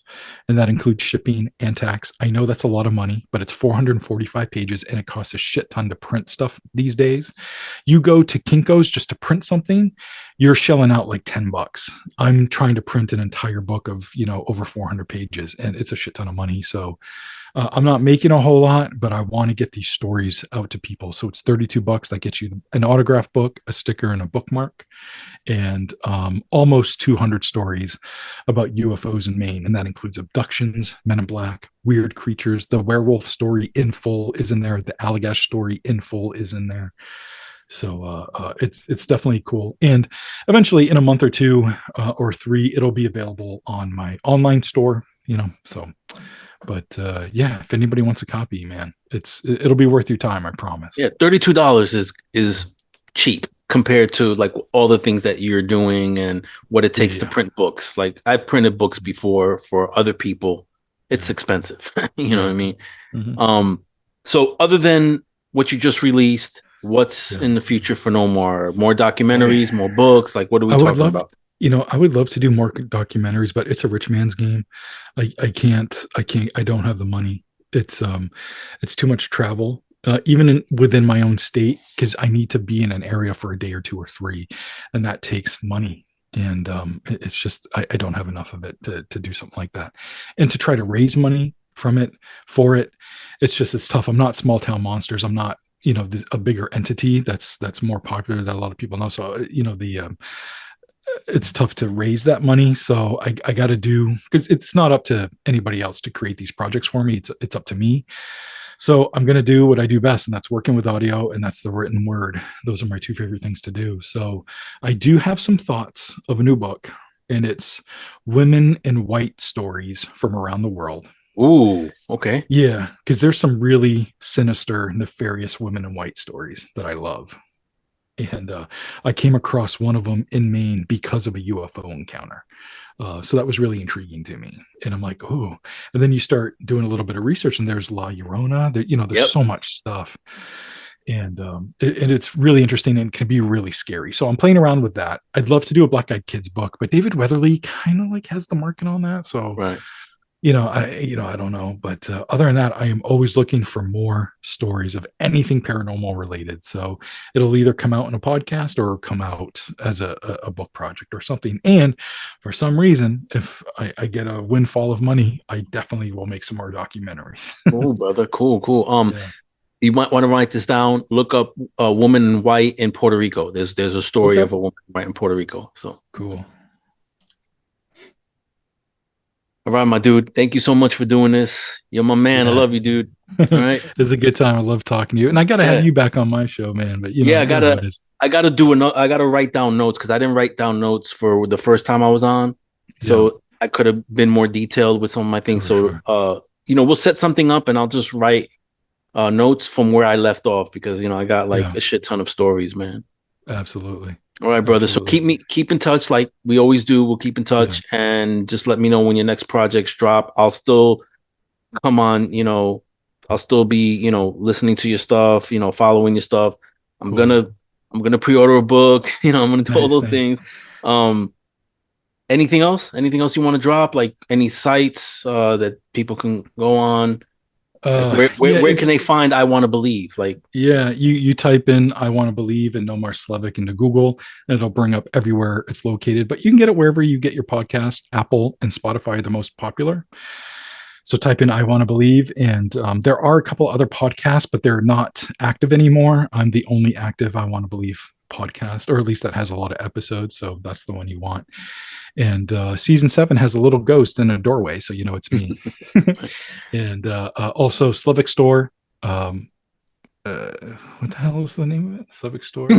And that includes shipping and tax. I know that's a lot of money, but it's 445 pages and it costs a shit ton to print stuff these days. You go to Kinko's just to print something, you're shelling out like $10. I'm trying to print an entire book of, over 400 pages, and it's a shit ton of money. So I'm not making a whole lot, but I want to get these stories out to people. So it's $32. That gets you an autograph book, a sticker, and a bookmark, and almost 200 stories about UFOs in Maine. And that includes abductions, men in black, weird creatures. The werewolf story in full is in there. The Allagash story in full is in there. So it's definitely cool. And eventually, in a month or two or three, it'll be available on my online store. So. But yeah, if anybody wants a copy, man, it'll be worth your time. I promise. Yeah, $32 is cheap compared to like all the things that you're doing and what it takes to print books. Like I've printed books before for other people. It's expensive. You know what I mean? Mm-hmm. So other than what you just released, what's in the future for Nomar? More documentaries, more books? Like what are we talking about? I would love to do more documentaries, but it's a rich man's game. I can't, I don't have the money. It's too much travel, even within my own state, because I need to be in an area for a day or two or three, and that takes money. And it's just, I don't have enough of it to do something like that. And to try to raise money from it, for it, it's tough. I'm not Small Town Monsters. I'm not, a bigger entity that's more popular that a lot of people know. So, it's tough to raise that money. So I got to do, because it's not up to anybody else to create these projects for me. It's up to me. So I'm going to do what I do best, and that's working with audio, and that's the written word. Those are my two favorite things to do. So I do have some thoughts of a new book, and it's women in white stories from around the world. Ooh, okay. Yeah, because there's some really sinister, nefarious women in white stories that I love. And I came across one of them in Maine because of a UFO encounter. So that was really intriguing to me. And I'm like, oh. And then you start doing a little bit of research, and there's La Llorona. There's so much stuff. And it's really interesting and can be really scary. So I'm playing around with that. I'd love to do a Black Eyed Kids book, but David Weatherly kind of like has the market on that. So right. I don't know, but other than that, I am always looking for more stories of anything paranormal related. So it'll either come out in a podcast or come out as a book project or something. And for some reason, if I get a windfall of money, I definitely will make some more documentaries. Cool, brother. Cool. You might want to write this down. Look up a woman in white in Puerto Rico. There's a story of a woman in white in Puerto Rico. So cool. All right, my dude. Thank you so much for doing this. You're my man. I love you, dude. All right. It's a good time. I love talking to you. And I gotta have you back on my show, man. But I gotta write down notes because I didn't write down notes for the first time I was on. So I could have been more detailed with some of my things. We'll set something up and I'll just write notes from where I left off because I got a shit ton of stories, man. Absolutely. All right, brother. Absolutely. So keep in touch like we always do. We'll keep in touch and just let me know when your next projects drop. I'll still come on, I'll still be, listening to your stuff, following your stuff. I'm gonna pre-order a book, I'm gonna do all those things. Anything else? Anything else you want to drop? Like any sites that people can go on? Where can they find I Want to Believe? You type in I Want to Believe and Nomar Slevik into Google, and it'll bring up everywhere it's located. But you can get it wherever you get your podcast. Apple and Spotify are the most popular. So type in I Want to Believe, and there are a couple other podcasts, but they're not active anymore. I'm the only active I Want to Believe podcast, or at least that has a lot of episodes. So that's the one you want. And season 7 has a little ghost in a doorway, so it's me. And also Slevik Store. What the hell is the name of it? Slevik Store.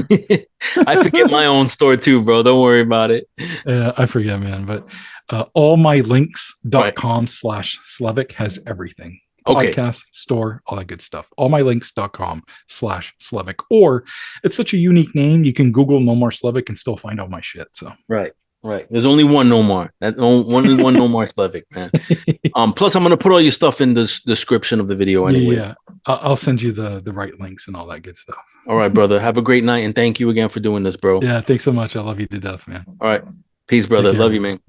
I forget my own store too, bro. Don't worry about it. I forget, man. But allmylinks.com/Slevik has everything. Podcast, store, all that good stuff. allmylinks.com/Slevik. Or it's such a unique name, you can Google Nomar Slevik and still find all my shit. So Right. There's only one Nomar. Only one Nomar Slevik, man. Plus, I'm gonna put all your stuff in the description of the video anyway. Yeah. I'll send you the right links and all that good stuff. All right, brother. Have a great night, and thank you again for doing this, bro. Yeah, thanks so much. I love you to death, man. All right. Peace, brother. Love you, man.